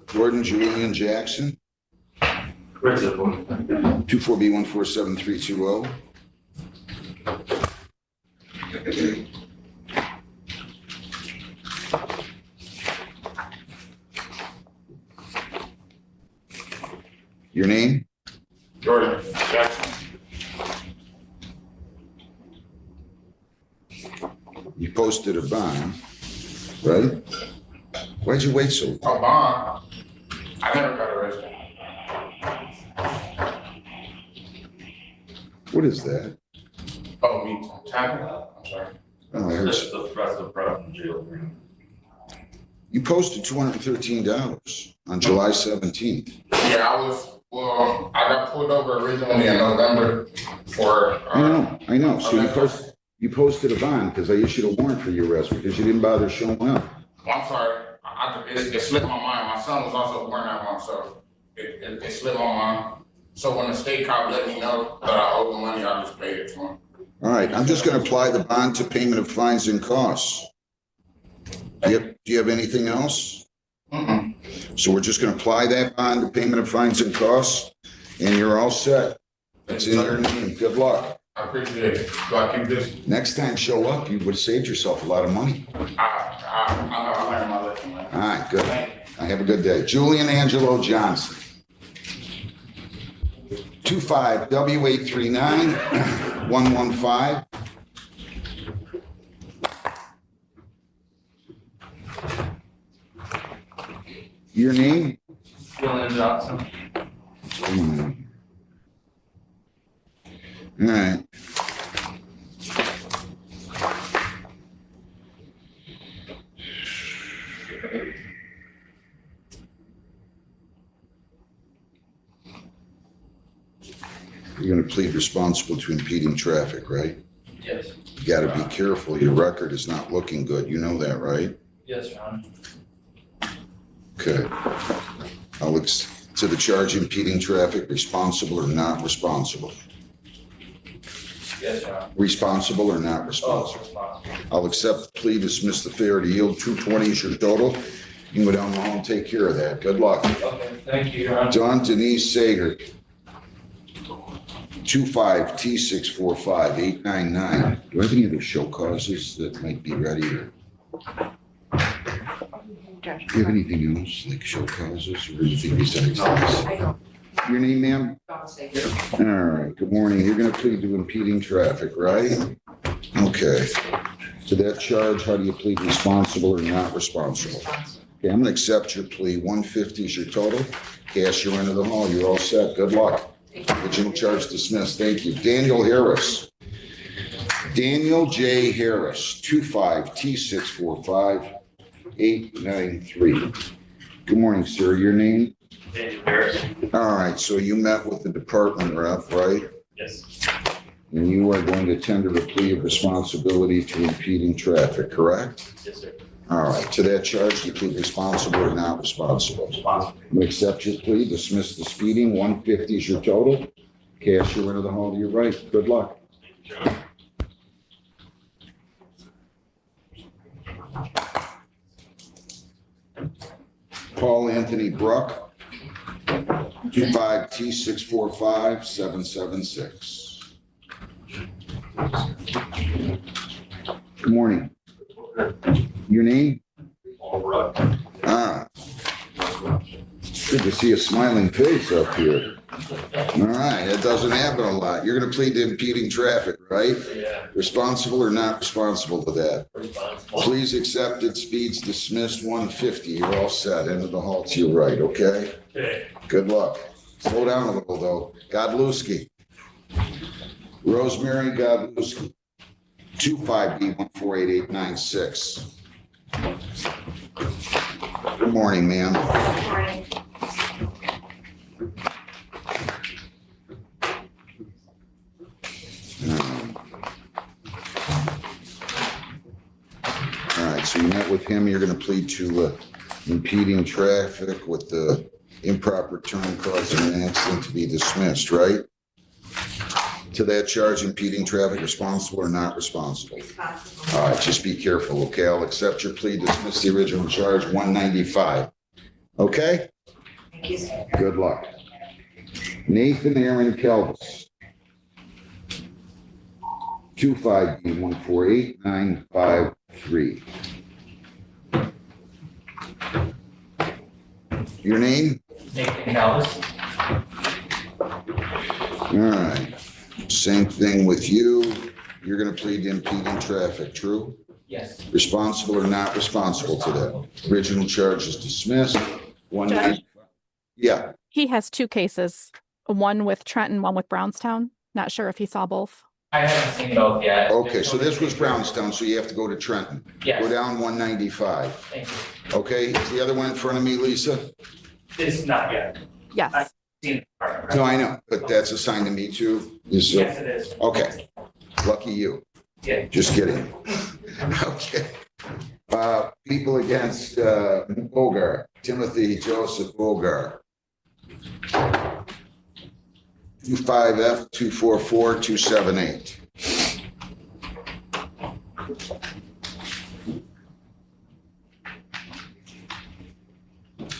Jordan Julian Jackson. 24B147320. Your name? Jordan Jackson. You posted a bond, right? Why'd you wait so long? A bond? I never got arrested. What is that? Oh, me tapping? I'm sorry. Oh, I heard That's the threat of from jail. you posted $213 on July 17th. Yeah, I got pulled over originally in November for. I know. So you posted a bond because I issued a warrant for your arrest because you didn't bother showing up. I'm sorry. It slipped my mind. My son was also born that month, so it slipped my mind. So when the state cop let me know that I owed the money, I just paid it to him. All right, I'm just gonna apply the bond to payment of fines and costs. Do you have anything else? Mm-mm. So we're just gonna apply that bond to payment of fines and costs, and you're all set. It's in your name. Good luck. I appreciate it. Do I keep this? Next time, show up. You would have saved yourself a lot of money. I learned my lesson, man. All right, good. Thank you. I have a good day. Julian Angelo Johnson. 25W839115. Your name? Julian Johnson. All right. You're going to plead responsible to impeding traffic, right? Yes. You got to be careful. Your record is not looking good. You know that, right? Yes, Your Honor. Okay. To the charge impeding traffic, responsible or not responsible? Yes, Your Honor. Responsible or not responsible? Responsible. I'll accept the plea, dismiss the fair to yield. 220 is your total. You can go down the hall and take care of that. Good luck. Okay, thank you, Your Honor. Don Denise Sager. 25T645899. Do I have any other show causes that might be ready or? Do you have anything else like show causes or anything besides this? Your name, ma'am? All right, good morning. You're gonna plead to impeding traffic, right? Okay. To that charge, how do you plead responsible or not responsible? Okay, I'm gonna accept your plea. 150 is your total. Cash you into the hall. You're all set. Good luck. Original charge dismissed. Thank you. Daniel Harris. Daniel J. Harris, 25T645893. Good morning, sir. Your name? Daniel Harris. All right, so you met with the department rep, right? Yes. And you are going to tender a plea of responsibility to impeding traffic, correct? Yes, sir. All right, to that charge, you plead responsible or not responsible? Responsible. We accept your plea, dismiss the speeding. 150 is your total. Cash you into the hall to your right. Good luck. Thank you, Your Honor. Paul Anthony Bruck, 25T645776. Good morning. Your name? All right. Good to see a smiling face up here. All right, that doesn't happen a lot. You're going to plead to impeding traffic, right? Yeah. Responsible or not responsible to that? Responsible. Please accept it. Speeds dismissed. 150. You're all set. Into the hall to your right, okay? Okay. Good luck. Slow down a little, though. Godlewski. Rosemary Godlewski. 25B148896. Good morning, ma'am. Good morning. All right, so you met with him. You're going to plead to impeding traffic with the improper turn causing an accident to be dismissed, right? to that charge, impeding traffic, responsible or not responsible? Responsible. All right, just be careful, okay? I'll accept your plea, dismiss the original charge, 195. Okay? Thank you, sir. Good luck. Nathan Aaron Kelvis. 25D148953. Your name? Nathan Calvis. All right. Same thing with you. You're going to plead to impeding traffic, true? Yes. Responsible or not responsible to that? Original charge is dismissed. One Judge. night. Yeah, He has two cases, one with Trenton, one with Brownstown. Not sure if he saw both. I haven't seen both yet. okay, so this was Brownstown, so you have to go to Trenton. Go Yes, down 195. thank you. Okay, is the other one in front of me, Lisa? It's not yet. Yes. Seen the department, No, right? I know, but that's assigned to me too. Is, Yes, it is. okay, lucky you. Yeah. Just kidding. Okay. People against Bogar, Timothy Joseph Bogar. 25F244278.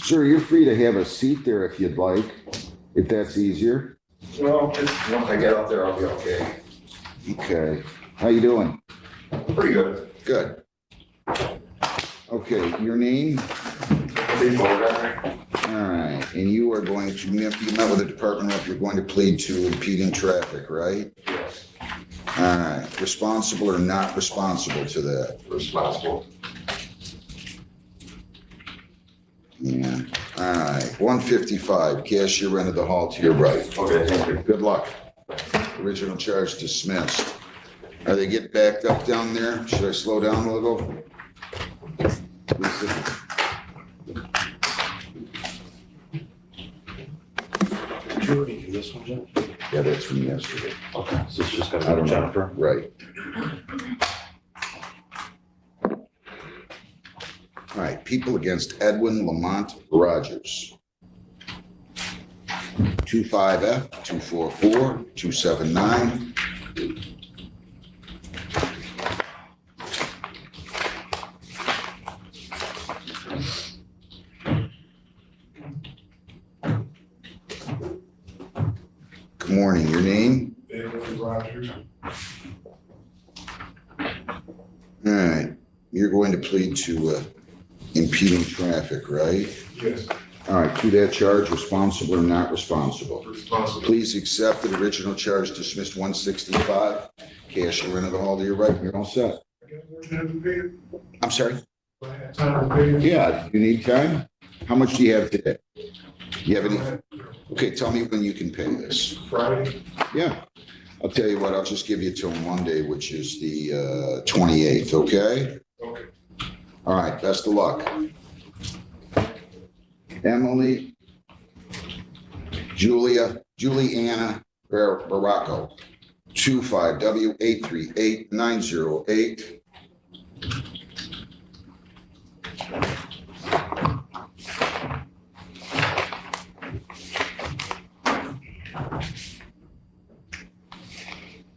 Sir, you're free to have a seat there if you'd like, if that's easier. Well, just once I get up there, I'll be okay. Okay. How you doing? Pretty good. Good. Okay, your name? All right, and you are going to, you met with the department rep, you're going to plead to impeding traffic, right? Yes. All right, responsible or not responsible to that? Responsible. Yeah, all right, 155, cashier rented the hall to your right. Okay, thank you. Good luck. Original charge dismissed. Are they getting backed up down there? Should I slow down a little? Lisa? Did you already do this one, Judge? Yeah, that's from yesterday. Okay, so it's just I gonna don't be know. Jennifer? Right. All right, people against Edwin Lamont Rogers. 25F244279. Good morning, your name? Edwin Rogers. All right, you're going to plead to impeding traffic, right? Yes, All right, to that charge, responsible or not responsible? responsible. Please accept the original charge dismissed 165. Cashier rented the hall to your right, and you're all set. I'm sorry? Time to pay. Yeah, you need time? How much do you have today? You have any? Okay, tell me when you can pay this. Friday. Yeah, I'll tell you what, I'll just give you till Monday, which is the 28th, okay? Okay. All right, best of luck. Emily, Juliana Baracco, 25W838908.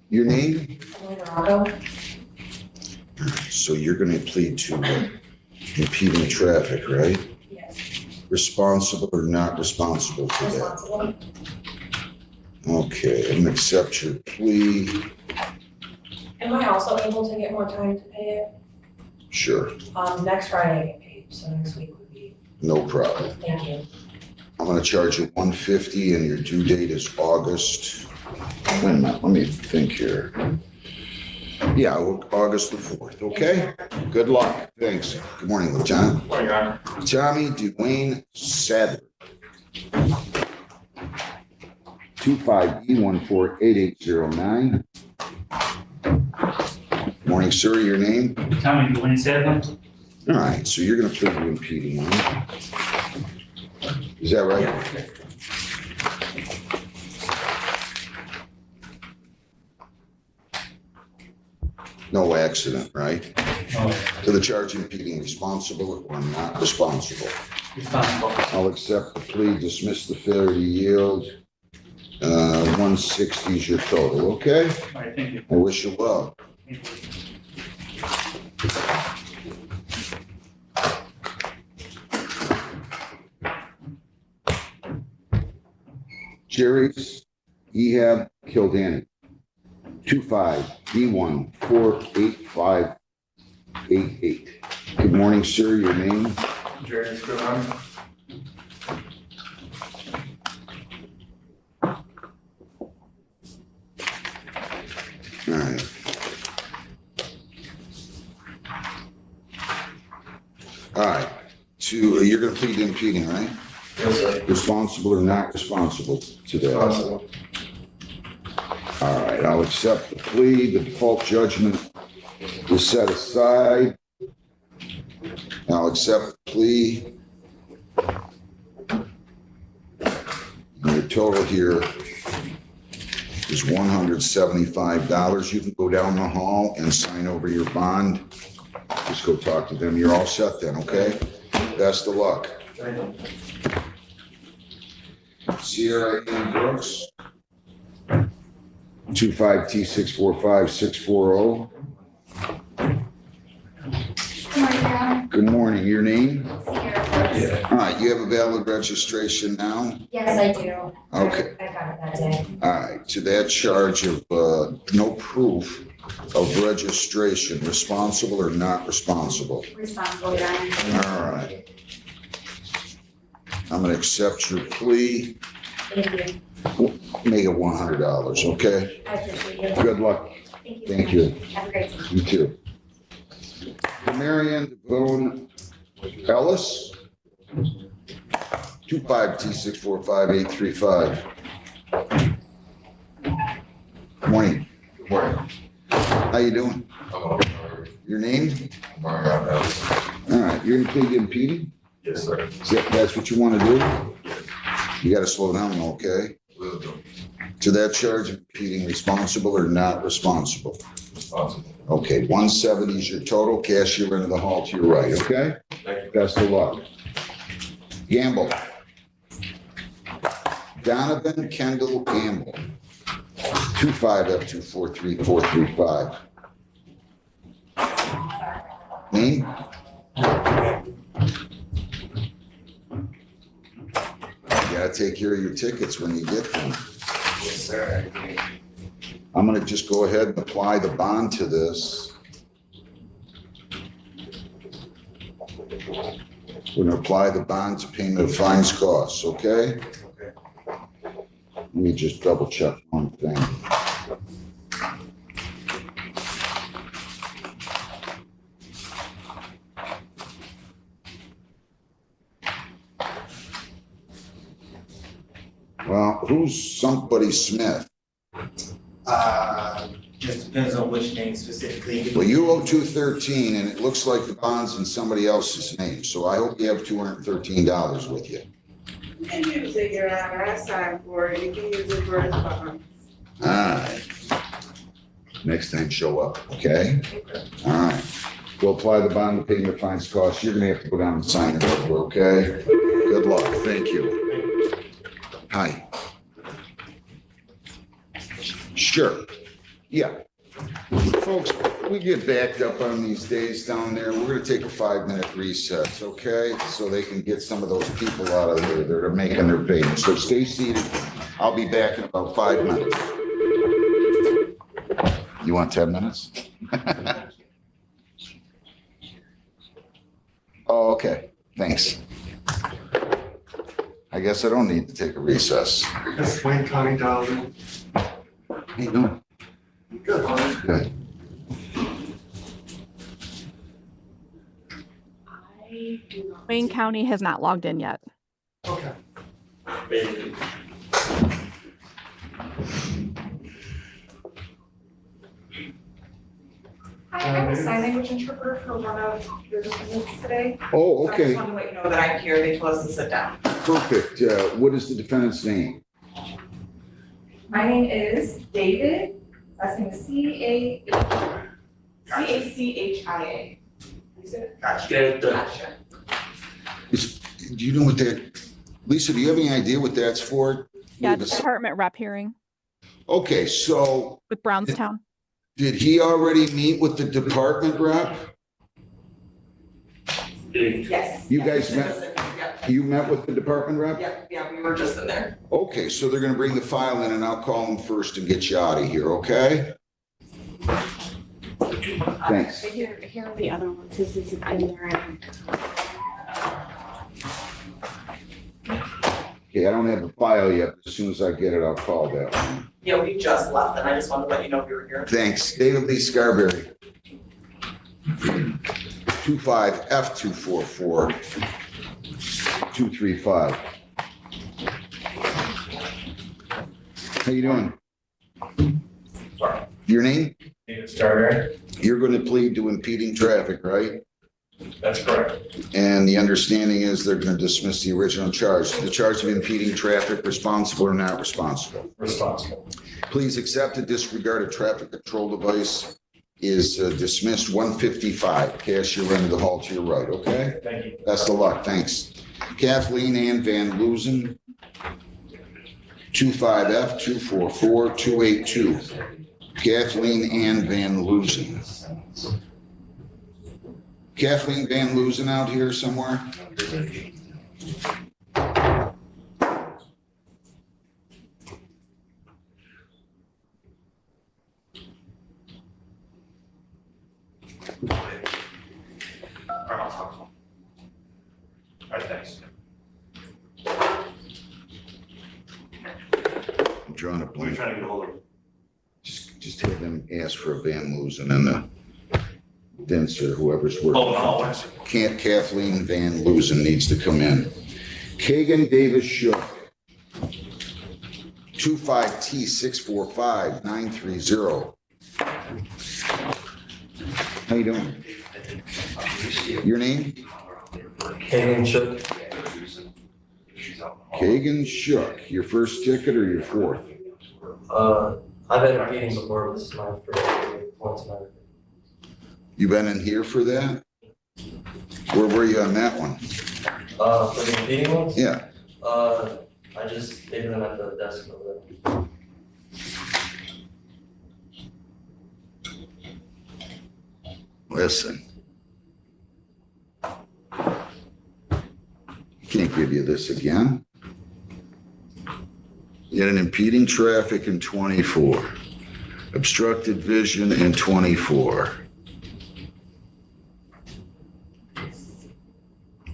Your name? So you're going to plead to impeding traffic, right? Yes. Responsible or not responsible for that? Responsible. Okay, I'm going to accept your plea. Am I also able to get more time to pay it? Sure, Next Friday I get paid, so next week would be, no problem. thank you. I'm going to charge you 150 and your due date is August. Wait a minute, let me think here. Yeah, August the 4th, okay? Good luck. Thanks. Good morning, Lieutenant. Morning, Your Honor. Tommy Dwayne Sadler. 25E148809. Morning, sir. Your name? Tommy Dwayne Sadler? All right, so you're going to plead to impeding, right? Is that right? No accident, right? No, To the charge impeding, responsible or not responsible? responsible. I'll accept the plea, dismiss the failure to yield. 160 is your total, okay? All right, thank you. I wish you well. Thank you. Jerry's Ehab Kildani. 25B1485888. Good morning, sir. Your name? Jerry Scriven. All right. All right. You're going to plead impeding, right? Yes, sir. Responsible or not responsible to that? Possible. All right, I'll accept the plea. The default judgment is set aside. I'll accept the plea. And your total here is $175. You can go down the hall and sign over your bond. Just go talk to them. You're all set then, okay? Best of luck. Sierra Ann Brooks. 25T645640. Good morning. Your name? Sierra. All right, you have a valid registration now? Yes, I do. Okay. I got it that day. All right, to that charge of no proof of registration, responsible or not responsible? Responsible, Your Honor. All right. I'm gonna accept your plea, Thank you. make it $100, okay? I appreciate you. Good luck. Thank you. Thank you. Have a great day. You too. Marion Devone Ellis, 25T645835. Morning. Morning. How you doing? I'm okay. Your name? Marion Ellis. All right, you're gonna plead impeding? Yes, sir. That's what you want to do? You gotta slow down, okay? Will do. To that charge of impeding, responsible or not responsible? Responsible. Okay, 170 is your total. Cashier into the hall to your right, okay? Thank you. Best of luck. Gamble. Donovan Kendall Gamble. 25F243435. Name? You gotta take care of your tickets when you get them. Yes, sir. I'm gonna just go ahead and apply the bond to this. We're gonna apply the bond to payment of fines costs, okay? Okay. Let me just double check one thing. Well, who's somebody Smith? Just depends on which name specifically. Well, you owe 213 and it looks like the bond's in somebody else's name, so I hope you have $213 with you. You can use it, Your Honor. I signed for it. You can use it for his bond. All right. Next time, show up, okay? All right. We'll apply the bond to payment of fines costs. You're gonna have to go down and sign it over, okay? Good luck. Thank you. Hi. Sure. Yeah. Folks, we get backed up on these days down there. We're gonna take a 5-minute recess, okay? So they can get some of those people out of there that are making their payments. So stay seated. I'll be back in about 5 minutes. You want 10 minutes? Oh, okay. Thanks. I guess I don't need to take a recess. That's Wayne County Down. How you doing? Good. Good. Wayne County has not logged in yet. Okay. Hi, I'm a sign language interpreter for one of your defendants today. Oh, So I okay. just wanted to let you know that I'm here. They told us to sit down. Perfect. What is the defendant's name? My name is David. Last name is C-A-C-H-I-A. You said it? Gotcha. Do you know what that, Lisa, do you have any idea what that's for? Yeah, the- department rep hearing Okay, so with Brownstown. did he already meet with the department rep? Yes. You guys met, Yep, you met with the department rep? yep, yeah, we were just in there. Okay, so they're gonna bring the file in and I'll call them first and get you out of here, okay? Thanks. Here are the other ones. This is in there. Okay, I don't have the file yet. As soon as I get it, I'll call that one. Yeah, we just left and I just wanted to let you know we were here. Thanks. David Lee Scarberry. 25F244-235. How you doing? Sorry. Your name? David Starberry. You're going to plead to impeding traffic, right? That's correct. And the understanding is they're going to dismiss the original charge. The charge of impeding traffic, responsible or not responsible? Responsible. Please accept and disregard a traffic control device is dismissed 155. Cash your end of the hall to your right, okay? Thank you. Best of luck, thanks. Kathleen Ann Van Loozen, 25F244-282. Kathleen Ann Van Loozen. Kathleen Van Loozen out here somewhere? All right, thanks. I'm drawing a What are you blank. trying to get hold of? Just have them ask for a Van Loozen and a Dents or whoever's working. Oh, no. Kathleen Van Loozen needs to come in. Kagan Davis Shook. 25T645930. How you doing? Your name? Kagan Shook. Kagan Shook. Your first ticket or your fourth? I've been repeating before, but this is my first one tonight. You been in here for that? Where were you on that one? For the repeating ones? Yeah. I just gave them at the desk over there. Listen. Can't give you this again. You had an impeding traffic in 24, obstructed vision in 24,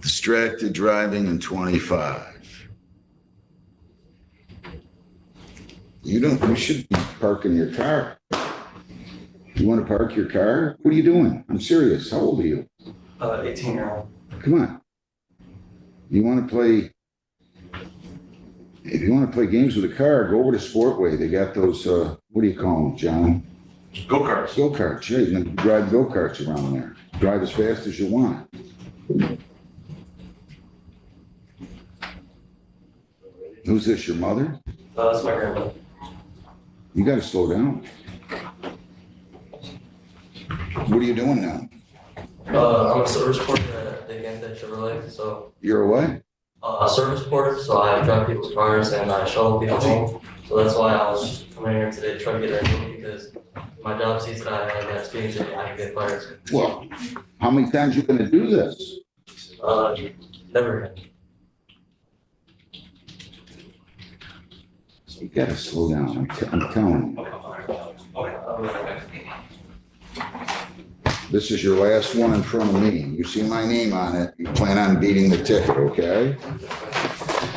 distracted driving in 25. You should be parking your car. You want to park your car? What are you doing? I'm serious. How old are you? 18-year-old. Come on. You want to play, if you want to play games with a car, go over to Sportway. They got those, what do you call them, John? Go-karts. Go-karts, yeah, you can drive go-karts around there. Drive as fast as you want. Who's this, your mother? That's my grandmother. You gotta slow down. What are you doing now? I'm a service porter at the Gantech Chevrolet, so You're away? a service porter, so I drive people's cars and I shuttle people home. So that's why I was coming here today to try to get a renewal because my job sees that I have that speeding ticket, I can get fired. Well, how many times you gonna do this? Never again. You gotta slow down, I'm telling you. This is your last one in front of me. You see my name on it, you plan on beating the ticket, okay?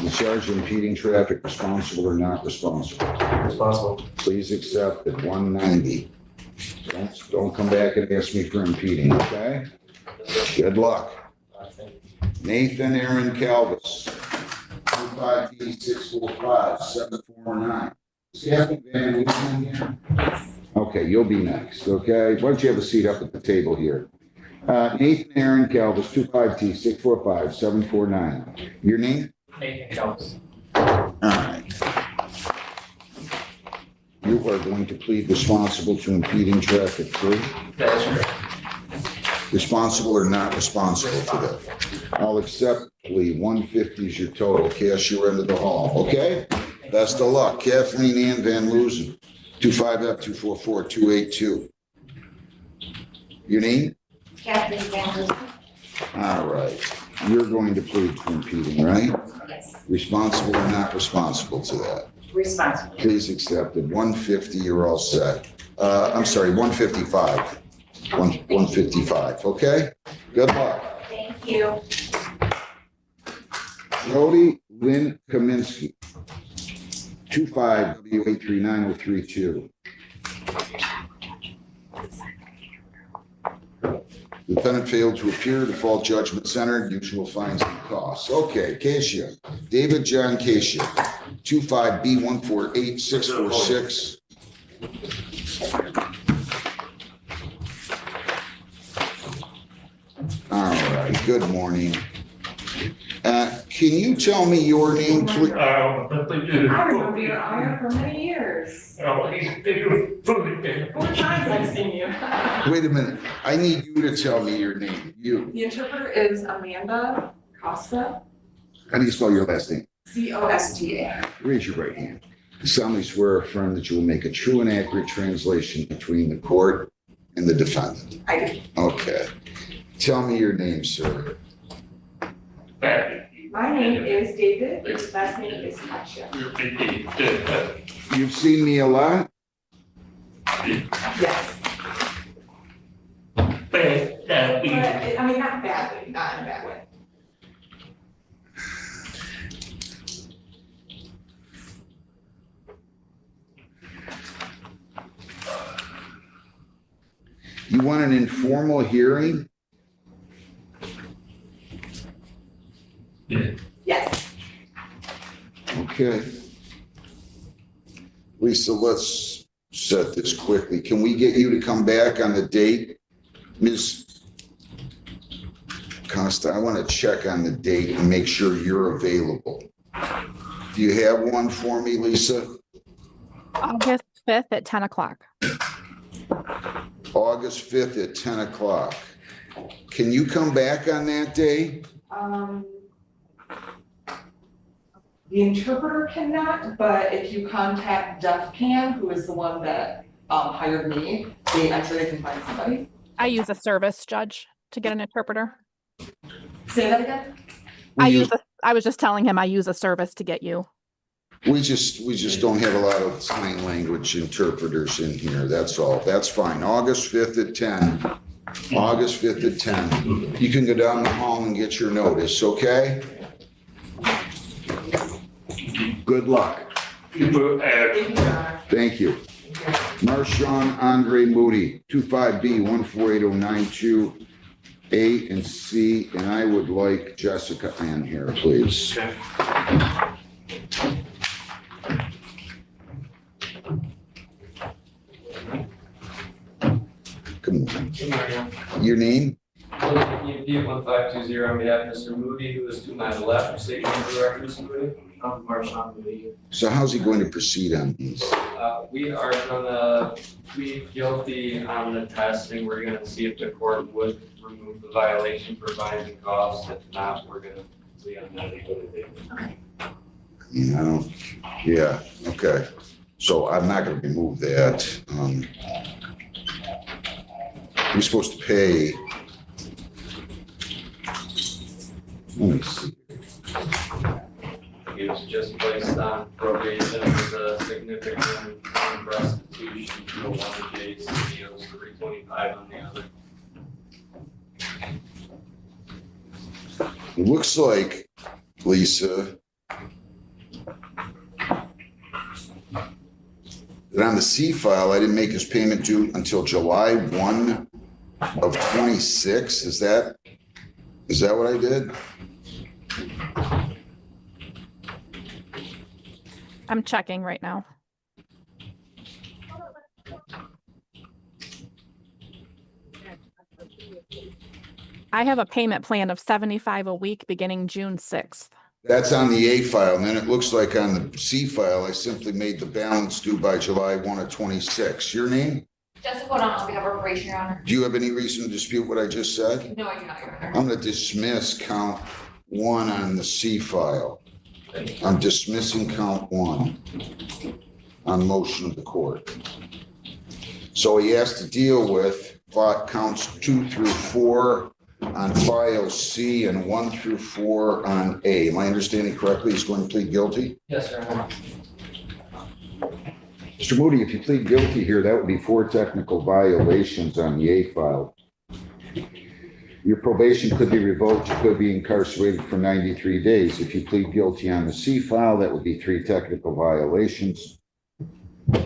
The charge of impeding traffic, responsible or not responsible? Responsible. Please accept at 190. Don't come back and ask me for impeding, okay? Good luck. Thank you. Nathan Aaron Calvis, 25T645-749. Is Kathleen Van Loozen here? Okay, you'll be next, okay? Why don't you have a seat up at the table here? Nathan Aaron Calvis, 25T645-749. Your name? Nathan Jones. All right. You are going to plead responsible to impeding traffic, true? That is correct. Responsible or not responsible to that? I'll accept plea. 150 is your total. Cash your end of the hall, okay? Thank Best of luck. Kathleen Ann Van Loozen, 25F244282. Your name? Kathleen Van Loozen. All right. You're going to plead to impeding, right? Yes, Responsible or not responsible to that? responsible. Please accept it. 150, you're all set. I'm sorry, 155. 155, okay? Good luck. Thank you. Jody Lynn Kaminsky, 25W839032. Defendant failed to appear, default judgment centered, usual fines and costs. Okay, Cassia, David John Cassia, 25B148646. All right, good morning. Can you tell me your name, please? I remember your honor for many years. 4 times I've seen you. Wait a minute, I need you to tell me your name, you. The interpreter is Amanda Costa, How do you spell your last name? Costa. Raise your right hand. You solemnly swear or affirm that you will make a true and accurate translation between the court and the defendant. I do. Okay. Tell me your name, sir. My name is David, his last name is Kasia. You've seen me a lot? Yes. But, I mean, not badly, not in a bad way. You want an informal hearing? Yes. Okay. Lisa, let's set this quickly. Can we get you to come back on the date? Ms. Costa, I want to check on the date and make sure you're available. Do you have one for me, Lisa? August 5th at 10 o'clock. August 5th at 10 o'clock. Can you come back on that day? The interpreter cannot, but if you contact DefCon, who is the one that hired me, I'm sure they can find somebody. I use a service judge to get an interpreter. Say that again? We I was just telling him I use a service to get you. We just don't have a lot of sign language interpreters in here. That's all. That's fine. August 5th at 10. August 5th at 10. You can go down the hall and get your notice, okay? Good luck. Thank you, Your Honor. Thank you. Marshawn Andre Moody, 25B148092, A and C, and I would like Jessica Ann here, please. Good morning. Good morning. Your name? EMP 1520 on behalf of Mr. Moody, who is to my left, statement for the record, Mr. Moody. I'm Marshawn Moody. So how's he going to proceed on these? We are gonna plead guilty on the testing. We're gonna see if the court would remove the violation for fines and costs. If not, we're gonna plead on that. You know, yeah, okay. So I'm not gonna remove that. You're supposed to pay. Let me see. He was just placed on probation with a significant restitution for one case, and he owes $325 on the other. It looks like, Lisa, that on the C file, I didn't make his payment due until July 1 of 26. Is that what I did? I'm checking right now. I have a payment plan of 75 a week beginning June 6th. That's on the A file, and then it looks like on the C file, I simply made the balance due by July 1 of 26. Your name? Jessica O'Donnell, on behalf of Corporation, Your Honor. Do you have any reason to dispute what I just said? No, I do not, Your Honor. I'm going to dismiss count 1 on the C file. Thank you. I'm dismissing count one on motion of the court. So he has to deal with counts 2 through 4 on file C and 1 through 4 on A. Am I understanding correctly? He's going to plead guilty? Yes, Your Honor. Mr. Moody, if you plead guilty here, that would be 4 technical violations on the A file. Your probation could be revoked. You could be incarcerated for 93 days. If you plead guilty on the C file, that would be 3 technical violations.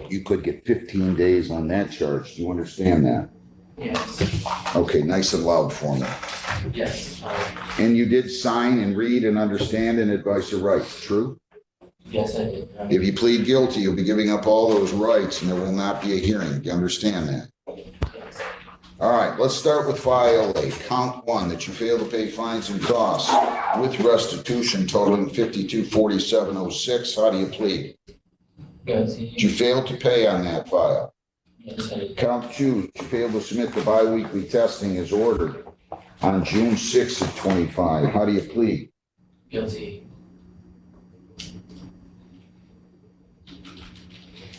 You could get 15 days on that charge. Do you understand that? Yes. Okay, nice and loud for me. Yes. And you did sign and read and understand and advise your rights, true? Yes, I did. If you plead guilty, you'll be giving up all those rights and there will not be a hearing. Do you understand that? Yes. All right, let's start with file A. Count 1, that you fail to pay fines and costs with restitution totaling $5247.06. How do you plead? Guilty. Did you fail to pay on that file? Yes, I did. Count 2, you failed to submit the biweekly testing as ordered on June 6th of 25. How do you plead? Guilty.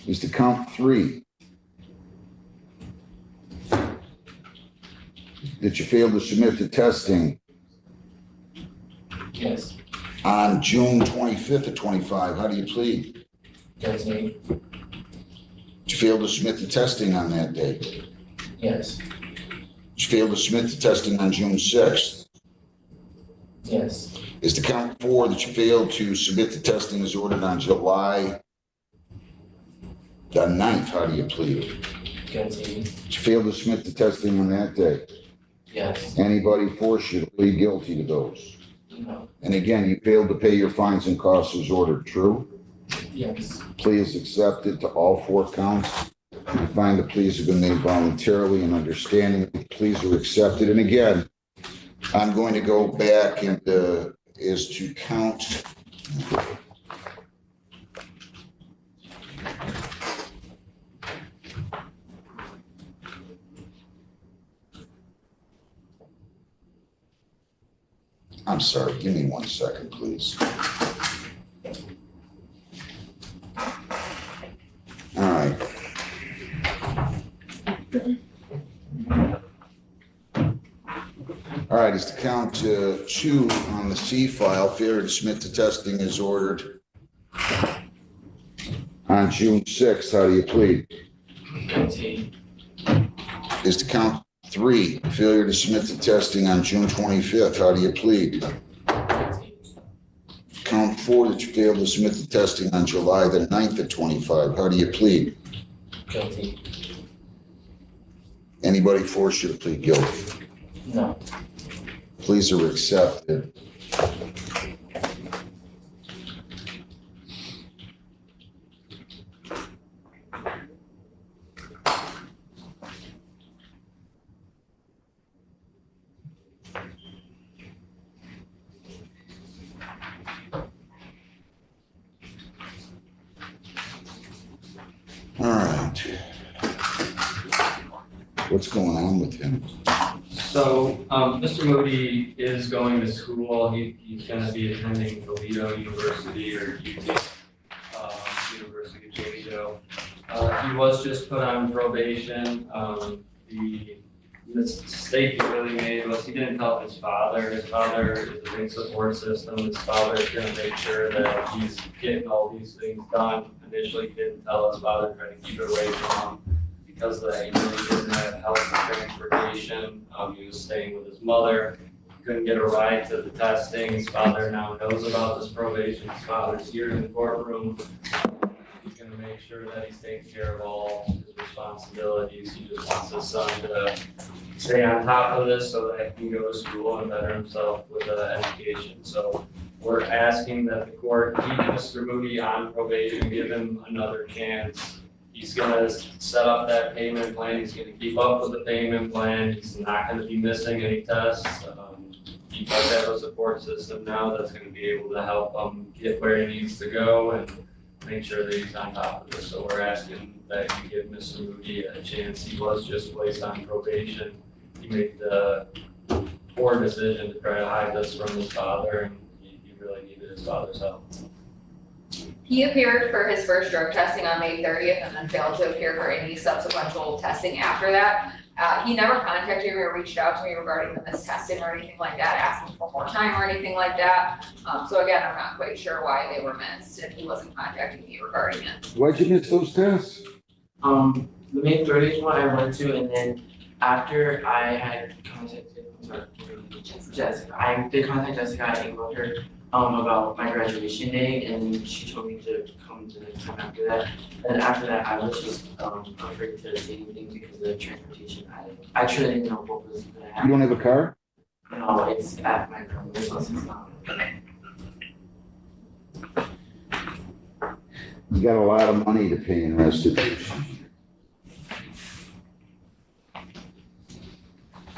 Is to count 3, that you failed to submit the testing Yes. on June 25th of 25. How do you plead? Guilty. Did you fail to submit the testing on that date? Yes. Did you fail to submit the testing on June 6th? Yes. Is to count 4, that you failed to submit the testing as ordered on July the 9th. How do you plead? Guilty. Did you fail to submit the testing on that day? Yes. Anybody force you to plead guilty to those? No. And again, you failed to pay your fines and costs as ordered, true? Yes. Plea is accepted to all 4 counts. You find the pleas have been made voluntarily and understanding. The pleas are accepted. And again, I'm going to go back and is to count. I'm sorry, give me 1 second, please. All right. All right, it's to count 2 on the C file, failure to submit the testing as ordered on June 6th. How do you plead? Guilty. Is to count 3, failure to submit the testing on June 25th. How do you plead? Guilty. Count 4, that you failed to submit the testing on July the 9th of 25. How do you plead? Guilty. Anybody force you to plead guilty? No. Pleas are accepted. All right. What's going on with him? So, Mr. Moody is going to school. He's gonna be attending Toledo University or UT, University of Toledo. He was just put on probation. The mistake he really made was he didn't tell his father. His father is a big support system. His father is gonna make sure that he's getting all these things done. Initially, he didn't tell his father, trying to keep it away from him. Because of that, he really didn't have health and transportation. He was staying with his mother. He couldn't get a ride to the testing. His father now knows about this probation. His father's here in the courtroom. He's gonna make sure that he's taking care of all his responsibilities. He just wants his son to stay on top of this so that he can go to school and better himself with education. So we're asking that the court keep Mr. Moody on probation, give him another chance. He's gonna set up that payment plan, he's gonna keep up with the payment plan, he's not gonna be missing any tests. He does have a support system now that's gonna be able to help him get where he needs to go and make sure that he's on top of this. So we're asking that you give Mr. Moody a chance. He was just placed on probation. He made the poor decision to try to hide this from his father, and he really needed his father's help. He appeared for his first drug testing on May 30th and then failed to appear for any subsequent testing after that. He never contacted me or reached out to me regarding the missed testing or anything like that, asking for more time or anything like that. So again, I'm not quite sure why they were missed and he wasn't contacting me regarding it. Why'd you miss those tests? The May 30th one I went to, and then after I had contacted, Jessica, I did contact Jessica, I emailed her about my graduation day, and then she told me to come the next time after that. And after that, I was just afraid to say anything because of the transportation. I truly didn't know what was gonna happen. You don't have a car? No, it's at my grandmother's house, it's not. You got a lot of money to pay in restitution.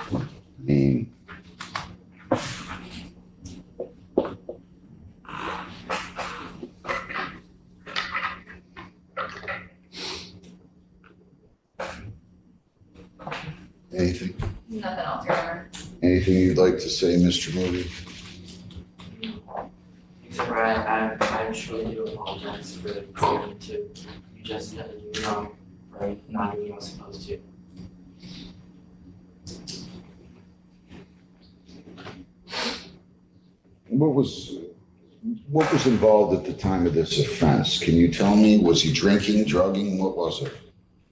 I mean, anything? Nothing else, Your Honor. Anything you'd like to say, Mr. Moody? Except for I truly do apologize for going to you just for not doing what I was supposed to. What was involved at the time of this offense? Can you tell me? Was he drinking, drugging? What was it?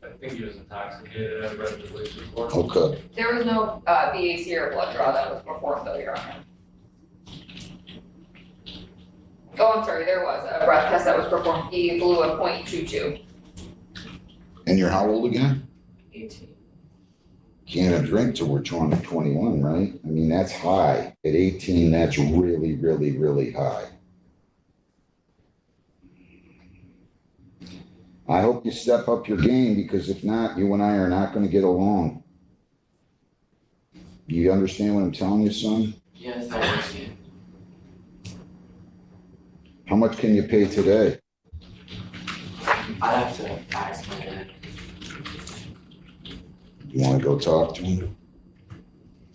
I think he was intoxicated. I read the police report. Okay. There was no BAC or blood draw that was performed though, Your Honor. Oh, I'm sorry, there was a breath test that was performed. He blew a .22. And you're how old again? 18. Can't drink till we're 21, right? I mean, that's high. At 18, that's really, really, really high. I hope you step up your game because if not, you and I are not going to get along. You understand what I'm telling you, son? Yes, I understand. How much can you pay today? I have to ask my dad. You want to go talk to him?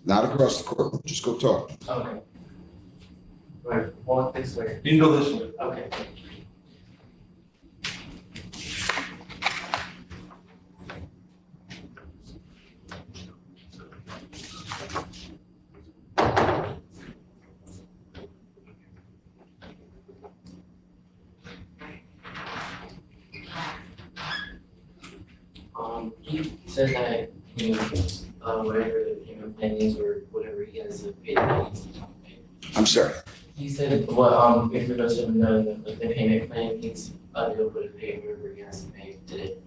Not across the courtroom, just go talk. Okay. Wait, walk this way. You can go this way. Okay. He said that, whatever the payment plan is or whatever he has to pay, that he needs to pay. I'm sorry. He said, well, if we go to the payment plan, he's available to pay whatever he has to pay today.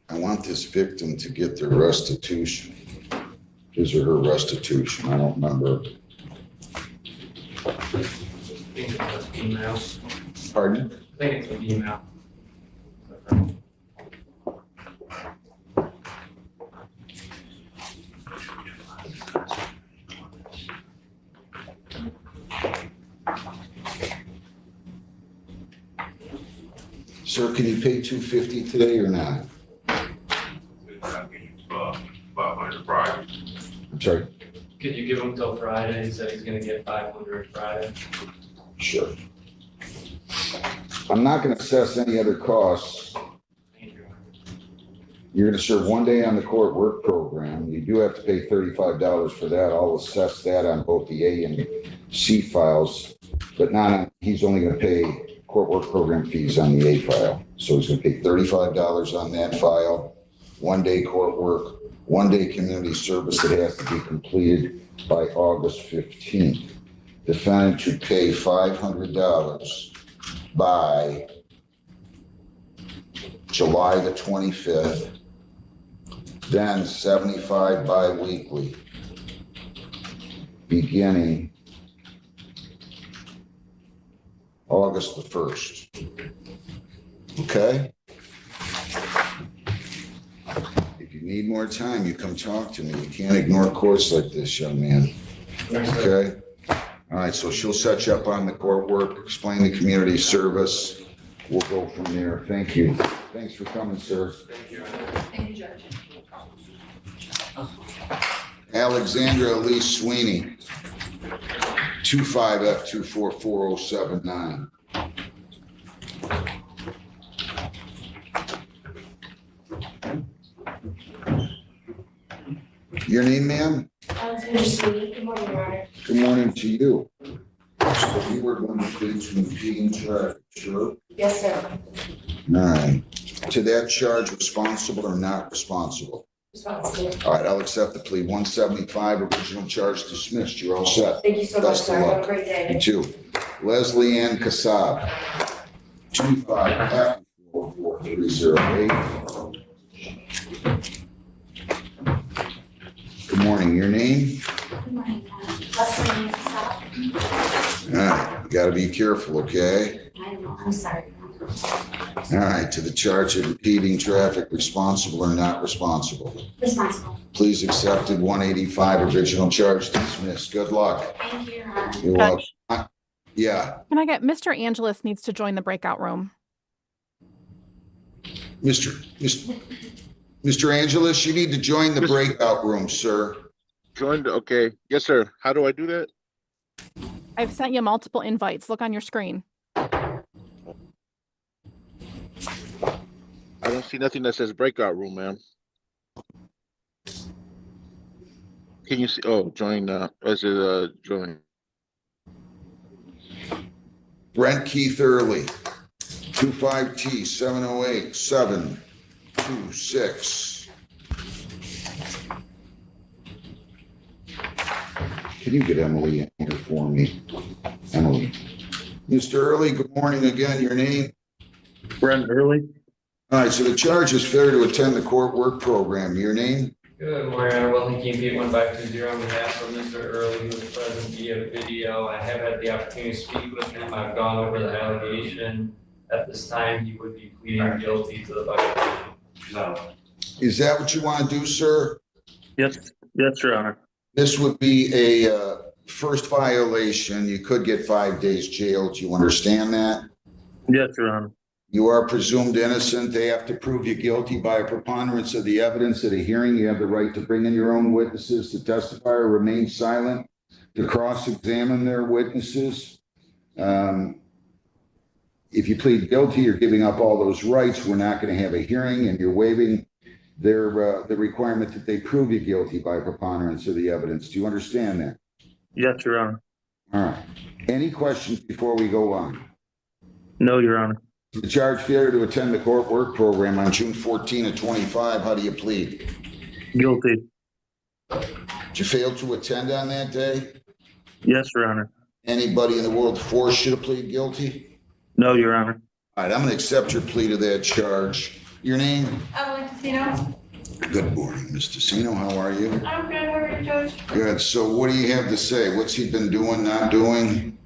I want this victim to get their restitution. His or her restitution. I don't remember. I think it was email. Pardon? I think it's an email. Sir, can you pay $250 today or not? I'm sorry. Could you give him till Friday? He said he's gonna get 500 Friday. Sure. I'm not going to assess any other costs. Thank you. You're going to serve 1 day on the court work program. You do have to pay $35 for that. I'll assess that on both the A and C files, but not on, he's only going to pay court work program fees on the A file. So he's going to pay $35 on that file, 1 day court work, 1 day community service that has to be completed by August 15th. Defendant should pay $500 by July the 25th, then $75 bi-weekly, beginning August the 1st. Okay? If you need more time, you come talk to me. You can't ignore courts like this, young man. Okay? All right, so she'll set you up on the court work, explain the community service. We'll go from there. Thank you. Thanks for coming, sir. Thank you, Judge. Alexandra Lee Sweeney, 25F244079. Your name, ma'am? Alexandra Sweeney, good morning, Your Honor. Good morning to you. So you were going to plead to impeding traffic, sure? Yes, sir. All right. To that charge, responsible or not responsible? Responsible. All right, I'll accept the plea. 175, original charge dismissed. You're all set. Thank you so much, Best of sir. Have luck. a great day. You too. Leslie Ann Kassab, 25F4308. Good morning. Your name? Good morning, Leslie Cassatt. All right, you gotta be careful, okay? I don't know, I'm sorry. All right, to the charge of impeding traffic, responsible or not responsible? Responsible. Please accepted. 185, original charge dismissed. Good luck. Thank you, Your Honor. You're welcome. Yeah, Can I get Mr. Angelus needs to join the breakout room? Mr. Angelus, you need to join the breakout room, sir. Joined, okay. Yes, sir. How do I do that? I've sent you multiple invites. Look on your screen. I don't see nothing that says breakout room, ma'am. Can you see? Oh, join, is it, join? Brent Keith Early, 25T708726. Can you get Emily in here for me? Emily. Mr. Early, good morning again. Your name? Brent Early. All right, so the charge is failure to attend the court work program. Your name? Good morning, Honor. Wellington King, 1520 on behalf of Mr. Early, who was present via video. I have had the opportunity to speak with him. I've gone over the allegation. At this time, he would be pleading guilty to the violation. Is that what you want to do, sir? Yes, Your Honor. This would be a first violation. You could get 5 days jail. Do you understand that? Yes, Your Honor. You are presumed innocent. They have to prove you guilty by a preponderance of the evidence at a hearing. You have the right to bring in your own witnesses to testify or remain silent, to cross-examine their witnesses. If you plead guilty, you're giving up all those rights. We're not going to have a hearing, and you're waiving the requirement that they prove you guilty by preponderance of the evidence. Do you understand that? Yes, Your Honor. All right. Any questions before we go on? No, Your Honor. The charge failure to attend the court work program on June 14 of 25. How do you plead? Guilty. Did you fail to attend on that day? Yes, Your Honor. Anybody in the world forced you to plead guilty? No, Your Honor. All right, I'm going to accept your plea to that charge. Your name? Emily Casino. Good morning, Ms. Tessino. How are you? I'm good, how are you, Judge? Good. So what do you have to say? What's he been doing, not doing?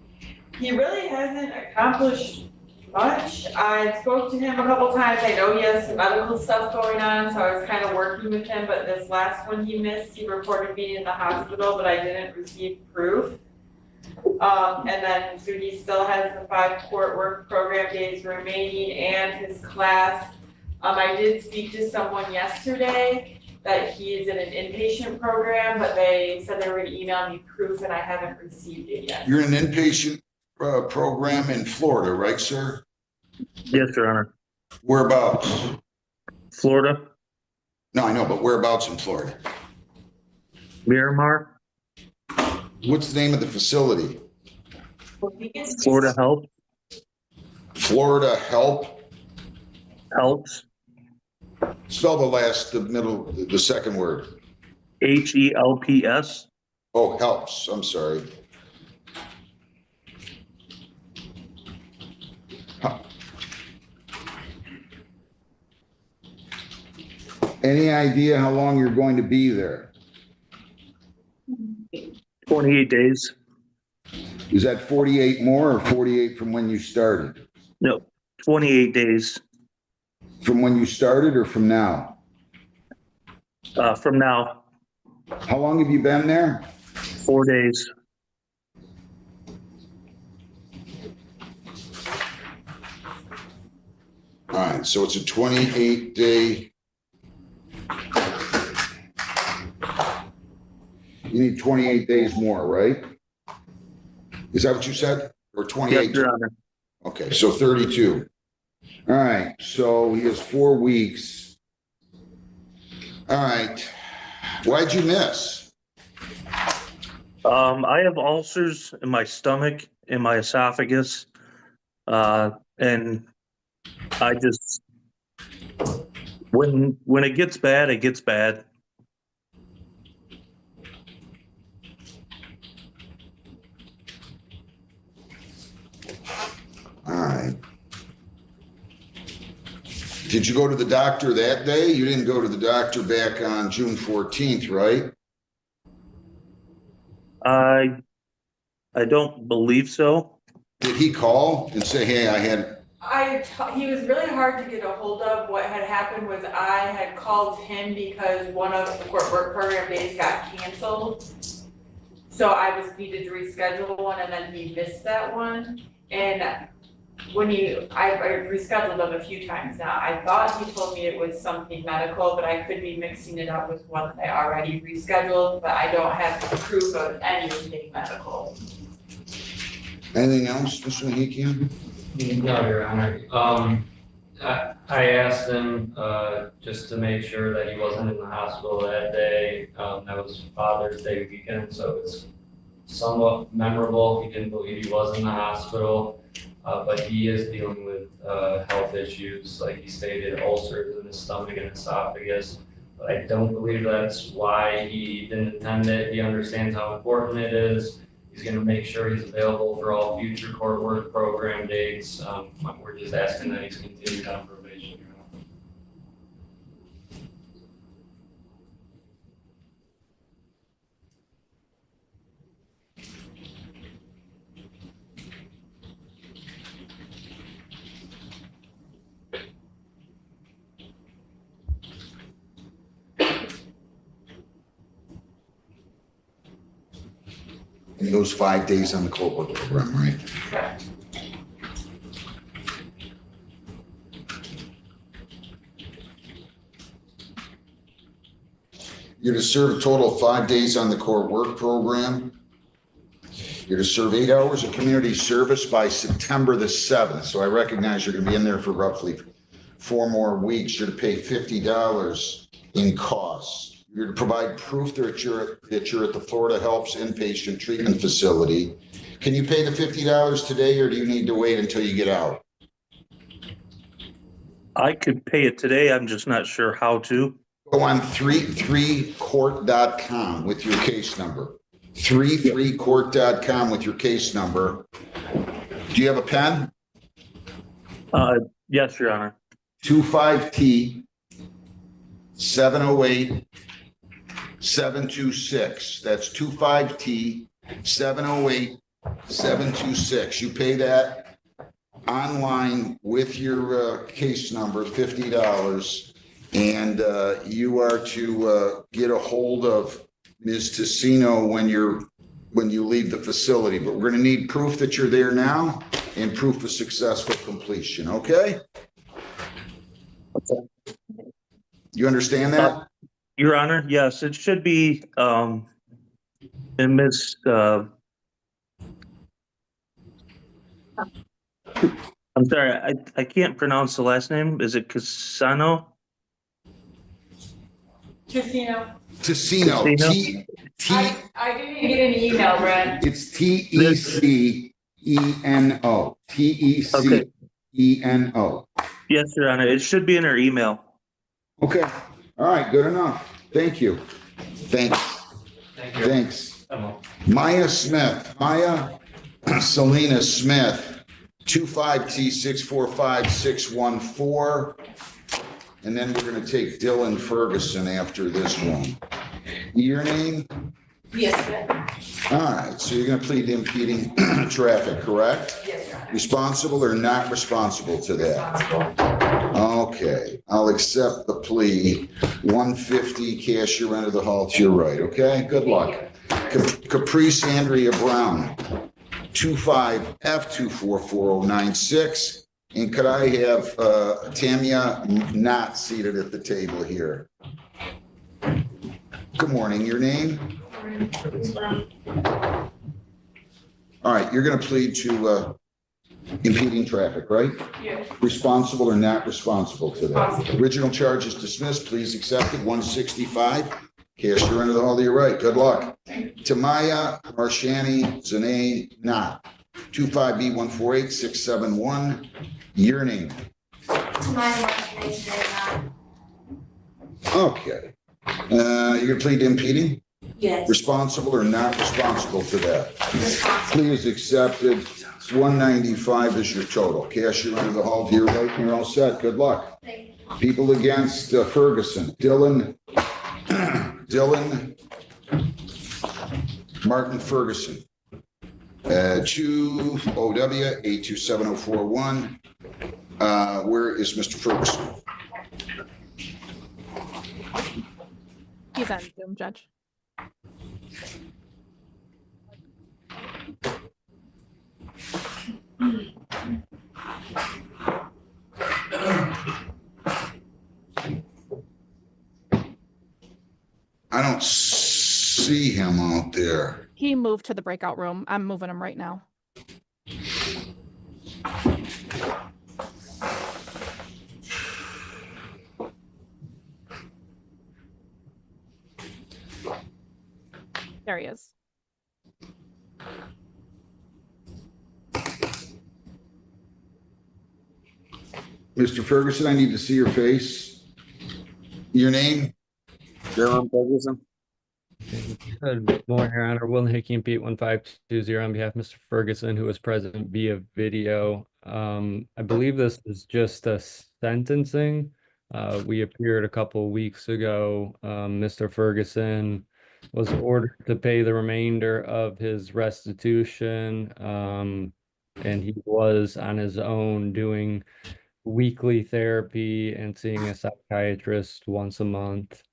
He really hasn't accomplished much. I spoke to him a couple times. I know he has some medical stuff going on, so I was kind of working with him, but this last one he missed, he reported being in the hospital, but I didn't receive proof. And then, so he still has the 5 court work program days remaining and his class. I did speak to someone yesterday that he is in an inpatient program, but they said they were gonna email me proof and I haven't received it yet. You're in an inpatient program in Florida, right, sir? Yes, Your Honor. Whereabouts? Florida. No, I know, but whereabouts in Florida? Miramar. What's the name of the facility? Florida Health. Florida Help? Helps. Spell the second word. HELPS. Oh, helps. I'm sorry. Any idea how long you're going to be there? 28 days. Is that 48 more or 48 from when you started? No, 28 days. From when you started or from now? From now. How long have you been there? 4 days. right, so it's a 28-day. You need 28 days more, right? Is that what you said? Or 28? Yes, Your Honor. Okay, so 32. All right, so he has 4 weeks. All right, why'd you miss? I have ulcers in my stomach, in my esophagus, and I just, when it gets bad, it gets bad. All right. Did you go to the doctor that day? You didn't go to the doctor back on June 14th, right? I don't believe so. Did he call and say, hey, He was really hard to get a hold of. What had happened was I had called him because one of the court work program days got canceled. So I was needed to reschedule one and then he missed that one. And I rescheduled them a few times now. I thought he told me it was something medical, but I could be mixing it up with one that I already rescheduled, but I don't have proof of anything medical. anything else, Mr. Mahikian? No, Your Honor. I asked him, just to make sure that he wasn't in the hospital that day. That was Father's Day weekend, so it's somewhat memorable. He didn't believe he was in the hospital, but he is dealing with, health issues, like he stated, ulcers in his stomach and esophagus. But I don't believe that's why he didn't attend it. He understands how important it is. He's gonna make sure he's available for all future court work program dates. We're just asking that he's continued on probation. And those 5 days on the court work program, right? Correct. You're to serve a total of 5 days on the court work program. You're to serve 8 hours of community service by September the 7th. So I recognize you're gonna be in there for roughly 4 more weeks. You're to pay $50 in costs. You're to provide proof that you're at the Florida Helps Inpatient Treatment Facility. Can you pay the $50 today, or do you need to wait until you get out? I could pay it today. I'm just not sure how to. Go on 33court.com with your case number. 33court.com with your case number. Do you have a pen? Yes, Your Honor. 25T 708 726. That's 25T 708 726. You pay that online with your case number, $50, and you are to get a hold of Ms. Tassino when you leave the facility. But we're going to need proof that you're there now and proof of successful completion. Okay? You understand that? Your Honor, yes, it should be, and Ms. I'm sorry, I can't pronounce the last name. Is it Cassano? Tassino. Tassino. I didn't get an email, Brad. It's T-E-C-E-N-O. T-E-C-E-N-O. Yes, Your Honor, it should be in her email. Okay. All right, good enough. Thank you. Thanks. Thank you. Thanks. Maya Smith, Maya Selena Smith, 25T645614. And then we're going to take Dylan Ferguson after this one. Your name? Yes, sir. All right, so you're going to plead impeding traffic, correct? Yes, sir. Responsible or not responsible to that? Okay, I'll accept the plea. 150 cash your end of the hall to your right, okay? Good luck. Caprice Andrea Brown, 25F244096. And could I have Tamia not seated at the table here? Good morning, your name? All right, you're going to plead to impeding traffic, right? Yes. Responsible or not responsible to that? Original charge is dismissed, please accept it, 165. Cash your into the hall to your right, good luck. Tamaya Marshani Zane Knott, 25B148671, your name. Tamaya Martinez, Okay. You're gonna plead to impeding? yes. Responsible or not responsible to that? Responsible. Plea is accepted. 195 is your total. Cash your into the hall to your right, and you're all set. Good luck. Thank you. People against Ferguson, Dylan Martin Ferguson. 2 OW 8274041. Where is Mr. Ferguson? He's on Zoom, Judge. I don't see him out there. He moved to the breakout room. I'm moving him right now. There he is. Mr. Ferguson, I need to see your face. Your name? Jerome Ferguson. Good morning, Your Honor. Will Hickey and Pete 1520 on behalf of Mr. Ferguson, who was present via video. I believe this is just a sentencing. We appeared a couple weeks ago. Mr. Ferguson was ordered to pay the remainder of his restitution, and he was on his own doing weekly therapy and seeing a psychiatrist once a month.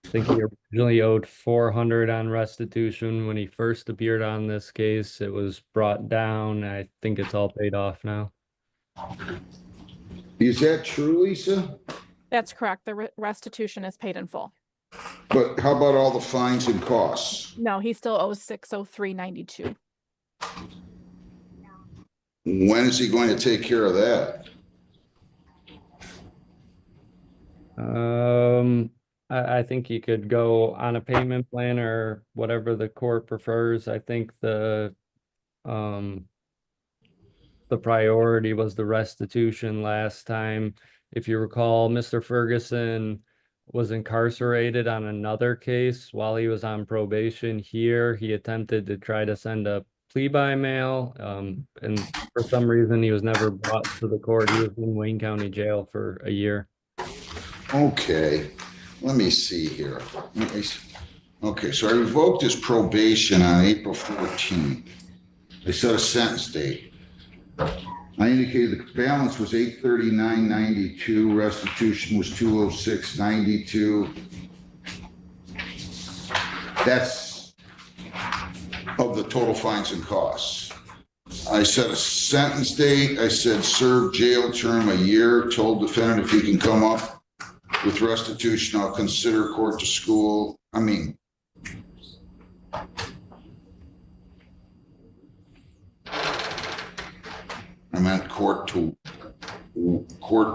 I think he originally owed $400 on restitution when he first appeared on this case. It was brought down. I think it's all paid off now. Is that true, Lisa? That's correct. The restitution is paid in full. But how about all the fines and costs? No, he still owes $603.92. When is he going to take care of that? I think he could go on a payment plan or whatever the court prefers. I think the priority was the restitution last time. If you recall, Mr. Ferguson was incarcerated on another case while he was on probation here. He attempted to try to send a plea by mail, and for some reason he was never brought to the court. He was in Wayne County Jail for a year. Okay, let me see here. Okay, so I revoked his probation on April 14th. They set a sentence date. I indicated the balance was $839.92, restitution was $206.92. That's of the total fines and costs. I set a sentence date. I said serve jail term a year, told defendant if he can come up with restitution, I'll consider court to school. I meant court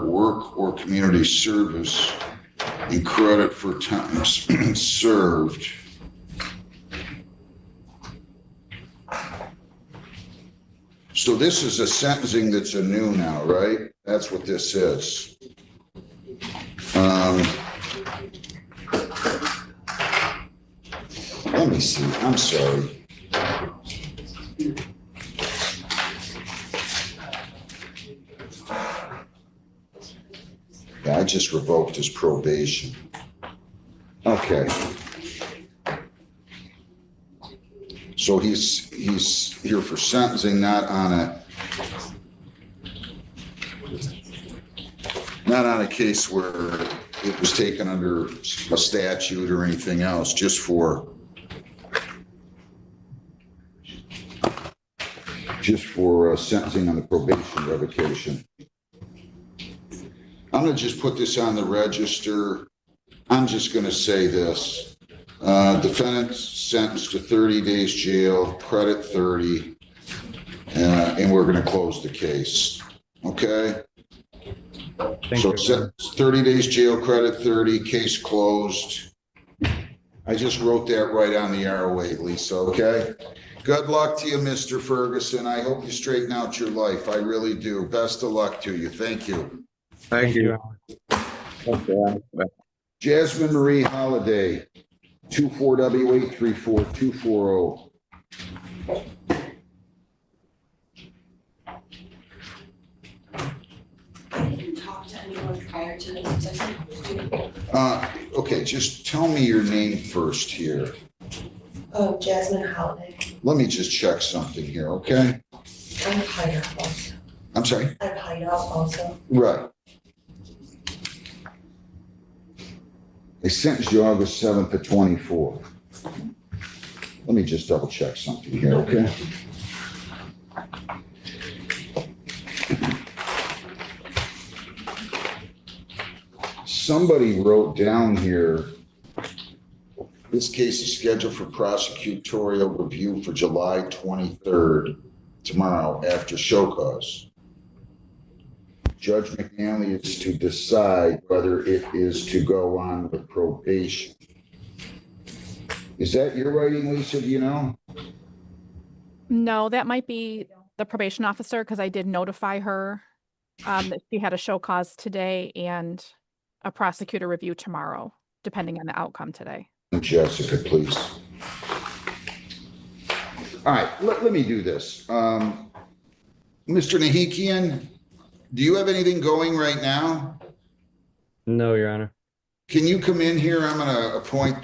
work or community service and credit for time served. So this is a sentencing that's anew now, right? That's what this is. Let me see, I'm sorry. Yeah, I just revoked his probation. Okay. So he's here for sentencing, not on a case where it was taken under a statute or anything else, just for sentencing on the probation revocation. I'm gonna just put this on the register. I'm just gonna say this. Defendant sentenced to 30 days jail, credit 30, and we're gonna close the case. Okay? So 30 days jail, credit 30, case closed. I just wrote that right on the ROA, Lisa, okay? Good luck to you, Mr. Ferguson. I hope you straighten out your life. I really do. Best of luck to you. Thank you. Thank you. Jasmine Marie Holiday, 24W834240. I didn't talk to anyone prior to this, was I supposed to? Okay, just tell me your name first here. Oh, Jasmine Holiday. Let me just check something here, okay? I'm hired also. I'm sorry? I'm hired also. Right. They sentenced you August 7th to 24. Let me just double check something here, okay? Somebody wrote down here, this case is scheduled for prosecutorial review for July 23rd, tomorrow, after show cause. Judge McNally is to decide whether it is to go on with probation. Is that your writing, Lisa? Do you know? No, that might be the probation officer because I did notify her that she had a show cause today and a prosecutor review tomorrow, depending on the outcome today. Jessica, please. All right, let me do this. Mr. Nahikian, do you have anything going right now? No, Your Honor. Can you come in here? I'm going to appoint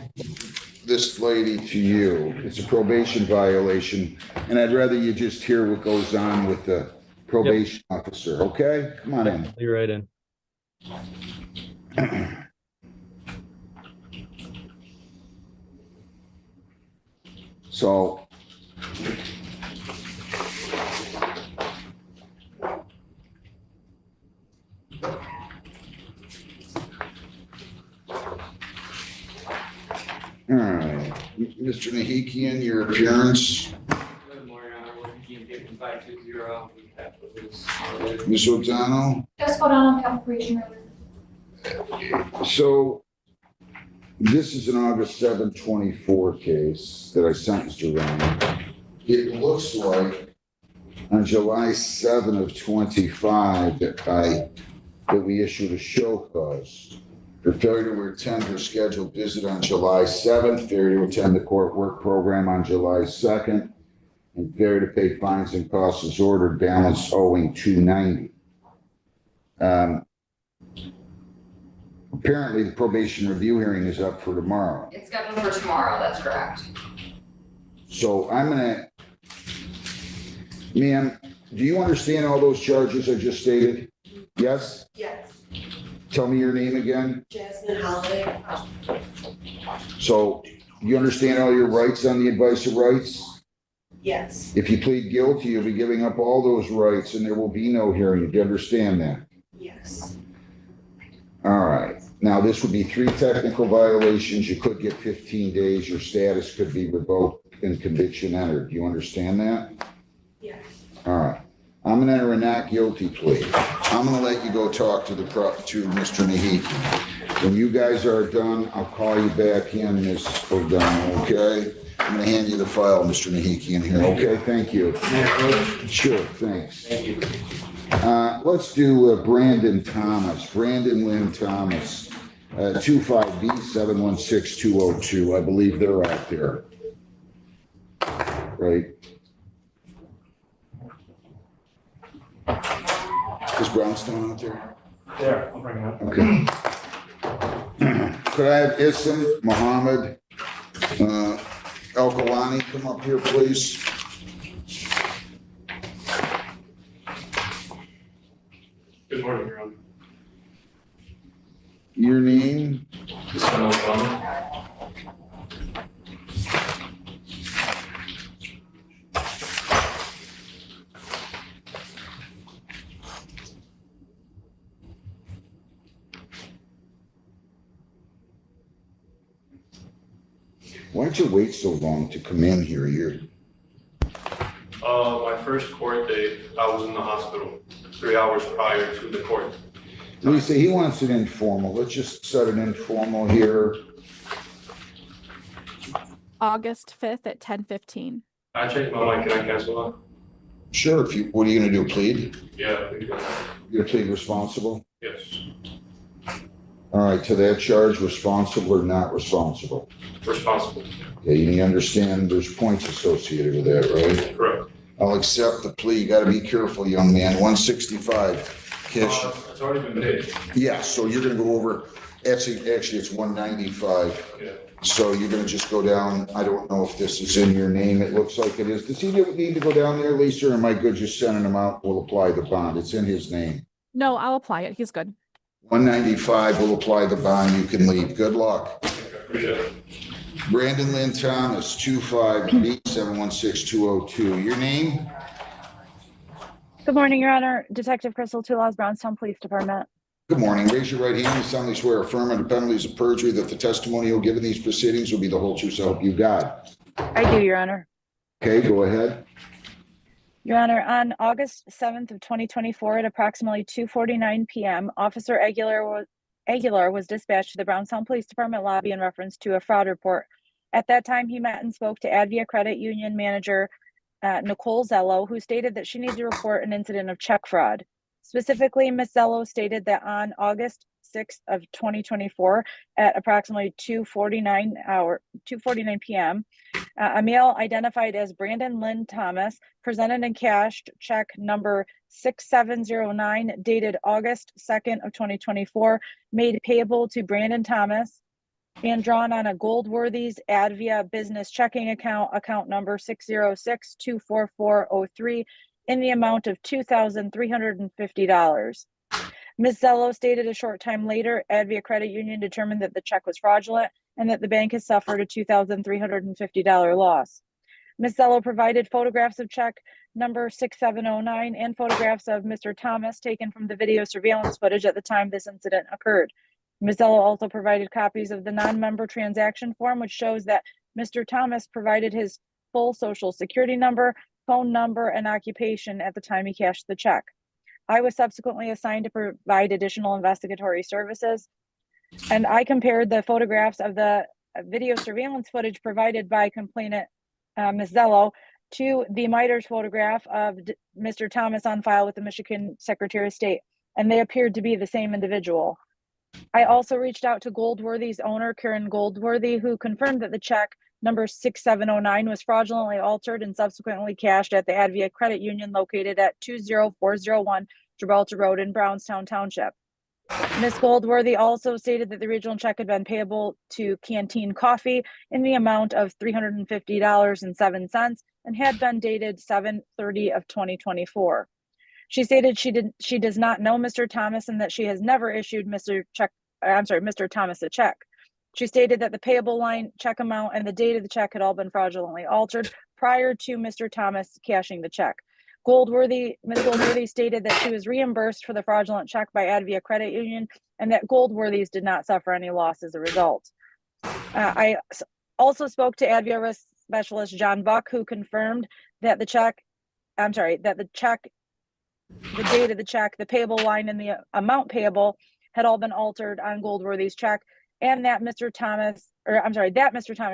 this lady to you. It's a probation violation, and I'd rather you just hear what goes on with the probation officer, okay? Come on in. You're right in. So all right, Mr. Nahikian, your appearance. Good morning, Your Honor. William Hakeem, 520 on behalf of his. Ms. O'Donnell. Just hold on, application. So this is an August 7, 24 case that I sentenced her on. It looks like on July 7 of 25 that we issued a show cause for failure to attend her scheduled visit on July 7th, failure to attend the court work program on July 2nd, and failure to pay fines and costs as ordered, balance owing $290. Apparently, the probation review hearing is up for tomorrow. It's scheduled for tomorrow, that's correct. So I'm gonna, ma'am, do you understand all those charges I just stated? Yes? Yes. Tell me your name again. Jasmine Holiday. So you understand all your rights on the advice of rights? Yes. If you plead guilty, you'll be giving up all those rights and there will be no hearing. Do you understand that? Yes. All right. Now, this would be 3 technical violations. You could get 15 days. Your status could be revoked and conviction entered. Do you understand that? Yes. All right. I'm gonna enter a not guilty plea. I'm gonna let you go talk to Mr. Nahikian. When you guys are done, I'll call you back in, Ms. O'Donnell, okay? I'm gonna hand you the file, Mr. Nahikian here, okay? Thank you. Sure, thanks. Thank you. Let's do Brandon Thomas, Brandon Lynn Thomas, 25B716202. I believe they're out there. Right? Is Brownstone out there? There, I'll bring it up. Okay. Could I have Isam Mohammed El Kalani come up here, please? Good morning, Your Honor. Your name? Isam Mohammed. Why'd you wait so long to come in here? My first court date, I was in the hospital 3 hours prior to the court. Lisa, he wants it informal. Let's just set an informal here. August 5th at 10:15. I checked my mic, can I cancel that? Sure, what are you gonna do, plead? Yeah, we can. You're gonna plead responsible? Yes, All right, to that charge, responsible or not responsible? responsible. Okay, you understand there's points associated with that, right? Correct. I'll accept the plea. You gotta be careful, young man. 165. Cash. It's already been paid. Yeah, so you're gonna go over, actually, it's 195. Yeah. So you're gonna just go down, I don't know if this is in your name, it looks like it is. Does he need to go down there, Lisa, or am I good just sending him out? We'll apply the bond. It's in his name. No, I'll apply it. He's good. 195, we'll apply the bond. You can leave. Good luck. Appreciate it. Brandon Lynn Thomas, 25B716202. Your name? Good morning, Your Honor. Detective Crystal Toulouse, Brownstown Police Department. Good morning. Raise your right hand and solemnly swear affirm under penalties of perjury that the testimony you'll give in these proceedings will be the whole truth, so help you God. I do, Your Honor. Okay, go ahead. Your Honor, on August 7th of 2024 at approximately 2:49 p.m., Officer Aguilar was dispatched to the Brownstown Police Department lobby in reference to a fraud report. At that time, he met and spoke to Advia Credit Union manager Nicole Zello, who stated that she needed to report an incident of check fraud. Specifically, Ms. Zello stated that on August 6th of 2024 at approximately 2:49 p.m., a male identified as Brandon Lynn Thomas presented and cashed check number 6709 dated August 2nd of 2024, made payable to Brandon Thomas and drawn on a Goldworthy's Advia business checking account number 606-24403 in the amount of $2,350. Ms. Zello stated a short time later, Advia Credit Union determined that the check was fraudulent and that the bank has suffered a $2,350 loss. Ms. Zello provided photographs of check number 6709 and photographs of Mr. Thomas taken from the video surveillance footage at the time this incident occurred. Ms. Zello also provided copies of the non-member transaction form, which shows that Mr. Thomas provided his full social security number, phone number, and occupation at the time he cashed the check. I was subsequently assigned to provide additional investigatory services, and I compared the photographs of the video surveillance footage provided by complainant Ms. Zello to the MITRE's photograph of Mr. Thomas on file with the Michigan Secretary of State, and they appeared to be the same individual. I also reached out to Goldworthy's owner, Karen Goldworthy, who confirmed that the check number 6709 was fraudulently altered and subsequently cashed at the Advia Credit Union located at 20401 Gibraltar Road in Brownstown Township. Ms. Goldworthy also stated that the original check had been payable to Canteen Coffee in the amount of $350.07 and had been dated 7/30 of 2024. She stated she does not know Mr. Thomas and that she has never issued Mr. Thomas a check. She stated that the payable line, check amount, and the date of the check had all been fraudulently altered prior to Mr. Thomas cashing the check. Ms. Goldworthy stated that she was reimbursed for the fraudulent check by Advia Credit Union and that Goldworthy's did not suffer any loss as a result. I also spoke to Advia risk specialist John Buck, who confirmed that the date of the check, the payable line, and the amount payable had all been altered on Goldworthy's check, and that Mr. Thomas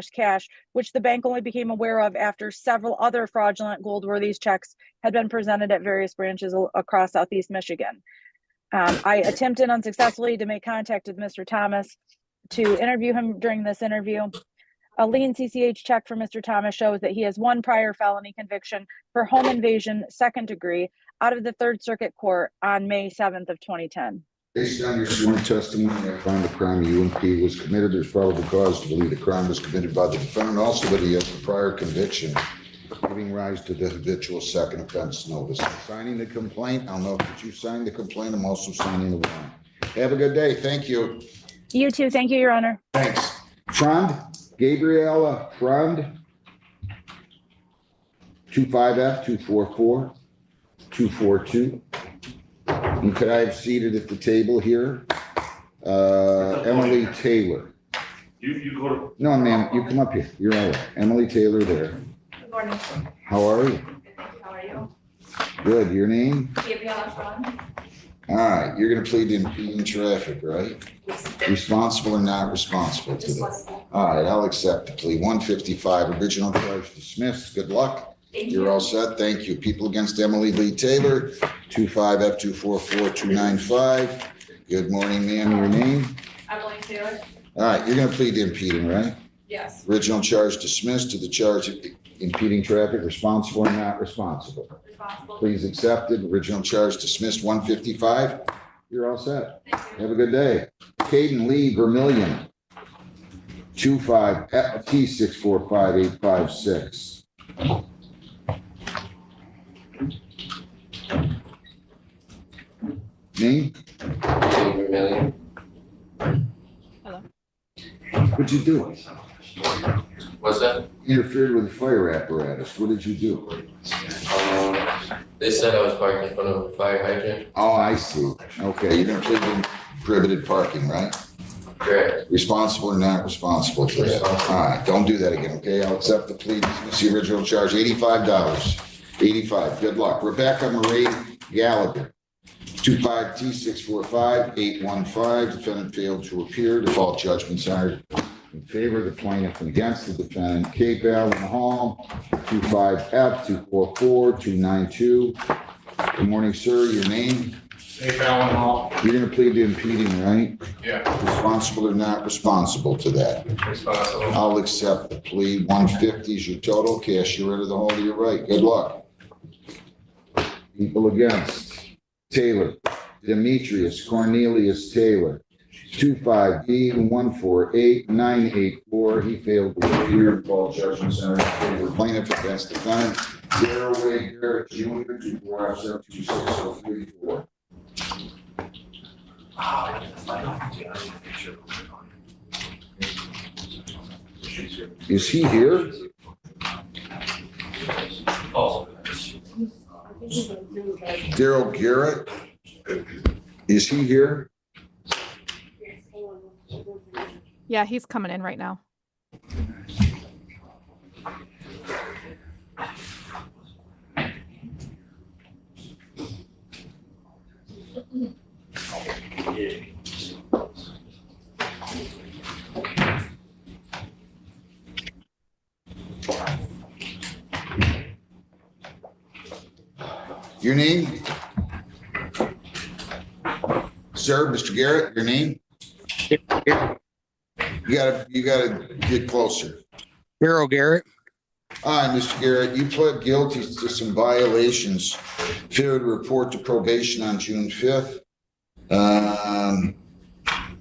cash, which the bank only became aware of after several other fraudulent Goldworthy's checks had been presented at various branches across Southeast Michigan. I attempted unsuccessfully to make contact with Mr. Thomas to interview him during this interview. A lien CCH check for Mr. Thomas shows that he has one prior felony conviction for home invasion, second degree, out of the Third Circuit Court on May 7th of 2010. Based on your sworn testimony, I find the crime UMP was committed. There's probable cause to believe the crime was committed by the defendant. Also, that he has a prior conviction giving rise to the habitual second offense notice. Signing the complaint, I'll note that you signed the complaint. I'm also signing the warrant. Have a good day. Thank you. You too. Thank you, Your Honor. Thanks. Frond, Gabriella Frond, 25F244-242. And could I have seated at the table here? Emily Taylor. You go to. No, ma'am, you come up here. You're all right. Emily Taylor there. Good morning. How are you? Good, thank you. How are you? Good. Your name? Gabriella Fron. All right, you're gonna plead to impeding traffic, right? Responsible or not responsible to that? Responsible. All right, I'll accept the plea. 155, original charge dismissed. Good luck. Thank You're you. all set. Thank you. People against Emily Lee Taylor, 25F244295. Good morning, ma'am. Your name? Emily Taylor. All right, you're gonna plead to impeding, right? Yes. Original charge dismissed to the charge of impeding traffic, responsible or not responsible. Responsible. Please accepted. Original charge dismissed. 155. You're all set. Have a good day. Caden Lee Vermillion, 25T645856. Name? Vermillion. Hello. What'd you do? What's that? Interfered with the fire apparatus. What did you do? They said I was parked in front of a fire hydrant. Oh, I see. Okay, you're gonna plead to prohibited parking, right? Correct. Responsible or not responsible for that? All right, don't do that again, okay? I'll accept the plea. Dismiss the original charge, $85. 85. Good luck. Rebecca Marie Gallagher, 25T645815. Defendant failed to appear. Default judgments are in favor of the plaintiff and against the defendant. Cape Allen Hall, 25F244292. Good morning, sir. Your name? Hey, Fallon Hall. You're gonna plead to impeding, right? Yeah, Responsible or not responsible to that? responsible. I'll accept the plea. 150 is your total. Cash you into the hole to your right. Good luck. People against. Taylor, Demetrius Cornelius Taylor, 25D148984. He failed to appear. Default judgment center in favor of plaintiff against defendant. Darrell Wade Garrett Jr., 24F72604. Is he here? Darrell Garrett? Is he here? Yeah, he's coming in right now. Your name? Sir, Mr. Garrett, your name? You gotta get closer. Darrell Garrett. Hi, Mr. Garrett, you pled guilty to some violations. Failure to report to probation on June 5th.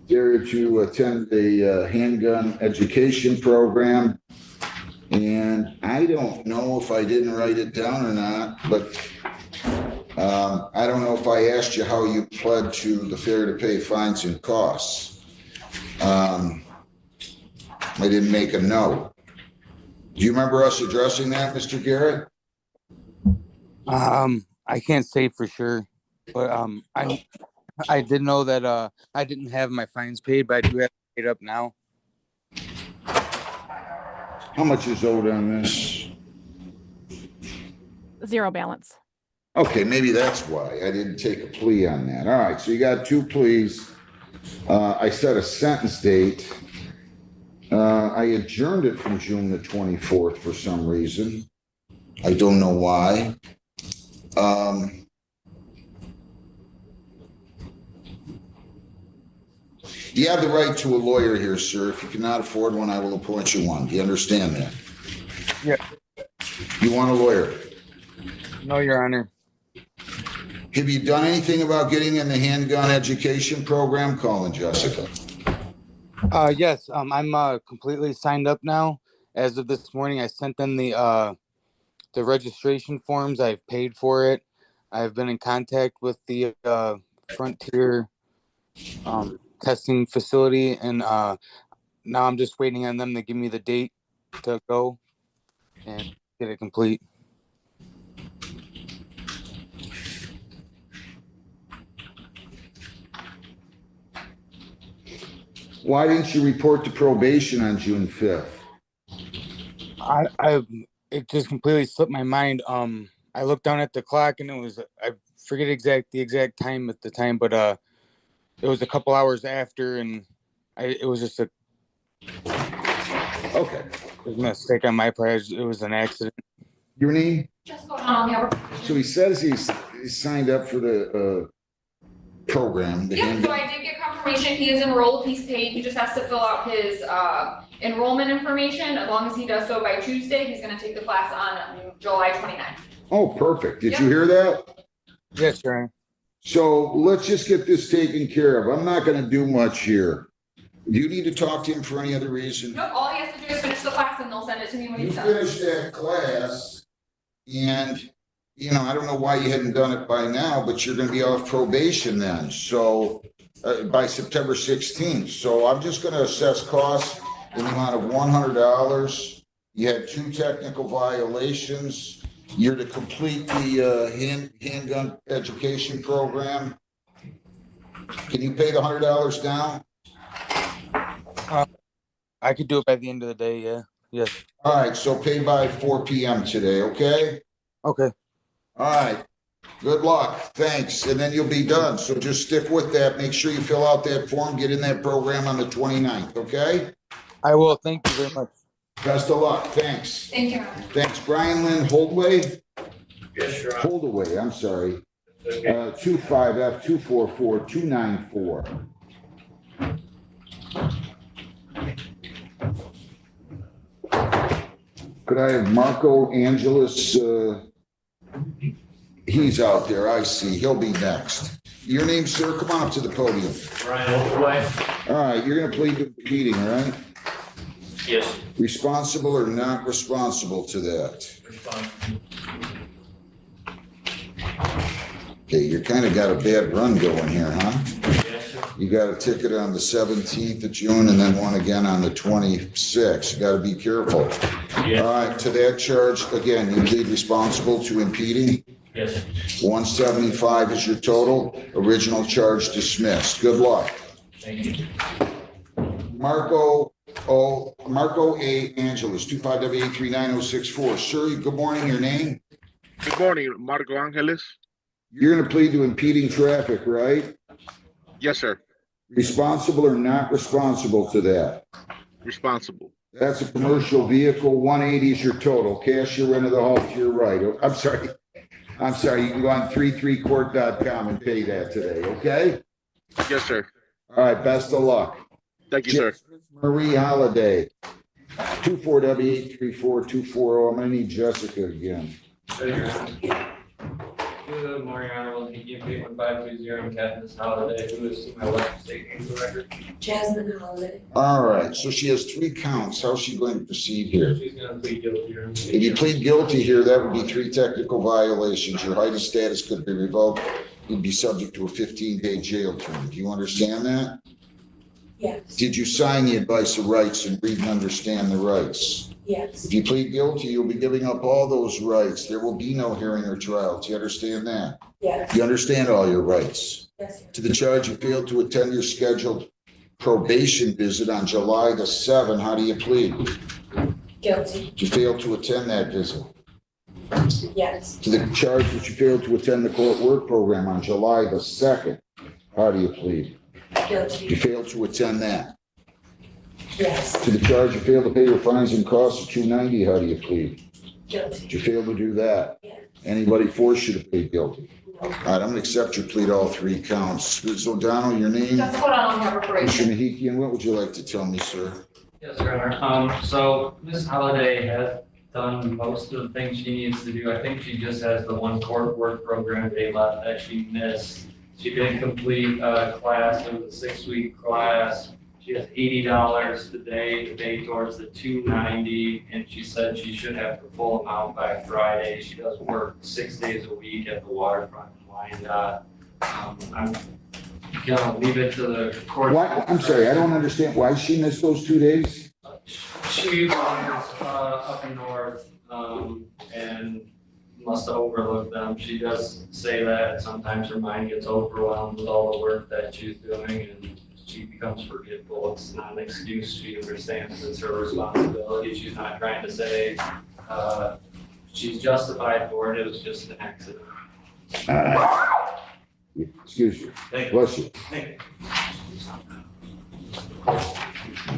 Failure to attend a handgun education program. And I don't know if I didn't write it down or not, but I don't know if I asked you how you pled to the failure to pay fines and costs. I didn't make a note. Do you remember us addressing that, Mr. Garrett? I can't say for sure, but I did know that I didn't have my fines paid, but I do have to pay it up now. How much is owed on this? Zero balance. Okay, maybe that's why I didn't take a plea on that. All right, so you got two pleas. I set a sentence date. I adjourned it from June the 24th for some reason. I don't know why. You have the right to a lawyer here, sir. If you cannot afford one, I will appoint you one. Do you understand that? Yeah. You want a lawyer? No, Your Honor. Have you done anything about getting in the handgun education program? Colin, Jessica. Yes, I'm completely signed up now. As of this morning, I sent them the registration forms. I've paid for it. I've been in contact with the Frontier testing facility, and now I'm just waiting on them to give me the date to go and get it complete. Why didn't you report to probation on June 5th? It just completely slipped my mind. I looked down at the clock and it was, I forget the exact time at the time, but it was a couple hours after, and it was just a mistake on my part. It was an accident. Your name? Just go down, yeah. So he says he's signed up for the program. Yep, so I did get confirmation, he is enrolled, he's paid, he just has to fill out his enrollment information. As long as he does so by Tuesday, he's gonna take the class on July 29th. Oh, perfect. Did you hear that? Yes, sir. So let's just get this taken care of. I'm not gonna do much here. Do you need to talk to him for any other reason? Nope, all he has to do is finish the class and they'll send it to me when You he's done. finish that class and, you know, I don't know why you hadn't done it by now, but you're gonna be off probation then. So by September 16th. So I'm just gonna assess costs in the amount of $100. You had 2 technical violations. You're to complete the handgun education program. Can you pay the $100 down? I could do it by the end of the day. Yeah. Yes. All right. So pay by 4 p.m. today. Okay. Okay. All right. Good luck. Thanks. And then you'll be done. So just stick with that. Make sure you fill out that form, get in that program on the 29th. Okay. I will. Thank you very much. Best of luck. Thanks. Thank you. Thanks. Brian Lynn Holdway. Yes, sure. Holdaway. I'm sorry. 25F244294. Could I have Marco Angelis? He's out there. I see. He'll be next. Your name, sir? Come on up to the podium. Ryan Oldway. All right. You're going to plead to impeding, right? Yes. Responsible or not responsible to that? Responsible. Okay, you kind of got a bad run going here, huh? Yes, sir. You got a ticket on the 17th of June and then one again on the 26th. You got to be careful. Yes. All right, to that charge, again, you plead responsible to impeding. Yes. 175 is your total. Original charge dismissed. Good luck. Thank you. Marco A. Angeles, 25W83964. Sir, good morning. Your name? Good morning, Marco Angeles. You're going to plead to impeding traffic, right? Yes, sir. Responsible or not responsible to that? Responsible. That's a commercial vehicle. 180 is your total. Cash your end of the hall to your right. Oh, I'm sorry. You can go on 33court.com and pay that today, okay? Yes, sir. All right, best of luck. Thank you, sir. Marie Holiday, 24W83424. I'm going to need Jessica again. Good morning, Honorable DEP 1520. I'm Katniss Holiday, who is my left state legal record. Jasmine Holiday. All right, so she has 3 counts. How's she going to proceed here? She's gonna plead guilty here. If you plead guilty here, that would be 3 technical violations. Your height and status could be revoked. You'd be subject to a 15-day jail term. Do you understand that? Yes. Did you sign the advice of rights and read and understand the rights? Yes. If you plead guilty, you'll be giving up all those rights. There will be no hearing or trial. Do you understand that? Yes. You understand all your rights? Yes, sir. To the charge you failed to attend your scheduled probation visit on July the 7th, how do you plead? Guilty. You failed to attend that visit. Yes. To the charge that you failed to attend the court work program on July the 2nd, how do you plead? Guilty. You failed to attend that. Yes. To the charge you failed to pay your fines and costs of $290, how do you plead? Guilty. Did you fail to do that? Yes. Anybody forced you to plead guilty? All right, I'm gonna accept your plea to all 3 counts. Ms. O'Donnell, your name? Just put on her Mr. probation. Mahikian, what would you like to tell me, sir? Yes, Your Honor. So Ms. Holiday has done most of the things she needs to do. I think she just has the 1 court work program day left that she missed. She did complete a class, it was a 6-week class. She has $80 today to pay towards the $290, and she said she should have the full amount by Friday. She does work 6 days a week at the waterfront in Wyandotte. I'm gonna leave it to the court. Why, I'm sorry, I don't understand. Why she missed those 2 days? She was up north and must have overlooked them. She does say that sometimes her mind gets overwhelmed with all the work that she's doing, and she becomes forgetful. It's not an excuse. She understands it's her responsibility. She's not trying to say, she's justified for it. It was just an accident. Excuse you. Thank you. Bless you. Thank you.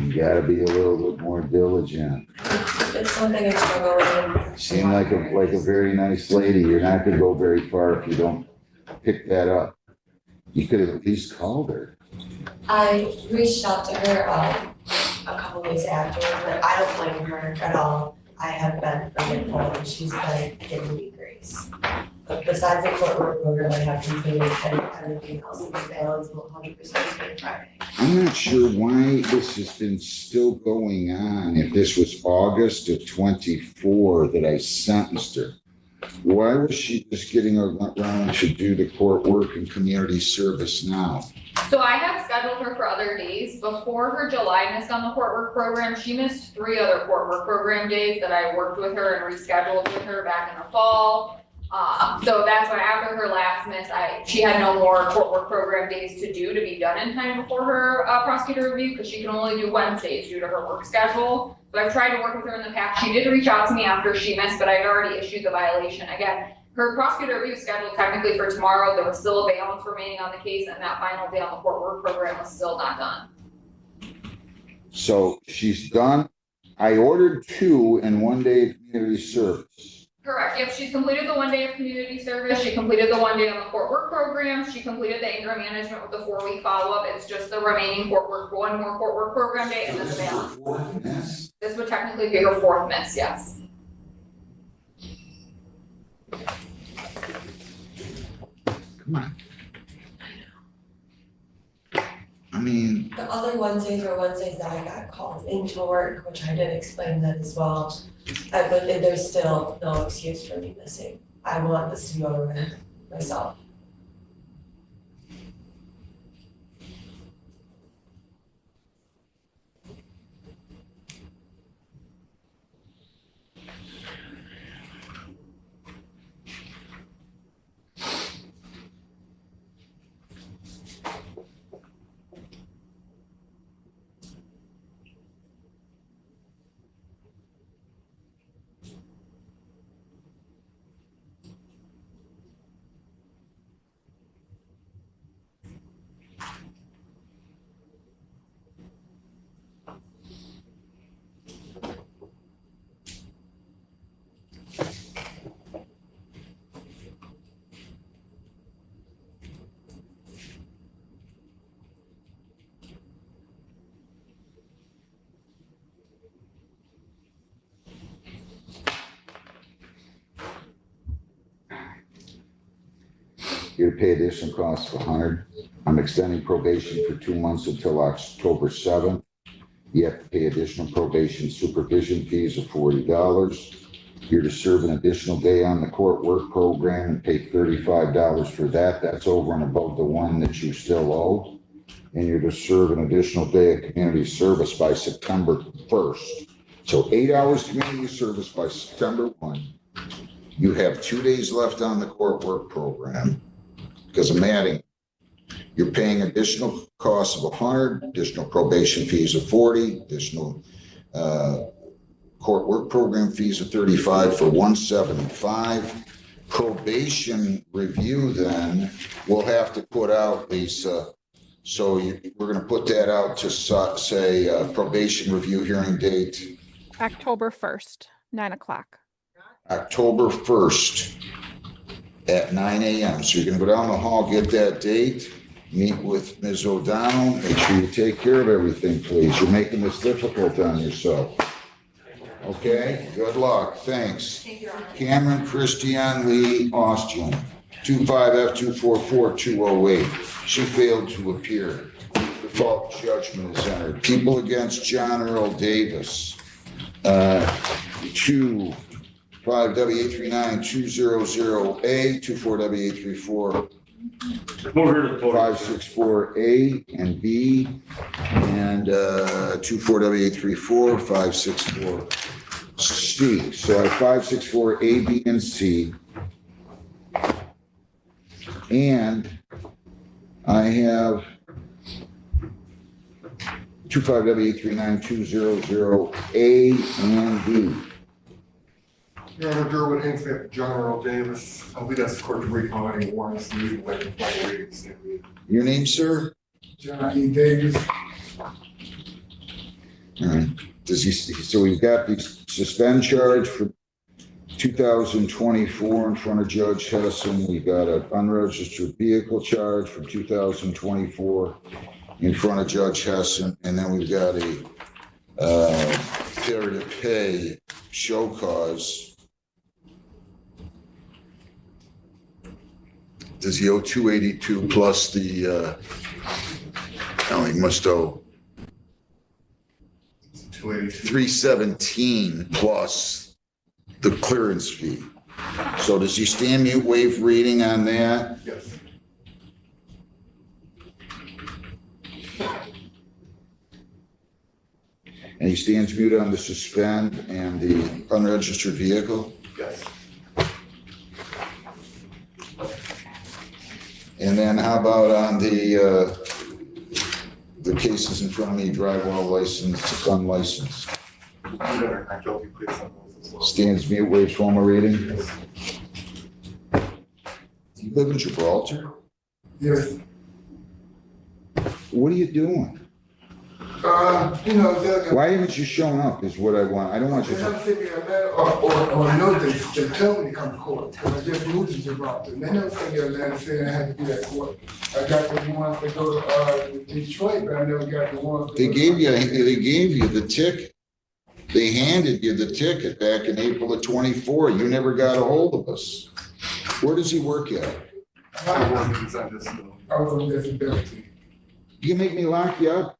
You gotta be a little bit more diligent. It's something I struggle with. Seem like a very nice lady. You're not gonna go very far if you don't pick that up. You could have at least called her. I reached out to her a couple days after, but I don't blame her at all. I have been forgetful and she's been giving me grace. But besides the court work program, I have completed everything else in balance, 100% by Friday. I'm not sure why this has been still going on. If this was August of 24 that I sentenced her, why was she just getting around to do the court work and community service now? So I have scheduled her for other days. Before her July miss on the court work program, she missed 3 other court work program days that I worked with her and rescheduled with her back in the fall. So that's why after her last miss, she had no more court work program days to do to be done in time before her prosecutor review, because she can only do Wednesdays due to her work schedule. So I've tried to work with her in the past. She did reach out to me after she missed, but I had already issued the violation. Again, her prosecutor review is scheduled technically for tomorrow. There was still a balance remaining on the case, and that final day on the court work program was still not done. So she's done. I ordered 2 and 1 day of community service. Correct. Yep, she's completed the 1 day of community service. She completed the 1 day on the court work program. She completed the anger management with the 4-week follow-up. It's just the remaining court work, 1 more court work program day, and then the balance. This would technically be her 4th miss, yes. Come on. I mean, The other Wednesdays were Wednesdays that I got called into work, which I did explain that as well. But there's still no excuse for me missing. I want this to be over with myself. you're to pay additional costs of $100. I'm extending probation for 2 months until October 7th. You have to pay additional probation supervision fees of $40. You're to serve an additional day on the court work program and pay $35 for that. That's over and above the one that you still owe. And you're to serve an additional day of community service by September 1st. So 8 hours community service by September 1. You have 2 days left on the court work program. Because I'm adding, you're paying additional costs of $100, additional probation fees of $40, additional court work program fees of $35 for $175. Probation review then, we'll have to put out, Lisa, so we're gonna put that out to say probation review hearing date. October 1st, 9 o'clock. October 1st at 9 a.m. So you're gonna go down the hall, get that date, meet with Ms. O'Donnell, make sure you take care of everything, please. You're making this difficult on yourself. Okay, good luck, thanks. Cameron Christian Lee Austin, 25F244208. She failed to appear. Default judgment is entered. People against John Earl Davis. 25W8392008, 24W834. 564A and B, and 24W834, 564C. So I have 564A, B, and C. And I have 25W8392000A and B. Your Honor, Durwood Hinsmith, John Earl Davis, I believe that's Court of Recalling warrants, leading away from flight ratings. Your name, sir? John E. Davis. All right. Does he, so we've got the suspend charge for 2024 in front of Judge Hessen. We got an unregistered vehicle charge from 2024 in front of Judge Hessen. And then we've got a failure to pay show cause. Does he owe 282 plus the, no, he must owe 317 plus the clearance fee. So does he stand mute, waive reading on that? Yes. And he stands mute on the suspend and the unregistered vehicle? Yes. And then how about on the cases in front of me, drive while licensed, unlicensed? I guilty pleas on those as well. Stands mute, waives formal reading? Do you live in Gibraltar? Yes. What are you doing? Why haven't you shown up is what I want. I don't want you They have to. sent me a letter or a notice that tell me to come to court, because I just moved to Gibraltar. And they never sent me a letter saying I had to be at court. I got the ones that go to Detroit, but I never got the ones. They gave you the ticket. They handed you the ticket back in April of 24. You never got a hold of us. Where does he work at? I wasn't on disability. I was on disability. You make me lock you up?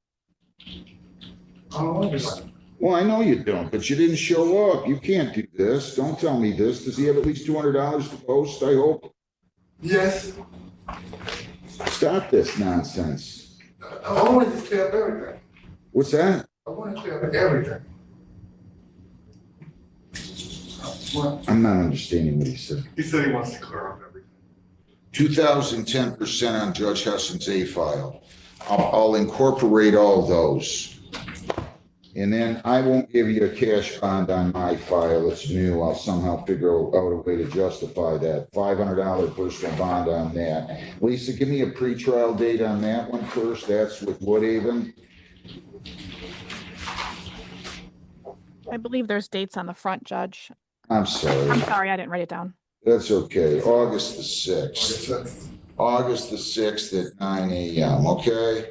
I don't understand. Well, I know you don't, but you didn't show up. You can't do this. Don't tell me this. Does he have at least $200 to post, I hope? Yes. Stop this nonsense. I wanted to stay up everything. What's that? I want to stay up everything. I'm not understanding what he said. He said he wants to clear up everything. 2010% on Judge Hessen's A file. I'll incorporate all those. And then I won't give you a cash bond on my file. It's new. I'll somehow figure out a way to justify that. $500 personal bond on that. Lisa, give me a pretrial date on that one first. That's with Woodhaven. I believe there's dates on the front, Judge. I'm sorry. I'm sorry, I didn't write it down. That's okay. August the 6th. August the 6th at 9 a.m., okay?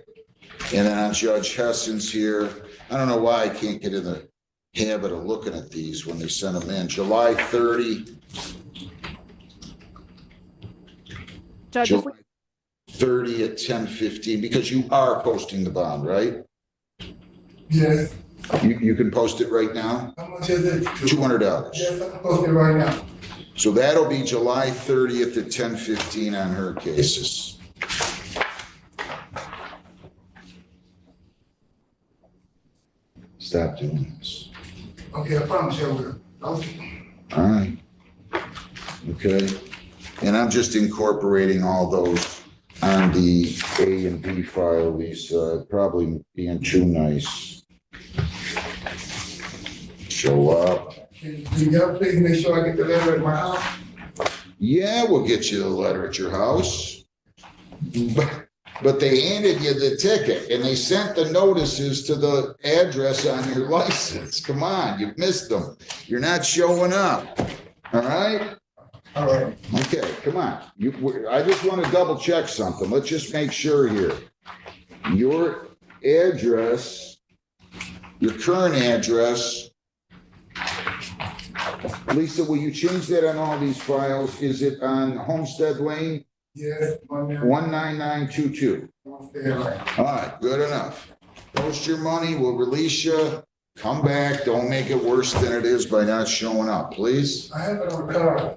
And then on Judge Hessen's here, I don't know why I can't get in the habit of looking at these when they send them in. July 30. Judge, if we- July 30 at 10:15, because you are posting the bond, right? Yes. You can post it right now? How much is it? $200. Yes, I can post it right now. So that'll be July 30th at 10:15 on her cases. Stop doing this. Okay, I promise you I will. Okay. All right. Okay. And I'm just incorporating all those on the A and B file, Lisa, probably being too nice. Show up. Can you please make sure I get the letter at my house? Yeah, we'll get you the letter at your house. But they handed you the ticket and they sent the notices to the address on your license. Come on, you've missed them. You're not showing up. All right? All right. Okay, come on. I just want to double check something. Let's just make sure here. Your address, your current address, Lisa, will you change that on all these files? Is it on Homestead Lane? Yes. 19922. All right, good enough. Post your money, we'll release you. Come back, don't make it worse than it is by not showing up, please. I have it on the card.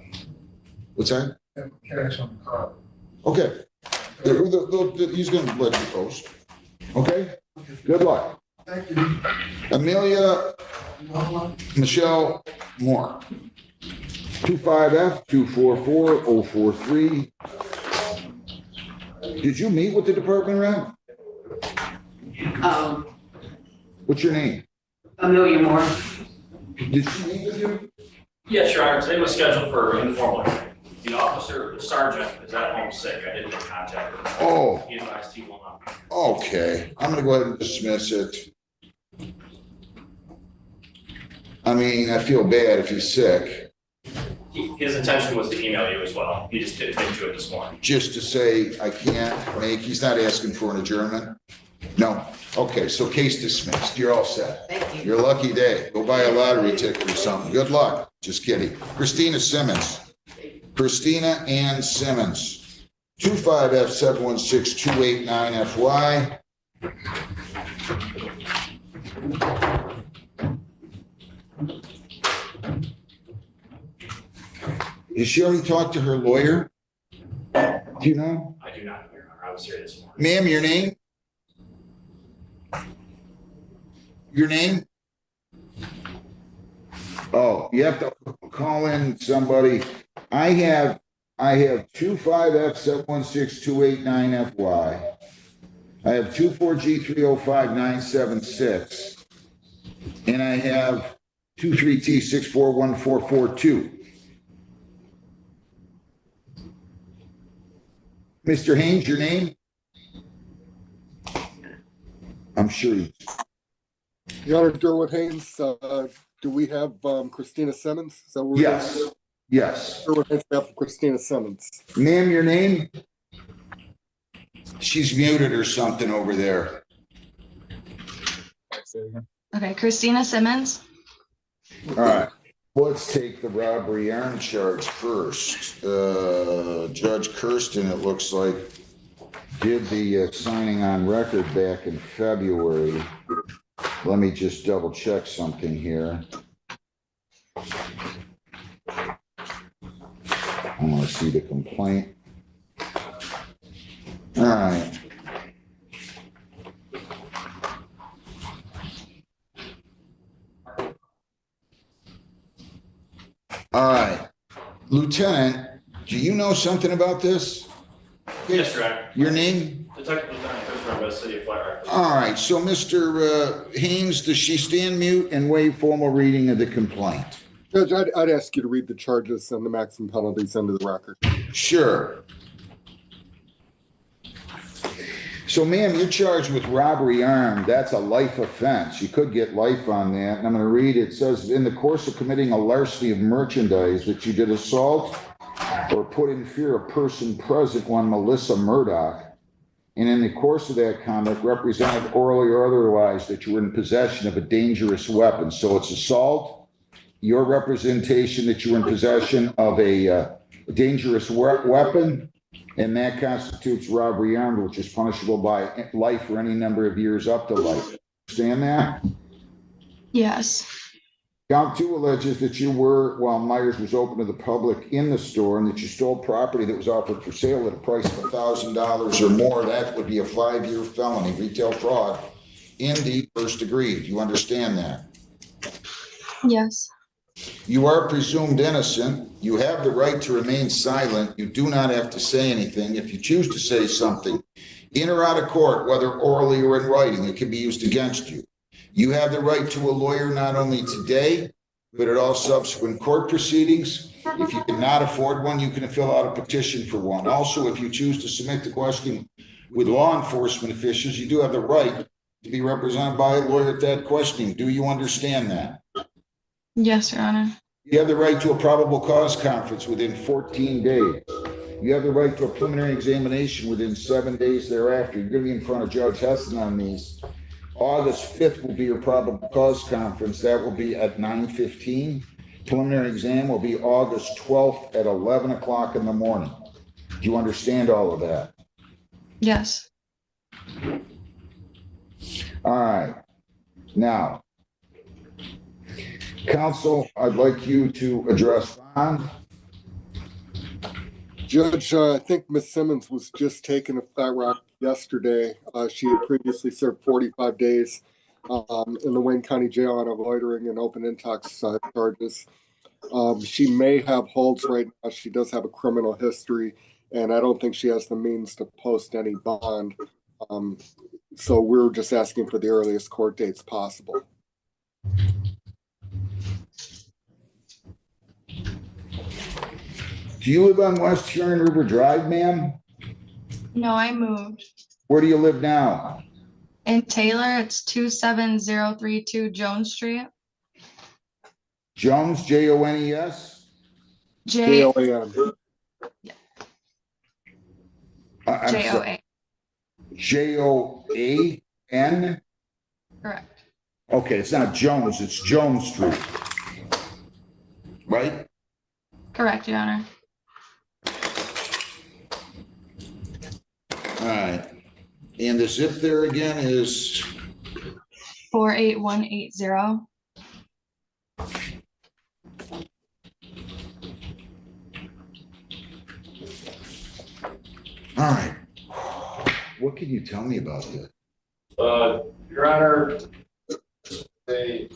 What's that? I have cash on the card. Okay. He's gonna let you post. Okay? Good luck. Thank you. Amelia Michelle Moore. 25F244043. Did you meet with the department rep? What's your name? Amelia Moore. Did she meet with you? Yes, Your Honor, today was scheduled for informal hearing. The officer, the sergeant, is at home sick. I didn't make contact with him. Oh. He advised he will not be. Okay, I'm gonna go ahead and dismiss it. I mean, I feel bad if he's sick, His intention was to email you as well. He just didn't do it this morning. just to say I can't make, he's not asking for an adjournment? No, okay, so case dismissed, you're all set. Thank you. Your lucky day, go buy a lottery ticket or something, good luck, just kidding. Christina Simmons. Christina Ann Simmons, 25F716289FY. Did she already talk to her lawyer? Do you know? I do not, Your Honor. I was here this morning. Ma'am, your name? Your name? Oh, you have to call in somebody. I have 25F716289FY. I have 24G305976. And I have 23T641442. Mr. Haynes, your name? I'm sure you. Your Honor, Derwin Haynes, do we have Christina Simmons? Is that what we're Yes, doing? yes. Derwin Haynes, we have Christina Simmons. Ma'am, your name? She's muted or something over there. Okay, Christina Simmons. All right, let's take the robbery arm charge first. Judge Kirsten, it looks like, did the signing on record back in February. Let me just double check something here. I want to see the complaint. All right. All right. Lieutenant, do you know something about this? Yes, Your Honor. Your name? Detective Lieutenant Christopher by the City of Flat Rock. All right, so Mr. Haynes, does she stand mute and waive formal reading of the complaint? Judge, I'd ask you to read the charges and the maximum penalties into the record. Sure. So ma'am, you're charged with robbery armed. That's a life offense. You could get life on that. And I'm going to read, it says, in the course of committing a larceny of merchandise that you did assault or put in fear a person present, one Melissa Murdoch, and in the course of that conduct represented orally or otherwise that you were in possession of a dangerous weapon. So it's assault, your representation that you were in possession of a dangerous weapon, and that constitutes robbery armed, which is punishable by life for any number of years up to life. Understand that? Yes. Count 2 alleges that you were, while Myers was open to the public in the store, and that you stole property that was offered for sale at a price of $1,000 or more. That would be a 5-year felony, retail fraud, in the first degree. Do you understand that? Yes. You are presumed innocent. You have the right to remain silent. You do not have to say anything. If you choose to say something, in or out of court, whether orally or in writing, it can be used against you. You have the right to a lawyer not only today, but at all subsequent court proceedings. If you cannot afford one, you can fill out a petition for one. Also, if you choose to submit the questioning with law enforcement officials, you do have the right to be represented by a lawyer at that questioning. Do you understand that? Yes, Your Honor. You have the right to a probable cause conference within 14 days. You have the right to a preliminary examination within 7 days thereafter. You're going to be in front of Judge Heston on these. August 5th will be your probable cause conference. That will be at 9:15. Preliminary exam will be August 12th at 11 o'clock in the morning. Do you understand all of that? Yes. All right. Now, counsel, I'd like you to address bond. Judge, I think Ms. Simmons was just taken to Flat Rock yesterday. She had previously served 45 days in the Wayne County Jail on loitering and open intox charges. She may have holds right now. She does have a criminal history, and I don't think she has the means to post any bond. So we're just asking for the earliest court dates possible. Do you live on West Huron River Drive, ma'am? No, I moved. Where do you live now? In Taylor, it's 27032 Jones Street. Jones, Jones? J-O-A-N. I'm sorry. Joa. Joan? Correct. Okay, it's not Jones, it's Jones Street. Right? Correct, Your Honor. All right. And the zip there again is 48180. all right. What can you tell me about this? Your Honor, a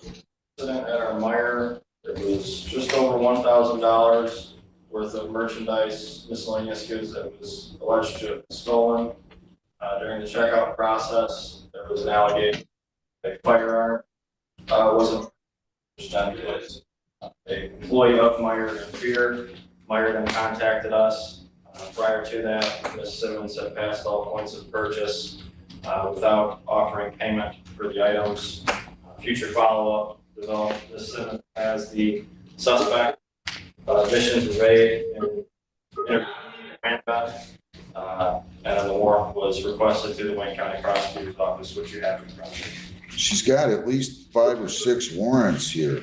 incident at our Meyer, it was just over $1,000 worth of merchandise, miscellaneous goods that was alleged to have been stolen. During the checkout process, there was an allegation that a firearm wasn't presented. An employee of Meyer in fear. Meyer then contacted us. Prior to that, Ms. Simmons had passed all points of purchase without offering payment for the items. Future follow-up developed Ms. Simmons as the suspect. Admissions were made in and then the warrant was requested to the Wayne County Prosecutor's Office, which you have in front of you. She's got at least 5 or 6 warrants here.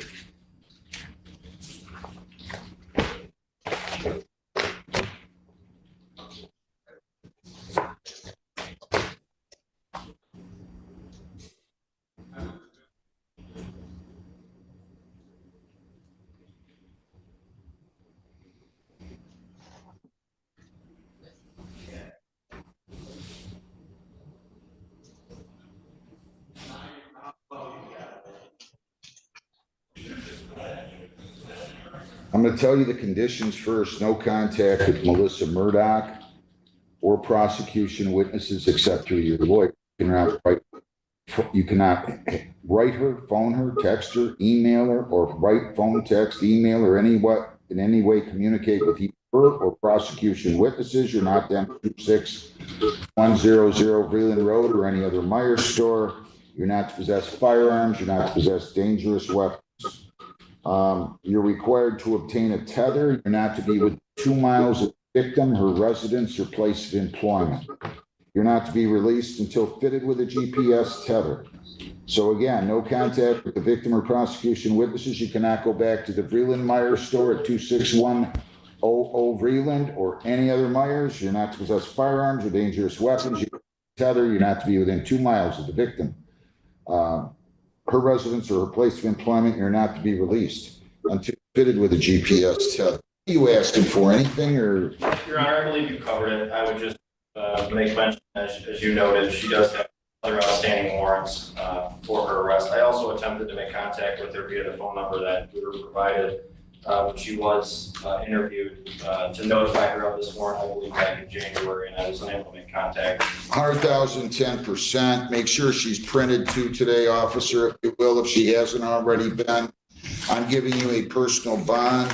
I'm going to tell you the conditions first. No contact with Melissa Murdoch or prosecution witnesses except through your lawyer. You cannot write her, phone her, text her, email her, or write, phone, text, email, or in any way communicate with either her or prosecution witnesses. You're not down 26100 Vreeland Road or any other Meyer store. You're not to possess firearms. You're not to possess dangerous weapons. You're required to obtain a tether. You're not to be within 2 miles of the victim, her residence, or place of employment. You're not to be released until fitted with a GPS tether. So again, no contact with the victim or prosecution witnesses. You cannot go back to the Vreeland Meyer store at 26100 Vreeland or any other Myers. You're not to possess firearms or dangerous weapons. You're tether. You're not to be within 2 miles of the victim. Her residence or her place of employment, you're not to be released until fitted with a GPS tether. Are you asking for anything or? Your Honor, I believe you covered it. I would just make mention, as you noted, she does have other outstanding warrants for her arrest. I also attempted to make contact with her via the phone number that we were provided when she was interviewed to notify her of this warrant, I believe back in January, and I was unable to make contact. 100,000, 10%. Make sure she's printed too today, officer, if you will, if she hasn't already been. I'm giving you a personal bond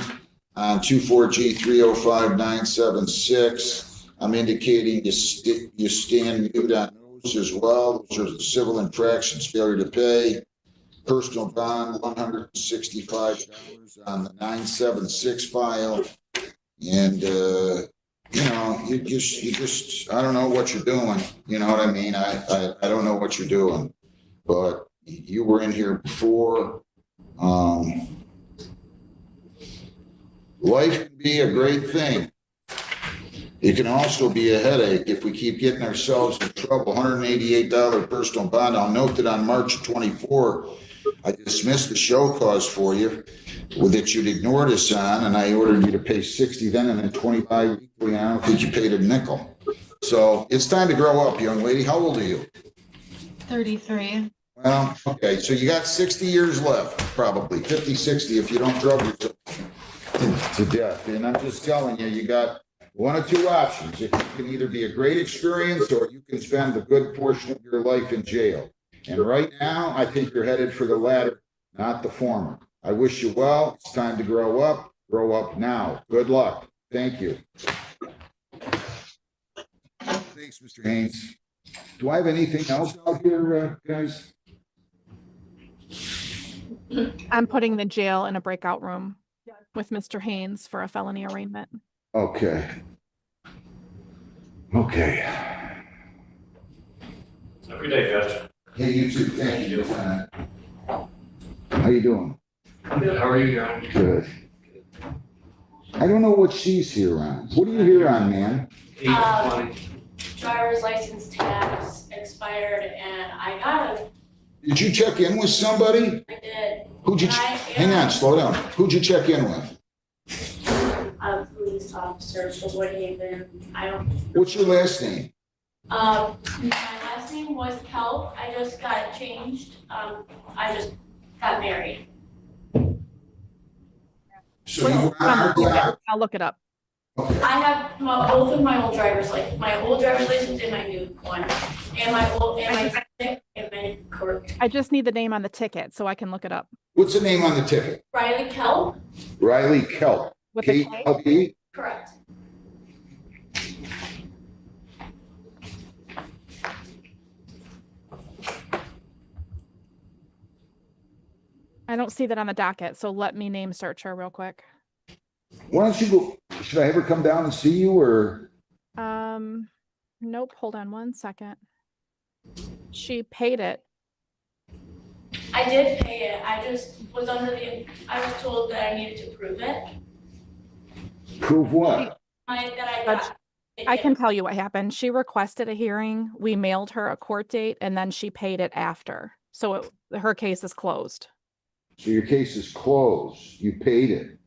on 24G 305976. I'm indicating you stand mute on those as well. Those are civil infractions, failure to pay. Personal bond, $165 on the 976 file. And, you know, you just, I don't know what you're doing. You know what I mean? I don't know what you're doing, but you were in here before. Life can be a great thing. It can also be a headache if we keep getting ourselves in trouble. $188 personal bond. I'll note that on March 24, I dismissed the show cause for you that you'd ignored us on, and I ordered you to pay 60 then and then 25 weekly, and I don't think you paid a nickel. So it's time to grow up, young lady. How old are you? 33. Well, okay, so you got 60 years left, probably 50, 60 if you don't drug yourself to death. And I'm just telling you, you got one of two options. It can either be a great experience or you can spend a good portion of your life in jail. And right now, I think you're headed for the latter, not the former. I wish you well. It's time to grow up. Grow up now. Good luck. Thank you. Thanks, Mr. Haynes. Do I have anything else out here, guys? I'm putting the jail in a breakout room with Mr. Haynes for a felony arraignment. Okay. Okay. Have a good day, Judge. Hey, you too. Thank you. How you doing? I'm good. How are you, Your Honor? Good. I don't know what she's here on. What are you here on, man? 820. Driver's license tabs expired and I got a, Did you check in with somebody? I did. Who'd you, hang on, slow down. Who'd you check in with? A police officer for Woodhaven. I don't, What's your last name? my last name was Kelp. I just got it changed. I just got married. So you were on our block. I'll look it up. I have both of my old driver's license, my old driver's license and my new one, and my old, and my court. I just need the name on the ticket so I can look it up. What's the name on the ticket? Riley Kelp, Riley Kelp. With a K? K-L-P? correct. I don't see that on the docket, so let me name search her real quick. Why don't you go, should I ever come down and see you or? Nope, hold on one second. She paid it. I did pay it. I just was I was told that I needed to prove it. Prove what? That I got. I can tell you what happened. She requested a hearing. We mailed her a court date and then she paid it after. So her case is closed. So your case is closed. You paid it.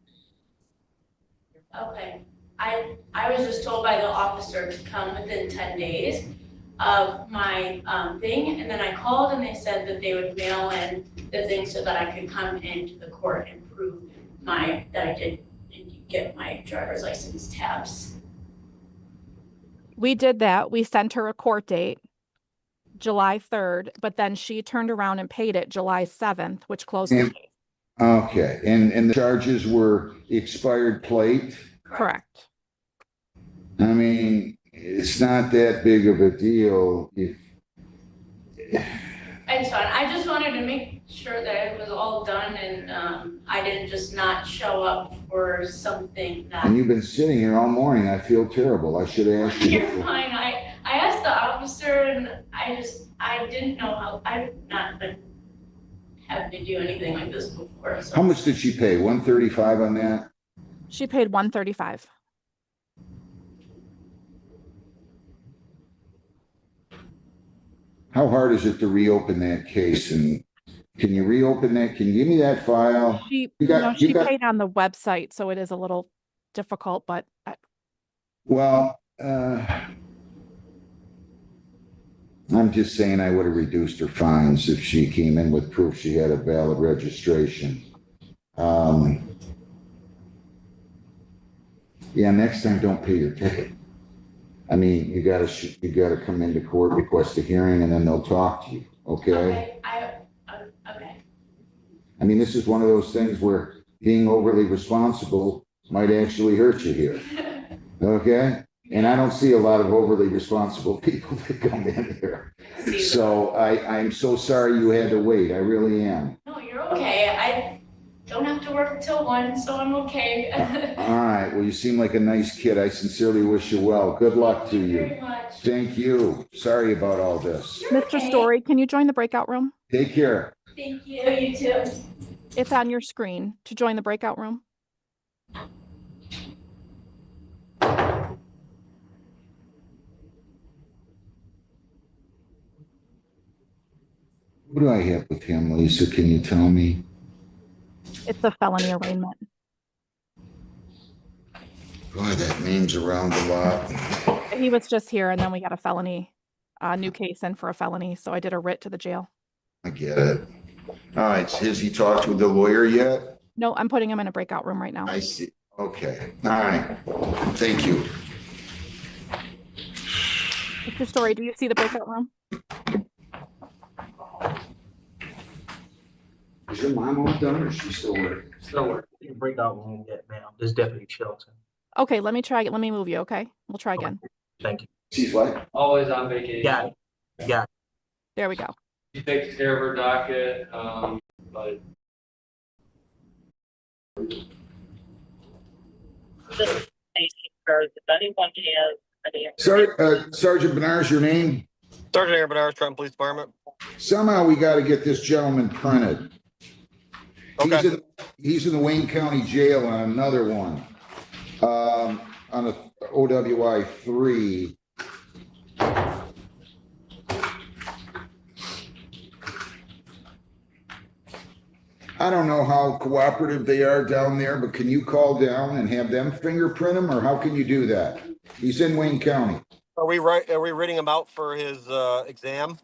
Okay. I was just told by the officer to come within 10 days of my thing, and then I called and they said that they would mail in the thing so that I could come into the court and prove that I did get my driver's license tabs. We did that. We sent her a court date, July 3rd, but then she turned around and paid it July 7th, which closed the case. Okay, and the charges were expired plate? Correct. I mean, it's not that big of a deal if. It's fine. I just wanted to make sure that it was all done and I didn't just not show up for something that. And you've been sitting here all morning. I feel terrible. I should have asked you. You're fine. I asked the officer and I didn't know how, I've not been having to do anything like this before, so. How much did she pay? 135 on that? She paid $135. How hard is it to reopen that case? And can you reopen that? Can you give me that file? She paid on the website, so it is a little difficult, but Well, I'm just saying I would have reduced her fines if she came in with proof she had a valid registration. Yeah, next time don't pay your ticket. I mean, you gotta come into court, request a hearing, and then they'll talk to you, okay? Okay, okay. I mean, this is one of those things where being overly responsible might actually hurt you here, okay? And I don't see a lot of overly responsible people that come in here. So I'm so sorry you had to wait. I really am. No, you're okay. I don't have to work until 1, so I'm okay. All right. Well, you seem like a nice kid. I sincerely wish you well. Good luck to you. Very much. Thank you. Sorry about all this. Mr. Story, can you join the breakout room? Take care. Thank you. You too. It's on your screen to join the breakout room. What do I have with him, Lisa? Can you tell me? It's a felony arraignment. Boy, that name's around a lot. He was just here and then we got a felony, new case in for a felony. So I did a writ to the jail. I get it. All right. Has he talked with the lawyer yet? No, I'm putting him in a breakout room right now. I see. Okay. All right. Thank you. Mr. Story, do you see the breakout room? Is your mom all done or is she still working? Still working. Breakout room yet, ma'am. This Deputy Shelton. Okay, let me try. Let me move you, okay? We'll try again. Thank you. She's what? Always on vacation. Got it. Got it. There we go. She takes care of her docket, but Sergeant Benars, your name? Sergeant Aaron Benars, Trenton Police Department. Somehow we got to get this gentleman printed. Okay. He's in the Wayne County Jail on another one. On a OWI 3. I don't know how cooperative they are down there, but can you call down and have them fingerprint him, or how can you do that? He's in Wayne County. Are we reading him out for his exam?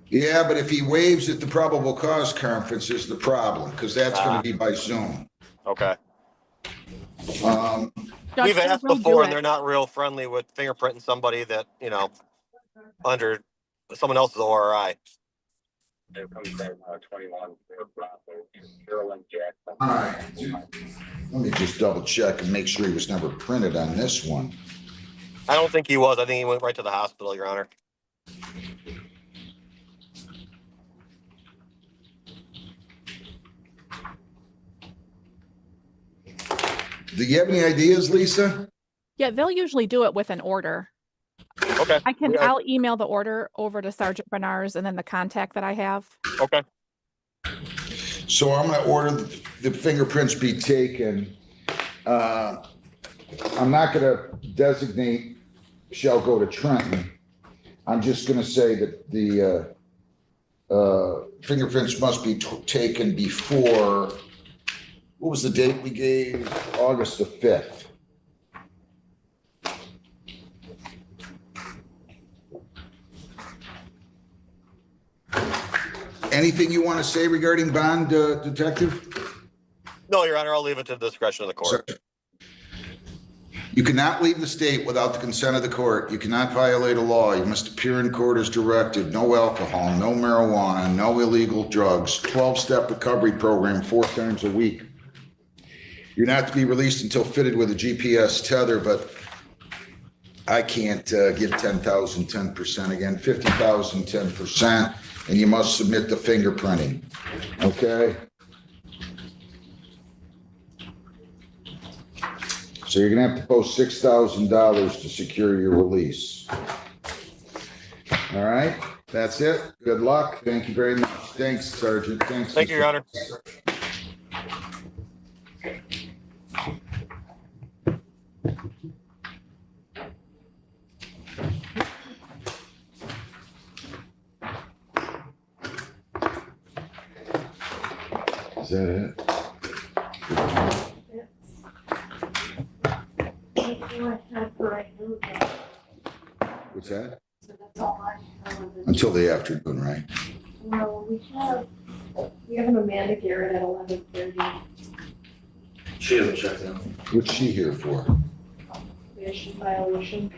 Yeah, but if he waives at the probable cause conference is the problem, because that's going to be by Zoom. Okay. Um, We've asked before, and they're not real friendly with fingerprinting somebody that, you know, under someone else's ORI. All right. Let me just double check and make sure he was never printed on this one. I don't think he was. I think he went right to the hospital, Your Honor. Do you have any ideas, Lisa? Yeah, they'll usually do it with an order. Okay. I'll email the order over to Sergeant Benars and then the contact that I have. Okay. So I'm going to order the fingerprints be taken. I'm not going to designate shall go to Trenton. I'm just going to say that the fingerprints must be taken before, what was the date we gave? August the 5th. Anything you want to say regarding bond, Detective? No, Your Honor, I'll leave it to the discretion of the court. You cannot leave the state without the consent of the court. You cannot violate a law. You must appear in court as directed. No alcohol, no marijuana, no illegal drugs. 12-step recovery program 4 times a week. You're not to be released until fitted with a GPS tether, but I can't give 10,000, 10% again, 50,000, 10%, and you must submit the fingerprinting, okay? So you're gonna have to post $6,000 to secure your release. All right, that's it. Good luck. Thank you very much. Thanks, Sergeant. Thanks. Thank you, Your Honor. Is that it? What's that? Until the afternoon, right? No, we have an Amanda Garrett at 11:30. She hasn't checked in. What's she here for? Violation.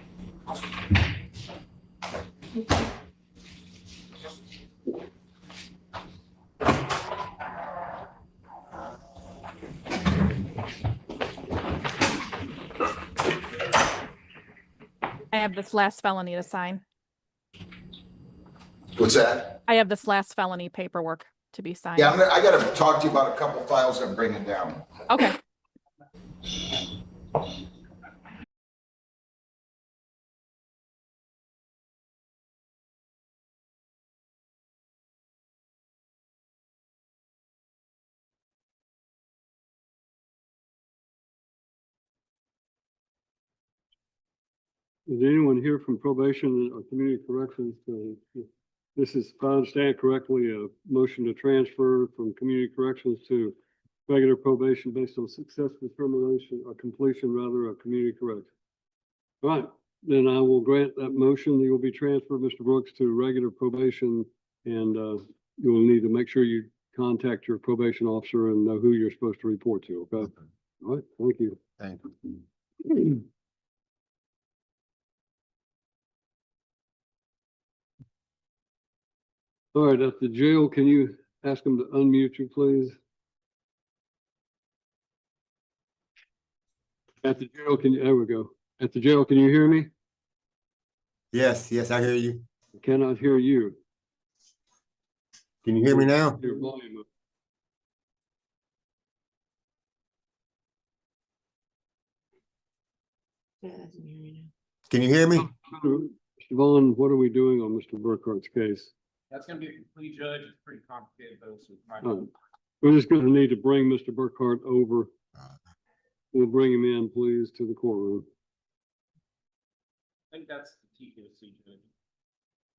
I have this last felony to sign. What's that? I have this last felony paperwork to be signed. Yeah, I gotta talk to you about a couple files I'm bringing down. Okay. Is anyone here from probation or community corrections? This is, if I understand correctly, a motion to transfer from community corrections to regular probation based on successful termination or completion rather of community correction. All right, then I will grant that motion. You will be transferred, Mr. Brooks, to regular probation, and you will need to make sure you contact your probation officer and know who you're supposed to report to, okay? All right, thank you. Thank you. All right, at the jail, can you ask them to unmute you, please? At the jail, there we go. At the jail, can you hear me? Yes, yes, I hear you. I cannot hear you. Can you hear me now? Your volume up. Can you hear me? Mr. Vaughn, what are we doing on Mr. Burkhart's case? That's gonna be a complete judge, it's pretty complicated, though, so. We're just gonna need to bring Mr. Burkhart over. We'll bring him in, please, to the courtroom. I think that's the TKC judge.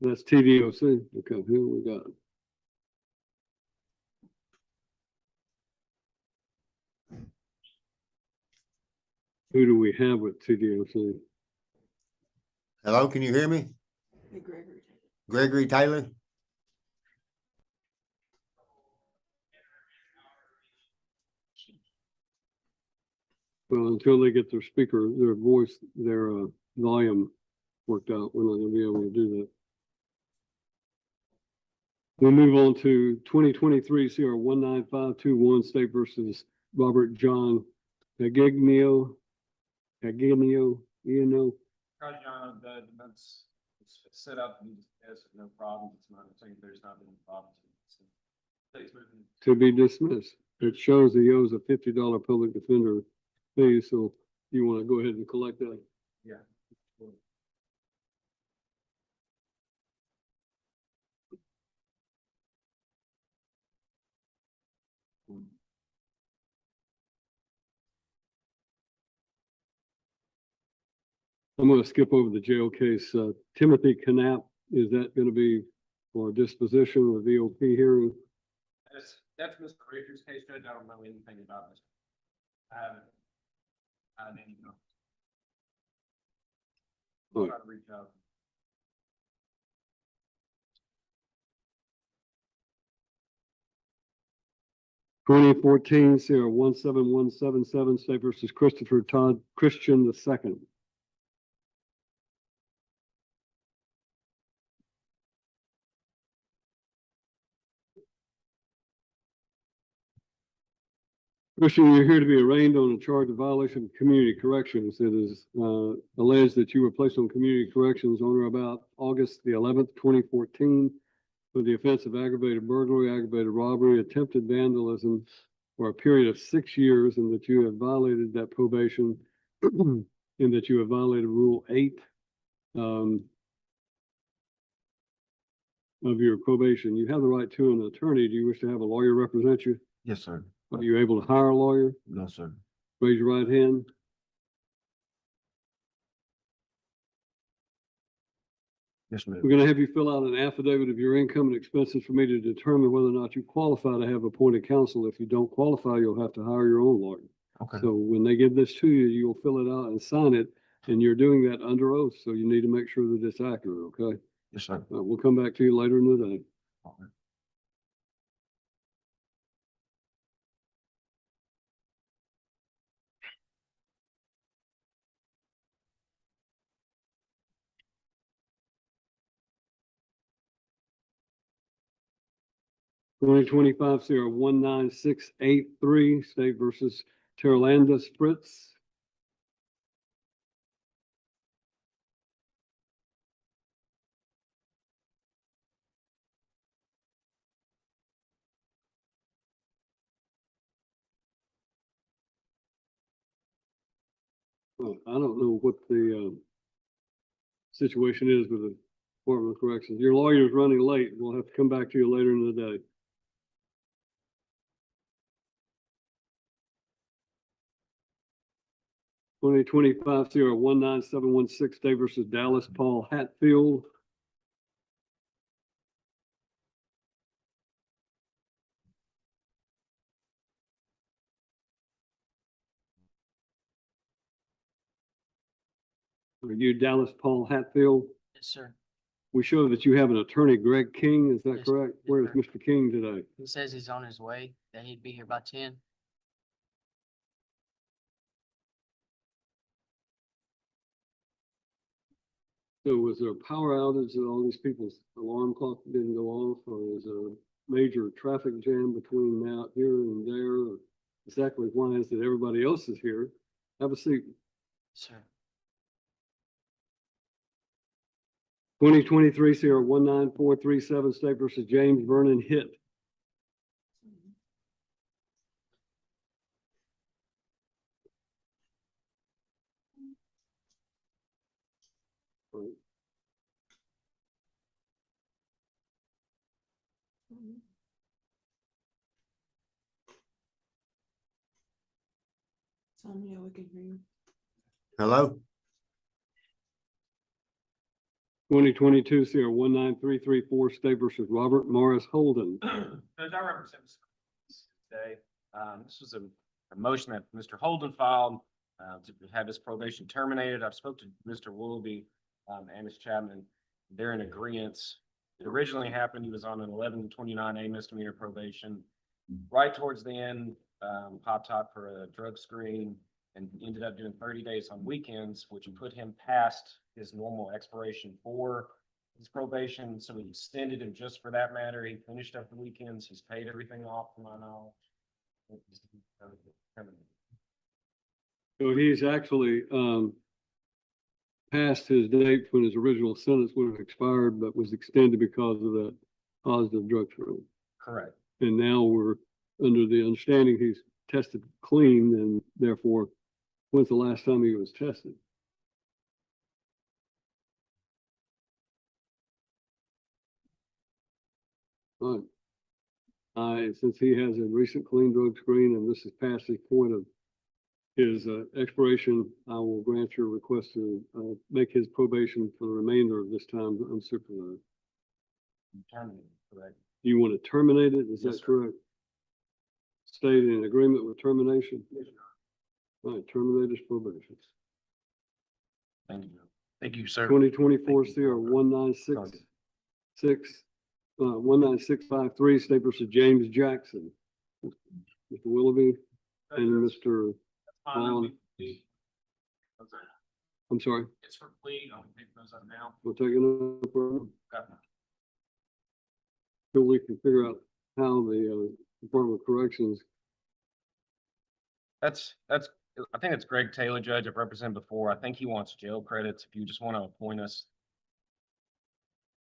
That's TDOC. Okay, here we got. Who do we have with TDOC? Hello, can you hear me? Gregory Taylor? Well, until they get their voice, their volume worked out, we're not gonna be able to do that. We'll move on to 2023 CR 19521 State versus Robert John Aguinio. Cargiano, that's it's set up and it's no problem. It's not, I think there's not been a problem. To be dismissed. It shows he owes a $50 public defender fee, so you want to go ahead and collect that? Yeah. I'm going to skip over the jail case. Timothy Knapp, is that going to be for disposition or VOP hearing? That's Mr. Richards' case, Judge. I don't know anything about this. I didn't know. I'll try to reach out. Twenty 14 CR 17177 State versus Christopher Todd Christian II. Christian, you're here to be arraigned on a charge of violation of community corrections. It is alleged that you were placed on community corrections on or about August the 11th, 2014 for the offense of aggravated burglary, aggravated robbery, attempted vandalism for a period of 6 years, and that you have violated that probation and that you have violated Rule 8 of your probation. You have the right to an attorney. Do you wish to have a lawyer represent you? Yes, sir. Are you able to hire a lawyer? No, sir. Raise your right hand. Yes, ma'am. We're going to have you fill out an affidavit of your income and expenses for me to determine whether or not you qualify to have appointed counsel. If you don't qualify, you'll have to hire your own lawyer. Okay. So when they give this to you, you'll fill it out and sign it, and you're doing that under oath. So you need to make sure that it's accurate, okay? Yes, sir. We'll come back to you later in the day. Okay. 2025 CR 19683 State versus Terralanda Spritz. I don't know what the situation is with the Department of Corrections. Your lawyer's running late. We'll have to come back to you later in the day. Twenty 25 19716 State versus Dallas Paul Hatfield. Are you Dallas Paul Hatfield? Yes, sir. We show that you have an attorney, Greg King. Is that Yes, correct? yes, Where is sir. Mr. King today? He says he's on his way, that he'd be here by 10. So was there a power outage that all these people's alarm clock didn't go off, or was there a major traffic jam between now, here and there? Or exactly why is it everybody else is here? Have a seat. Sir. 2023 Sierra 19437 State versus James Vernon Hit. Sonia, we can hear you. Hello? 2022 Sierra 19334 State versus Robert Morris Holden. Judge, I represent today. This was a motion that Mr. Holden filed to have his probation terminated. I've spoke to Mr. Willoughby and Ms. Chapman. They're in agreement. It originally happened, he was on an 1129A misdemeanor probation. Right towards the end, popped out for a drug screen and ended up doing 30 days on weekends, which put him past his normal expiration for his probation. So we extended him just for that matter. He finished up the weekends. He's paid everything off, to my knowledge. So he's actually passed his date when his original sentence would have expired, but was extended because of the positive drug screen. Correct. And now we're under the understanding he's tested clean, and therefore, when's the last time he was tested? Right. Since he has a recent clean drug screen and this is past his point of his expiration, I will grant your request to make his probation for the remainder of this time unsupervised. Terminated, correct. You want to terminate it? Is Yes, that sir. correct? State in agreement with termination? Yes, sir. All right, terminate his probation. Thank you. Thank you, sir. 2024 CR 19653 State versus James Jackson. Mr. Willoughby and Mr. Vaughn. I'm sorry, It's for plea. I'll pick those up now. we'll take it up Got till we can figure out how the Department of Corrections. That's, I think it's Greg Taylor, Judge. I've represented before. I think he wants jail credits. If you just want to appoint us,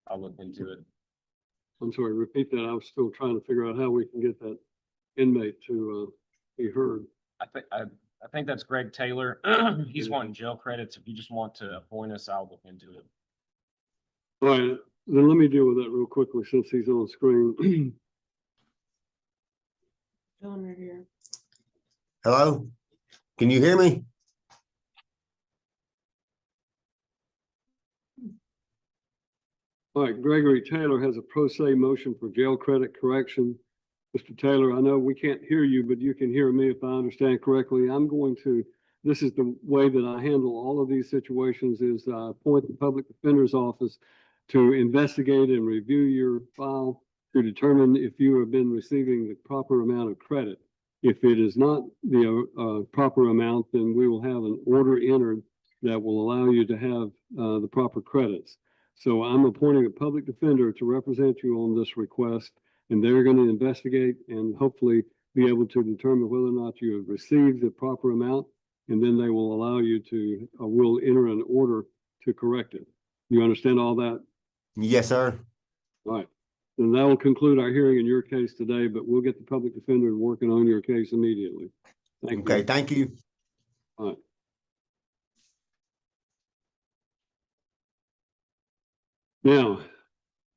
I'll look into it. I'm sorry, repeat that. I was still trying to figure out how we can get that inmate to be heard. I think that's Greg Taylor. He's wanting jail credits. If you just want to appoint us, I'll look into it. All right, then let me deal with that real quickly since he's on screen. Tell him you're here. Hello? Can you hear me? All right, Gregory Taylor has a pro se motion for jail credit correction. Mr. Taylor, I know we can't hear you, but you can hear me if I understand correctly. This is the way that I handle all of these situations is I appoint the public defender's office to investigate and review your file to determine if you have been receiving the proper amount of credit. If it is not the proper amount, then we will have an order entered that will allow you to have the proper credits. So I'm appointing a public defender to represent you on this request, and they're going to investigate and hopefully be able to determine whether or not you have received the proper amount, and then they will allow you to, will enter an order to correct it. You understand all that? Yes, sir. All right. And that will conclude our hearing in your case today, but we'll get the public defender working on your case immediately. Thank you. Okay, thank you. All right. Now,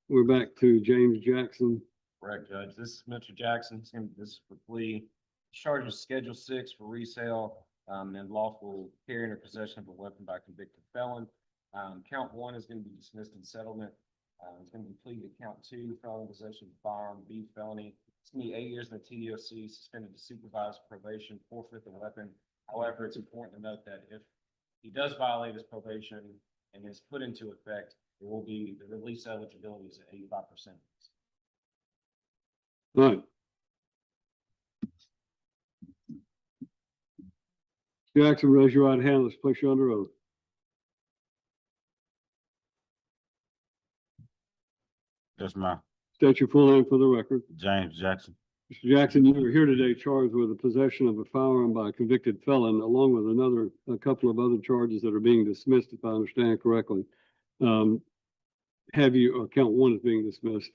we're back to James Jackson. Correct, Judge. This is Mr. Jackson. This is for plea. Charged with Schedule 6 for resale and lawful carrying or possession of a weapon by convicted felon. Count 1 is going to be dismissed in settlement. It's going to be pleaded to count 2, felon possession of firearm, B felony. It's going to be 8 years in the TDOC, suspended to supervised probation, forfeit the weapon. However, it's important to note that if he does violate his probation and is put into effect, it will be the release eligibility is at 85%. All right. Jackson, raise your right hand. Let's place you under oath. Yes, ma'am. State your full name for the record. James Jackson. Mr. Jackson, you are here today charged with the possession of a firearm by a convicted felon, along with a couple of other charges that are being dismissed, if I understand correctly. Count one is being dismissed.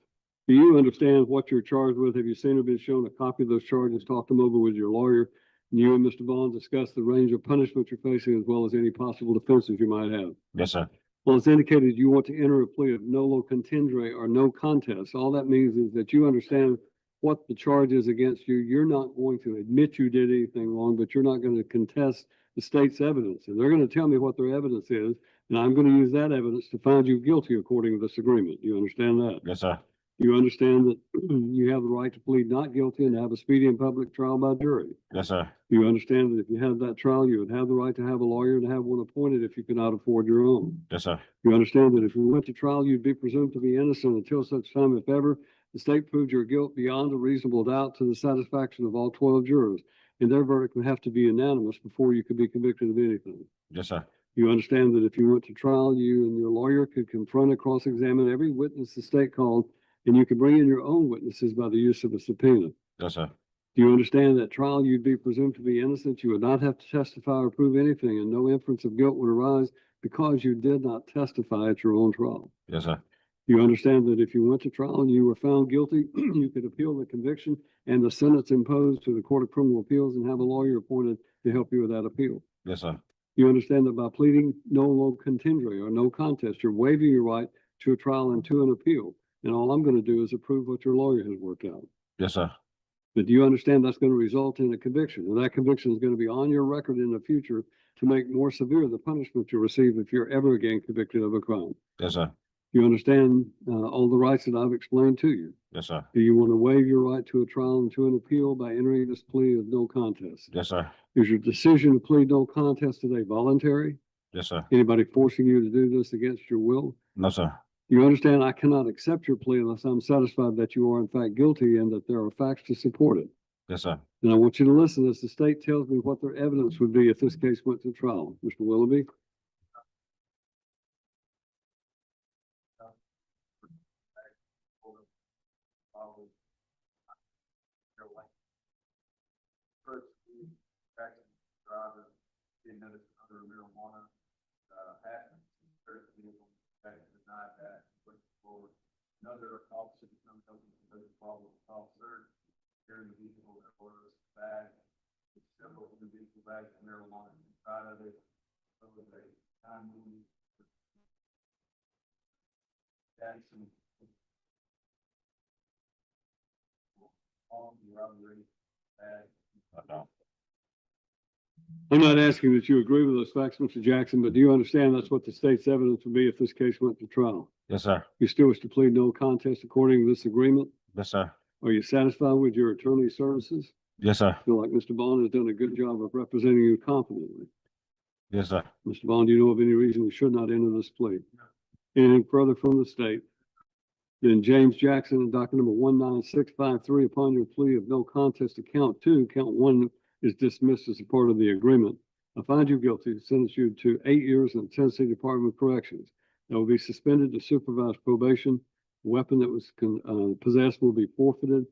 Do you understand what you're charged with? Have you seen or been shown a copy of those charges? Talked them over with your lawyer. And you and Mr. Vaughn discussed the range of punishment you're facing as well as any possible defenses you might have. Yes, sir. Well, it's indicated you want to enter a plea of nolo contendere or no contest. All that means is that you understand what the charge is against you. You're not going to admit you did anything wrong, but you're not going to contest the state's evidence. And they're going to tell me what their evidence is, and I'm going to use that evidence to find you guilty according to this agreement. Do you understand that? Yes, sir. You understand that you have the right to plead not guilty and have a speedy and public trial by jury. Yes, sir. You understand that if you had that trial, you would have the right to have a lawyer and have one appointed if you could not afford your own. Yes, sir. You understand that if you went to trial, you'd be presumed to be innocent until such time, if ever, the state proved your guilt beyond a reasonable doubt to the satisfaction of all 12 jurors, and their verdict would have to be unanimous before you could be convicted of anything. Yes, sir. You understand that if you went to trial, you and your lawyer could confront and cross-examine every witness the state called, and you could bring in your own witnesses by the use of a subpoena. Yes, sir. Do you understand that at trial you'd be presumed to be innocent? You would not have to testify or prove anything, and no inference of guilt would arise because you did not testify at your own trial. Yes, sir. You understand that if you went to trial and you were found guilty, you could appeal the conviction and the sentence imposed to the Court of Criminal Appeals and have a lawyer appointed to help you with that appeal. Yes, sir. You understand that by pleading nolo contendere or no contest, you're waiving your right to a trial and to an appeal. And all I'm going to do is approve what your lawyer has worked out. Yes, sir. But do you understand that's going to result in a conviction? And that conviction is going to be on your record in the future to make more severe the punishment you receive if you're ever again convicted of a crime. Yes, sir. You understand all the rights that I've explained to you? Yes, sir. Do you want to waive your right to a trial and to an appeal by entering this plea of no contest? Yes, sir. Is your decision to plead no contest today voluntary? Yes, sir. Anybody forcing you to do this against your will? No, sir. You understand I cannot accept your plea unless I'm satisfied that you are in fact guilty and that there are facts to support it. Yes, sir. And I want you to listen as the state tells me what their evidence would be if this case went to trial. Mr. Willoughby? First, tracking driver, didn't notice other marijuana, happened. First vehicle, denied that, went forward. Another officer becomes open to the problem with officer, carrying the vehicle that was bag, several individual bags of marijuana inside of it. Over the time moving. Jackson. On the robbery bag. I'm not asking that you agree with those facts, Mr. Jackson, but do you understand that's what the state's evidence would be if this case went to trial? Yes, sir. You still wish to plead no contest according to this agreement? Yes, sir. Are you satisfied with your attorney's services? Yes, sir. I feel like Mr. Bond has done a good job of representing you competently. Yes, sir. Mr. Bond, do you know of any reason you should not enter this plea? Anything further from the state? Then James Jackson and docket number 19653, upon your plea of no contest to count two, count one is dismissed as a part of the agreement. I find you guilty, sentence you to 8 years in the Tennessee Department of Corrections. That will be suspended to supervised probation. The weapon that was possessed will be forfeited.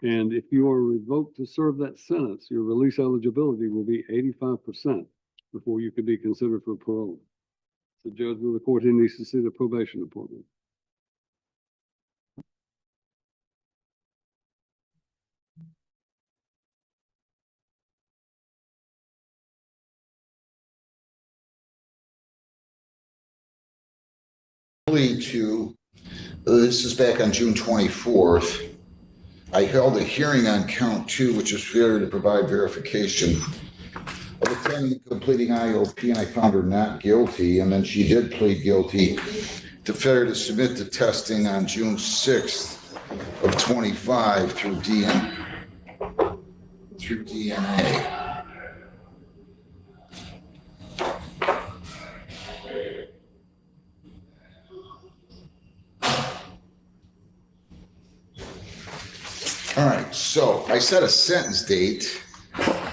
And if you are revoked to serve that sentence, your release eligibility will be 85% before you could be considered for parole. The judge of the court here needs to see the probation department. This is back on June 24th. I held a hearing on count two, which is failure to provide verification of attending and completing IOP, and I found her not guilty. And then she did plead guilty to failure to submit the testing on June 6th of 25 through DNA. All right, so I set a sentence date,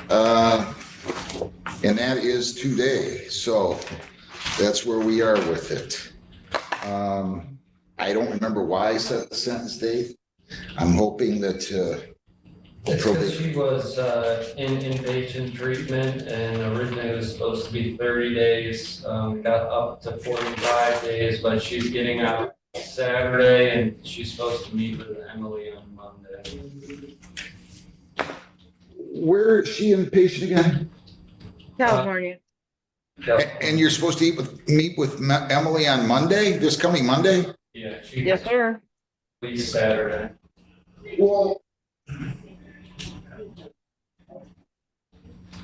and that is today. So that's where we are with it. I don't remember why I set the sentence date. I'm hoping that, It's because she was in inpatient treatment and originally it was supposed to be 30 days, got up to 45 days, but she's getting out Saturday and she's supposed to meet with Emily on Monday. where is she inpatient again? California. And you're supposed to meet with Emily on Monday, this coming Monday? Yeah. She Yes, sir. leaves Saturday. Well,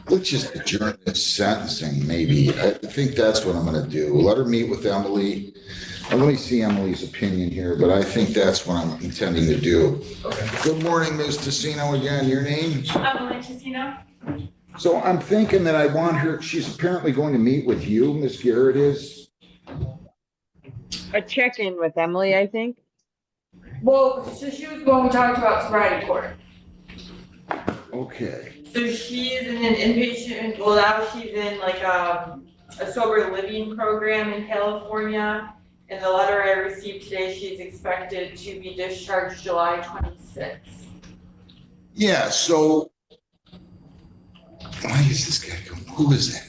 let's just adjourn this sentencing, maybe. I think that's what I'm gonna do. Let her meet with Emily. Let me see Emily's opinion here, but I think that's what I'm intending to do. Okay. Good morning, Ms. Tassino again. Your name? Emily Tessino. So I'm thinking that I want her, she's apparently going to meet with you, Ms. Garrett is. A check-in with Emily, I think. Well, so she was the one we talked about sobriety court. Okay. So she's in an inpatient, well, now she's in like a sober living program in California. In the letter I received today, she's expected to be discharged July 26th. Yeah, so why is this guy going? Who is that?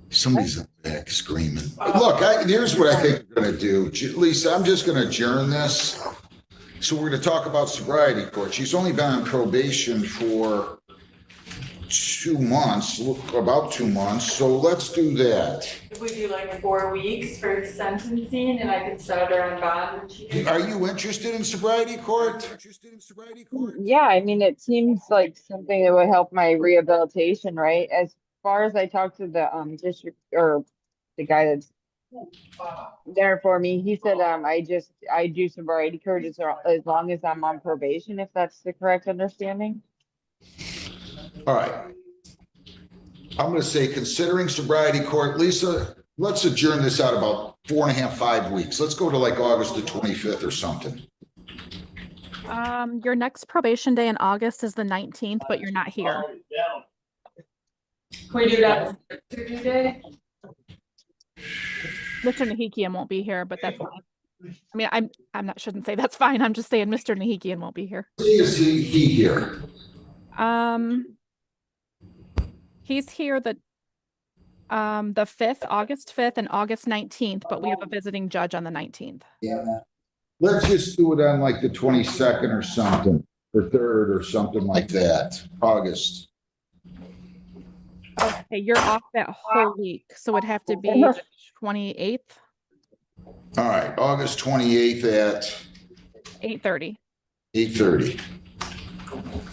Somebody's up back screaming. Look, here's what I think we're gonna do. Lisa, I'm just gonna adjourn this. So we're gonna talk about sobriety court. She's only been on probation for 2 months, about 2 months. So let's do that. If we do like 4 weeks for sentencing and I can start her on bond when she gets. Are you interested in sobriety court? Yeah, I mean, it seems like something that would help my rehabilitation, right? As far as I talked to the district or the guy that's there for me, he said I do sobriety court as long as I'm on probation, if that's the correct understanding. All right. I'm gonna say, considering sobriety court, Lisa, let's adjourn this out about 4.5, 5 weeks. Let's go to like August the 25th or something. Your next probation day in August is the 19th, but you're not here. Can we do that Saturday day? Mr. Nahikian won't be here, but that's fine. I mean, I'm not, shouldn't say that's fine. I'm just saying Mr. Nahikian won't be here. Is he here? He's here the 5th, August 5th and August 19th, but we have a visiting judge on the 19th. Yeah. Let's just do it on like the 22nd or something, or 3rd or something like that, August. Okay, you're off that whole week, so it'd have to be the 28th. All right, August 28th at 8:30. 8:30.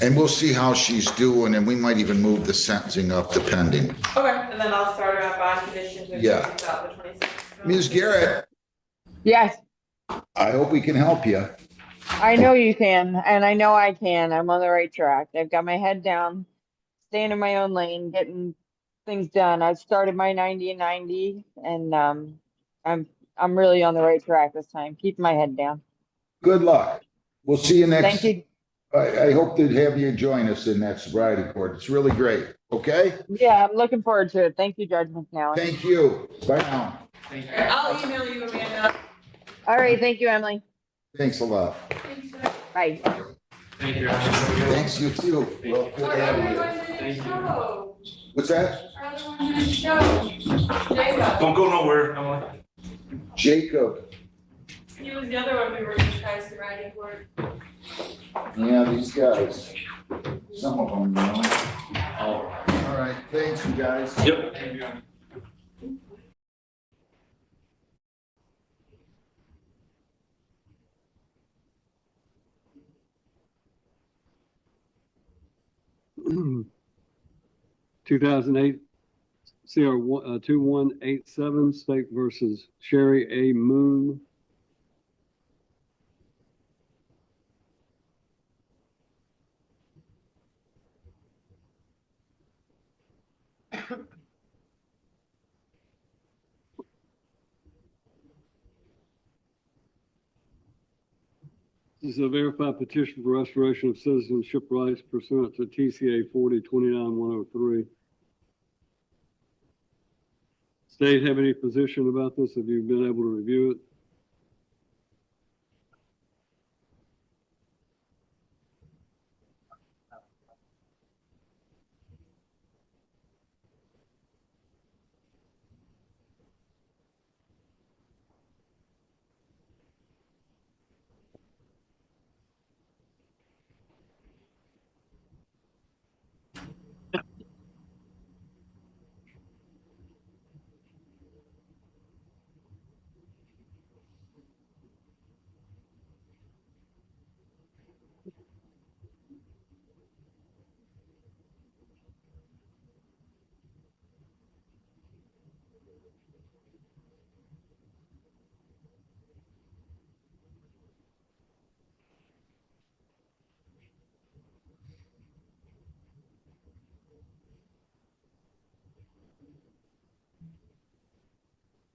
And we'll see how she's doing, and we might even move the sentencing up depending. Okay, and then I'll start her on bond conditions. Yeah. About the 26th. Ms. Garrett, Yes, I hope we can help you. I know you can, and I know I can. I'm on the right track. I've got my head down, staying in my own lane, getting things done. I've started my 90 and 90, and I'm really on the right track this time. Keep my head down. Good luck. We'll see you next. Thank you. I hope to have you join us in that sobriety court. It's really great. Okay? Yeah, I'm looking forward to it. Thank you, Judge McNally. Thank you. Bye now. I'll email you, Amanda. All right, thank you, Emily. Thanks a lot. Bye. Thank you. Thanks, you too. Well, good having you. Thank you. What's that? Don't go nowhere, Emily. Jacob. He was the other one we were gonna try sobriety court. Yeah, these guys. Some of them, you know. All right. Thanks, you guys. Yep. 2008 CR 2187 State versus Sherry A. Moon. This is a verified petition for restoration of citizenship rights pursuant to TCA 40-29-103. State have any position about this? Have you been able to review it?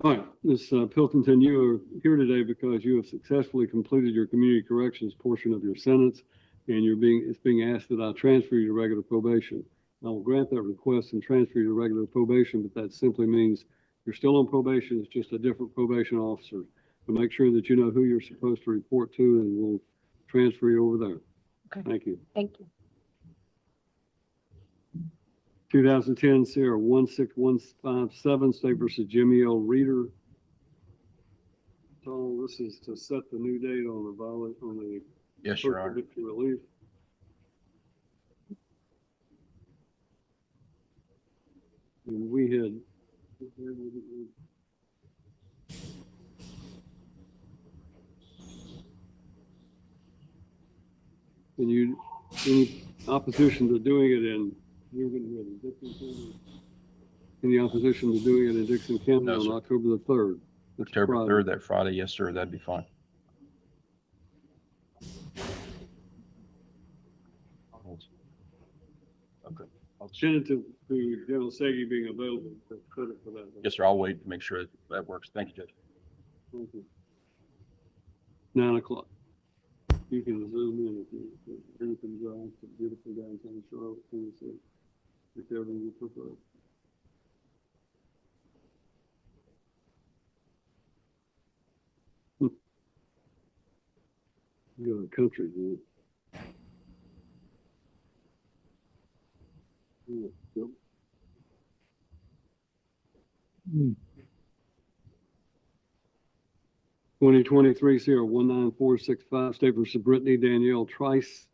All right, Ms. Pilkington, you are here today because you have successfully completed your community corrections portion of your sentence, and it's being asked that I transfer you to regular probation. I will grant that request and transfer you to regular probation, but that simply means you're still on probation. It's just a different probation officer. So make sure that you know who you're supposed to report to, and we'll transfer you over there. Okay. Thank you. Thank you. 2010 Sierra 16157, State versus Jimmy L. Reeder. So this is to set the new date on the Yes, Your Honor. victory relief. And we had. And you, any opposition to doing it in, you're going to in Dixon County? Any opposition to doing it in Dixon County No, on sir. October the 3rd? That's October Friday. 3rd, that Friday, yes, sir, that'd be fine. Okay. Send it to General Segi being available for credit for that. Yes, sir, I'll wait to make sure that works. Thank you, Judge. Thank you. 9 o'clock. You can zoom in if you anything drive to beautiful downtown Charlotte, Tennessee, whichever you prefer. You're a country, dude. Yeah, yep. 2023 Sierra 19465, State versus Brittany Danielle Trice.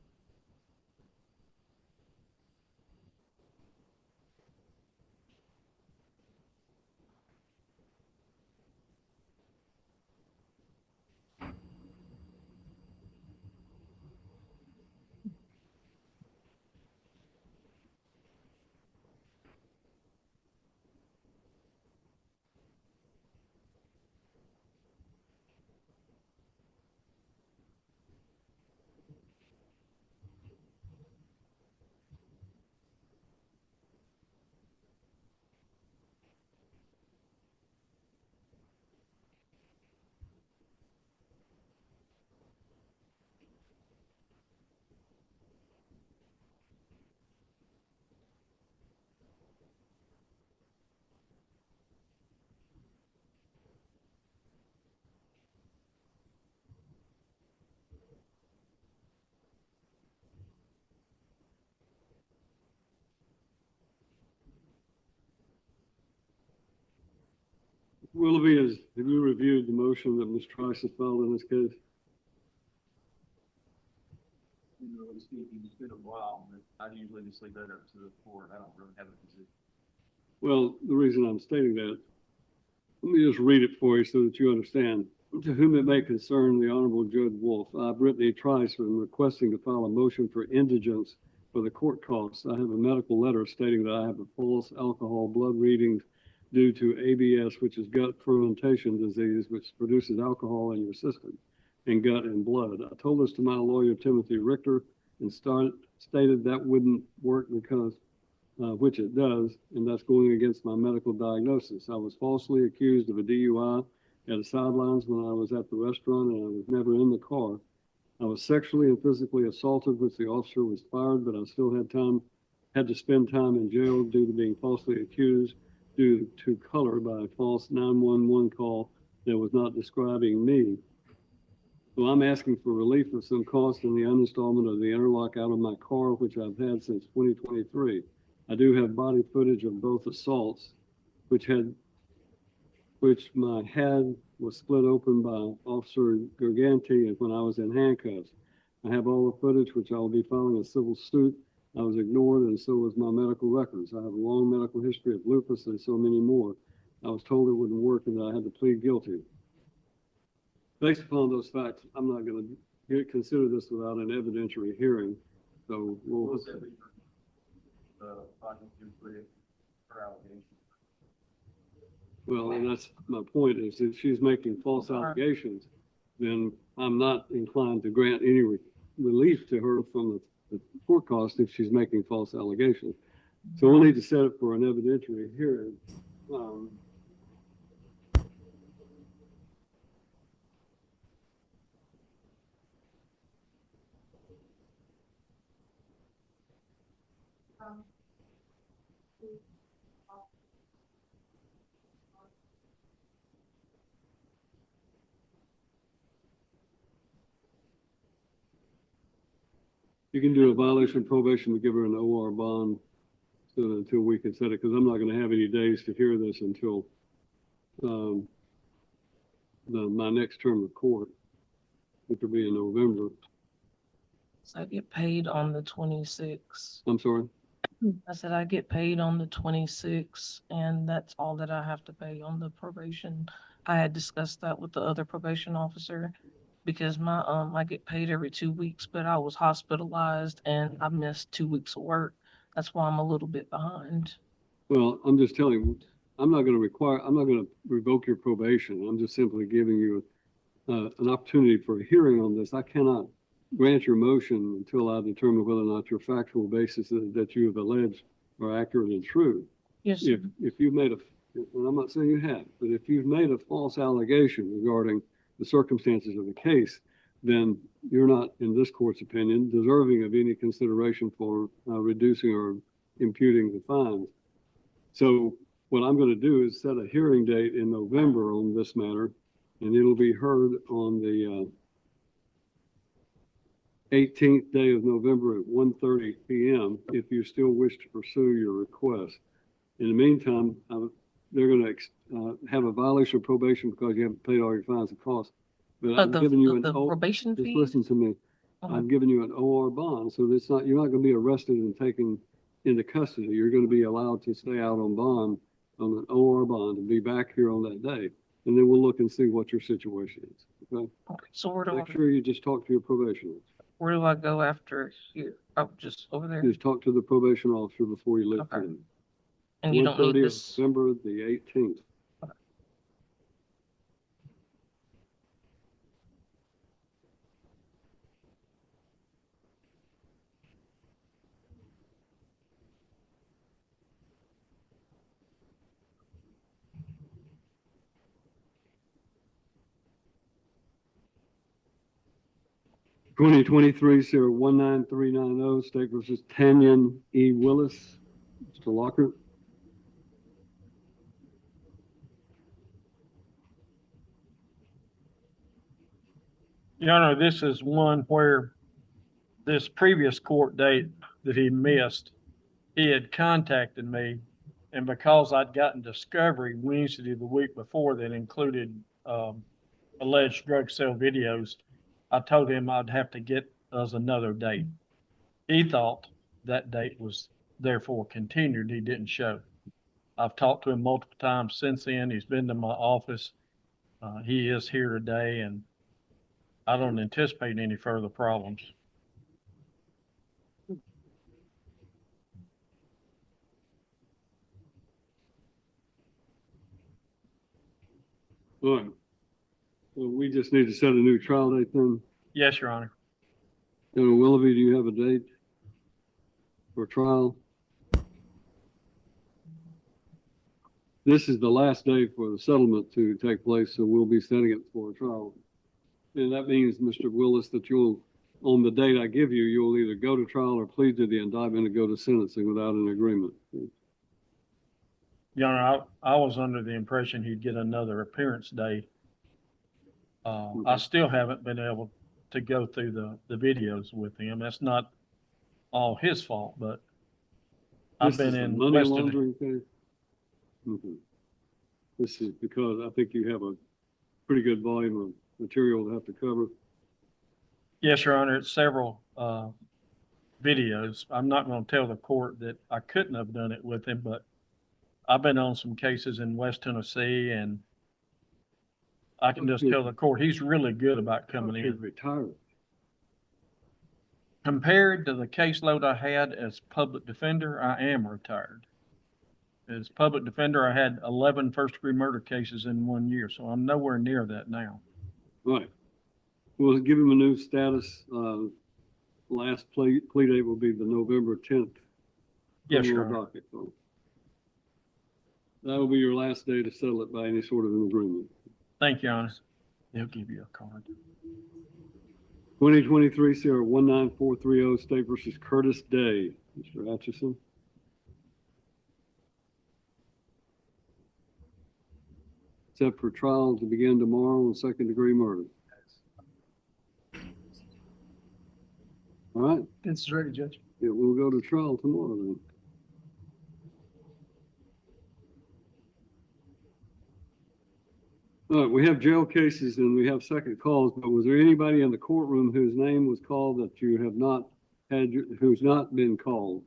Willoughby, have you reviewed the motion that Ms. Trice has filed in this case? Generally speaking, it's been a while, but I usually just leave that up to the court. I don't really have a position. Well, the reason I'm stating that, let me just read it for you so that you understand. To whom it may concern the Honorable Judge Wolf, I, Brittany Trice, am requesting to file a motion for indigence for the court costs. I have a medical letter stating that I have a false alcohol blood readings due to ABS, which is gut fermentation disease, which produces alcohol in your system and gut and blood. I told this to my lawyer, Timothy Richter, and stated that wouldn't work because, which it does, and that's going against my medical diagnosis. I was falsely accused of a DUI at the sidelines when I was at the restaurant, and I was never in the car. I was sexually and physically assaulted, which the officer was fired, but I still had to spend time in jail due to being falsely accused due to color by a false 911 call that was not describing me. So I'm asking for relief of some cost in the uninstallment of the interlock out of my car, which I've had since 2023. I do have body footage of both assaults, which my head was split open by Officer Garganti when I was in handcuffs. I have all the footage, which I will be filing a civil suit. I was ignored, and so was my medical records. I have a long medical history of lupus and so many more. I was told it wouldn't work and that I had to plead guilty. Based upon those facts, I'm not going to consider this without an evidentiary hearing. So we'll. Well, and that's my point, is if she's making false allegations, then I'm not inclined to grant any relief to her from the court cost if she's making false allegations. So we'll need to set it for an evidentiary hearing. You can do a violation of probation to give her an OR bond until we can set it, because I'm not gonna have any days to hear this until my next term of court, which will be in November. So I get paid on the 26th. I'm sorry? I said I get paid on the 26th, and that's all that I have to pay on the probation. I had discussed that with the other probation officer because my I get paid every 2 weeks, but I was hospitalized and I missed 2 weeks of work. That's why I'm a little bit behind. Well, I'm just telling you, I'm not gonna revoke your probation. I'm just simply giving you an opportunity for a hearing on this. I cannot grant your motion until I determine whether or not your factual basis that you have alleged are accurate and true. Yes. If you've made and I'm not saying you have, but if you've made a false allegation regarding the circumstances of the case, then you're not, in this court's opinion, deserving of any consideration for reducing or imputing the fines. So what I'm going to do is set a hearing date in November on this matter, and it'll be heard on the 18th day of November at 1:30 p.m. if you still wish to pursue your request. In the meantime, they're going to have a violation of probation because you haven't paid all your fines and costs. But I'm giving you an probation just fee? listen to me. I'm giving you an OR bond, so it's not, you're not going to be arrested and taken into custody. You're going to be allowed to stay out on bond, on an OR bond, and be back here on that day. And then we'll look and see what your situation is. Okay? So where do Make sure you just talk to your probation officer. where do I go after here? Oh, just over there? Just talk to the probation officer before you leave. Okay. And you don't need 1:30 of this. November the 18th. Twenty 19390 State versus Tanyan E. Willis. Mr. Lockhart. Your Honor, this is one where this previous court date that he missed, he had contacted me, and because I'd gotten discovery Wednesday the week before that included alleged drug sale videos, I told him I'd have to get us another date. He thought that date was therefore continued. He didn't show. I've talked to him multiple times since then. He's been to my office. He is here today, and I don't anticipate any further problems. All right. Well, we just need to set a new trial date then. Yes, Your Honor. General Willoughby, do you have a date for trial? This is the last day for the settlement to take place, so we'll be setting it for a trial. And that means, Mr. Willis, that you'll, on the date I give you, you'll either go to trial or plead to the indictment and go to sentencing without an agreement. Your Honor, I was under the impression he'd get another appearance date. I still haven't been able to go through the videos with him. That's not all his fault, but I've been in money Western. laundering case. This is because I think you have a pretty good volume of material to have to cover. Yes, Your Honor, it's several videos. I'm not going to tell the court that I couldn't have done it with him, but I've been on some cases in West Tennessee, and I can just tell the court he's really good about coming in. Retired. Compared to the caseload I had as public defender, I am retired. As public defender, I had 11 first-degree murder cases in 1 year, so I'm nowhere near that now. Right. We'll give him a new status. Last plea date will be the November 10th. Yes, Your criminal Honor. docket. So that will be your last day to settle it by any sort of an agreement. Thank you, Your Honor. They'll give you a card. 2023 Sierra 19430 State versus Curtis Day. Mr. Atchison. set for trial to begin tomorrow on second-degree murder. All right, It's ready, Judge. it will go to trial tomorrow then. All right, we have jail cases and we have second calls, but was there anybody in the courtroom whose name was called that you have not had, who's not been called?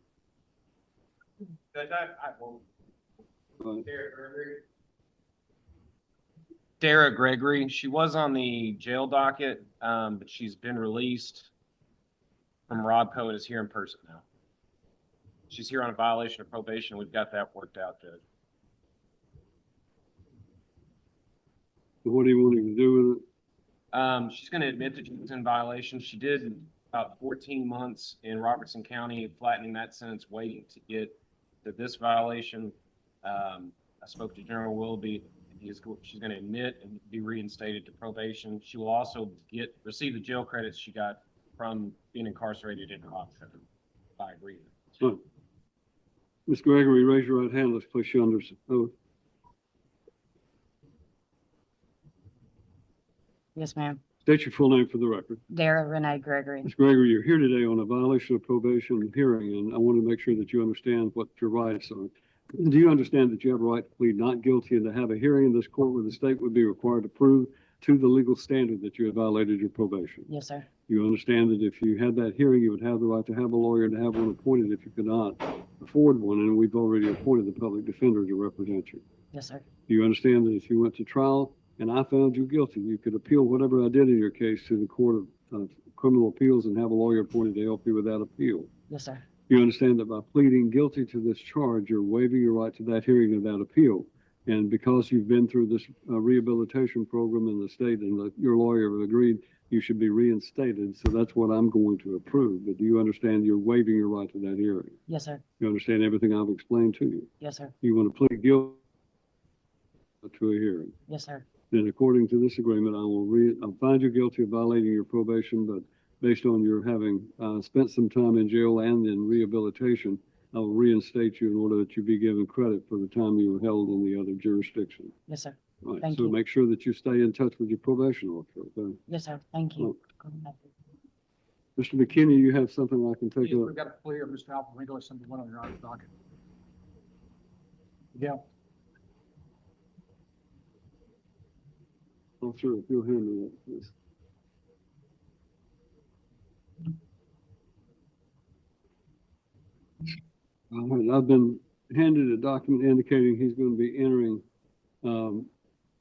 Judge, well, All right. Dara Gregory, she was on the jail docket, but she's been released from Robco and is here in person now. She's here on a violation of probation. We've got that worked out, Judge. So what are you wanting to do with it? She's going to admit that she was in violation. She did about 14 months in Robertson County, flattening that sentence, waiting to get to this violation. I spoke to General Willoughby. She's going to admit and be reinstated to probation. She will also receive the jail credits she got from being incarcerated in Robertson by agreement. So, Ms. Gregory, raise your right hand. Let's place you under oath. Yes, ma'am. State your full name for the record. Dara Renee Gregory. Ms. Gregory, you're here today on a violation of probation hearing, and I want to make sure that you understand what your rights are. Do you understand that you have a right to plead not guilty and to have a hearing in this court where the state would be required to prove to the legal standard that you have violated your probation? Yes, sir. You understand that if you had that hearing, you would have the right to have a lawyer and to have one appointed if you could not afford one, and we've already appointed the public defender to represent you. Yes, sir. Do you understand that if you went to trial and I found you guilty, you could appeal whatever I did in your case to the Court of Criminal Appeals and have a lawyer appointed to help you with that appeal? Yes, sir. You understand that by pleading guilty to this charge, you're waiving your right to that hearing and that appeal. And because you've been through this rehabilitation program in the state and your lawyer have agreed, you should be reinstated. So that's what I'm going to approve. But do you understand you're waiving your right to that hearing? Yes, sir. You understand everything I've explained to you? Yes, sir. You want to plead guilty to a hearing? Yes, sir. Then according to this agreement, I'll find you guilty of violating your probation, but based on your having spent some time in jail and in rehabilitation, I will reinstate you in order that you be given credit for the time you were held in the other jurisdiction. Yes, sir. Right, Thank so you. make sure that you stay in touch with your probation officer, okay? Yes, sir. Thank you. Mr. McKinney, you have something I can take up? We've got a plea of Mr. Alvarenga, something went on your honor's docket. Yeah. Oh, sure, if you'll hand me that, please. All right, I've been handed a document indicating he's going to be entering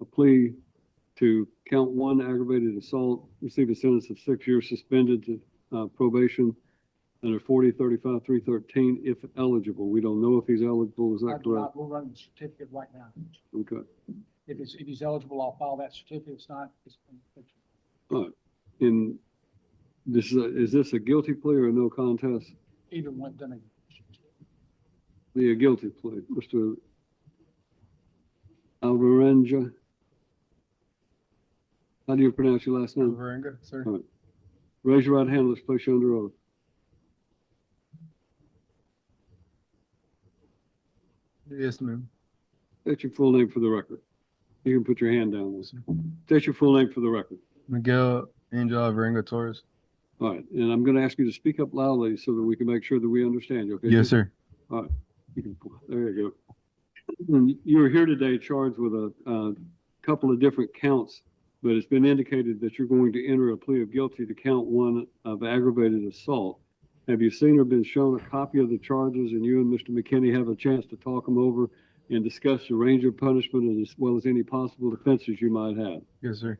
a plea to count one aggravated assault, receive a sentence of 6 years suspended to probation under 40-35-313 if eligible. We don't know if he's eligible, is that correct? We'll run the certificate right now. Okay. If he's eligible, I'll file that certificate. If it's not, it's. All right. In this, is this a guilty plea or a no contest? Either one, then Be a guilty plea, Mr. Alvarenga. How do you pronounce your last name? Alvarenga, sir. All right. Raise your right hand. Let's place you under oath. Yes, ma'am. State your full name for the record. You can put your hand down. State your full name for the record. Miguel Angel Alvarenga Torres. All right, and I'm going to ask you to speak up loudly so that we can make sure that we understand you, okay? Yes, sir. All right, there you go. And you're here today charged with a couple of different counts, but it's been indicated that you're going to enter a plea of guilty to count one of aggravated assault. Have you seen or been shown a copy of the charges, and you and Mr. McKinney have a chance to talk them over and discuss the range of punishment as well as any possible defenses you might have? Yes, sir.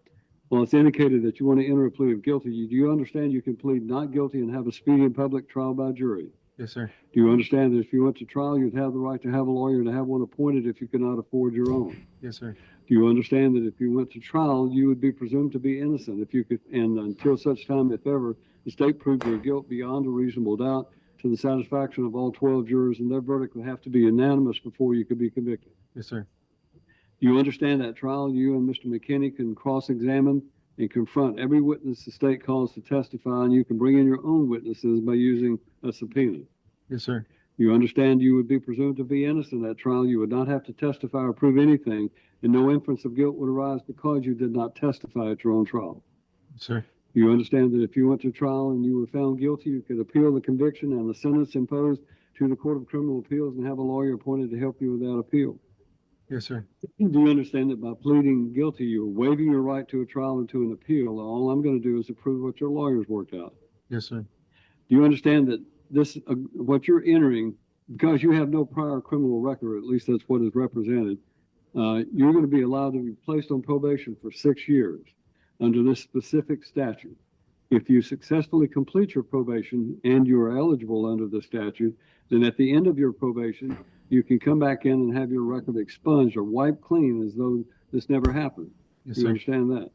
Well, it's indicated that you want to enter a plea of guilty. Do you understand you can plead not guilty and have a speedy and public trial by jury? Yes, sir. Do you understand that if you went to trial, you'd have the right to have a lawyer and to have one appointed if you could not afford your own? Yes, sir. Do you understand that if you went to trial, you would be presumed to be innocent if you could, and until such time, if ever, the state proved your guilt beyond a reasonable doubt to the satisfaction of all 12 jurors, and their verdict would have to be unanimous before you could be convicted? Yes, sir. Do you understand that trial, you and Mr. McKinney can cross-examine and confront every witness the state calls to testify, and you can bring in your own witnesses by using a subpoena? Yes, sir. You understand you would be presumed to be innocent at trial. You would not have to testify or prove anything, and no inference of guilt would arise because you did not testify at your own trial. Sir. You understand that if you went to trial and you were found guilty, you could appeal the conviction and the sentence imposed to the Court of Criminal Appeals and have a lawyer appointed to help you with that appeal. Yes, sir. Do you understand that by pleading guilty, you're waiving your right to a trial and to an appeal? All I'm going to do is approve what your lawyers worked out. Yes, sir. Do you understand that this, what you're entering, because you have no prior criminal record, at least that's what is represented, you're going to be allowed to be placed on probation for 6 years under this specific statute. If you successfully complete your probation and you are eligible under the statute, then at the end of your probation, you can come back in and have your record expunged or wiped clean as though this never happened. Yes, You sir. understand that?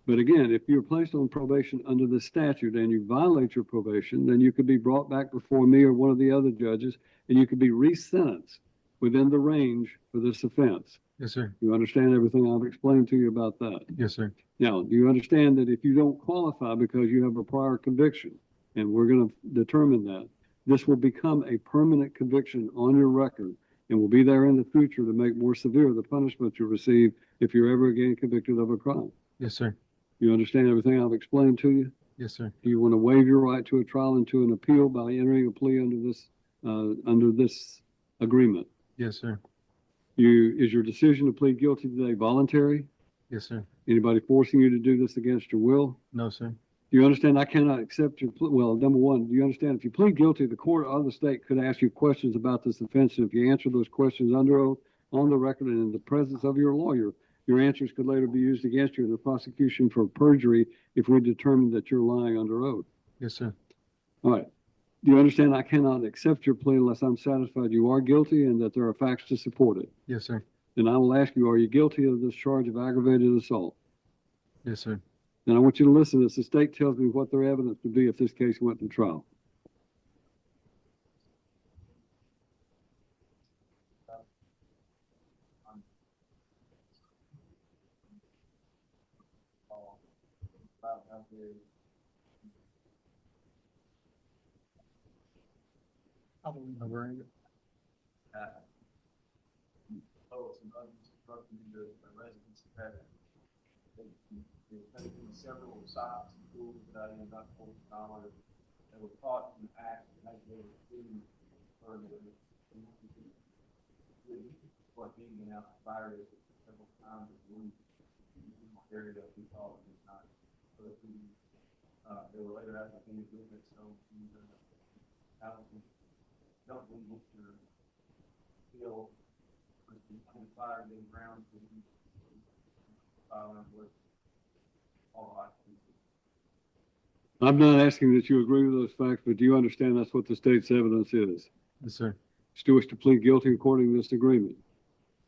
But again, if you're placed on probation under the statute and you violate your probation, then you could be brought back before me or one of the other judges, and you could be resentenced within the range for this offense. Yes, sir. You understand everything I've explained to you about that? Yes, sir. Now, do you understand that if you don't qualify because you have a prior conviction, and we're going to determine that, this will become a permanent conviction on your record and will be there in the future to make more severe the punishment you receive if you're ever again convicted of a crime? Yes, sir. You understand everything I've explained to you? Yes, sir. Do you want to waive your right to a trial and to an appeal by entering a plea under this agreement? Yes, sir. Is your decision to plead guilty today voluntary? Yes, sir. Anybody forcing you to do this against your will? No, sir. Do you understand I cannot accept your plea? Well, number one, do you understand if you plead guilty, the court of the state could ask you questions about this offense, and if you answer those questions under oath, on the record, and in the presence of your lawyer, your answers could later be used against you in the prosecution for perjury if we determine that you're lying under oath. Yes, sir. All right. Do you understand I cannot accept your plea unless I'm satisfied you are guilty and that there are facts to support it? Yes, sir. Then I will ask you, are you guilty of this charge of aggravated assault? Yes, sir. Then I want you to listen as the state tells me what their evidence would be if this case went to trial. Some unobstructed into a residence pattern. They've taken several sites and schools that I ended up $40. They were caught in the act and they were being further. For being out virus several times a week. Area that we thought was not. They were later out of the agreement, so I don't believe Mr. Hill was fired in ground for filing with all occupancy. I'm not asking that you agree with those facts, but do you understand that's what the state's evidence is? Yes, sir. Still wish to plead guilty according to this agreement.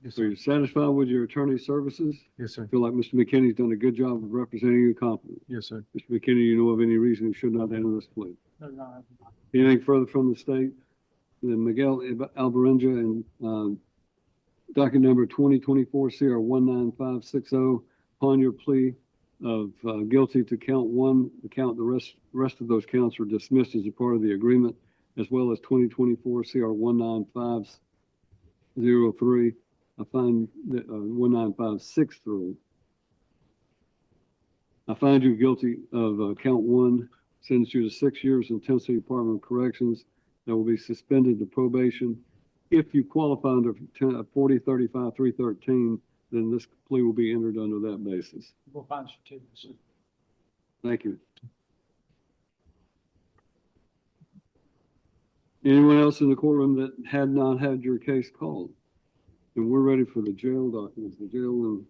Yes, So sir. you're satisfied with your attorney's services? Yes, sir. Feel like Mr. McKinney's done a good job of representing you competently? Yes, sir. Mr. McKinney, you know of any reason you should not enter this plea? No, no. Anything further from the state? Then Miguel Alvarenga and docket number 2024 CR 19560, upon your plea of guilty to count one, the rest of those counts are dismissed as a part of the agreement, as well as 2024 CR 19503. I find that 19563. I find you guilty of count one, sentence you to 6 years in Tennessee Department of Corrections. That will be suspended to probation. If you qualify under 4035-313, then this plea will be entered under that basis. We'll find certificates. Thank you. Anyone else in the courtroom that had not had your case called? And we're ready for the jail documents, the jail room.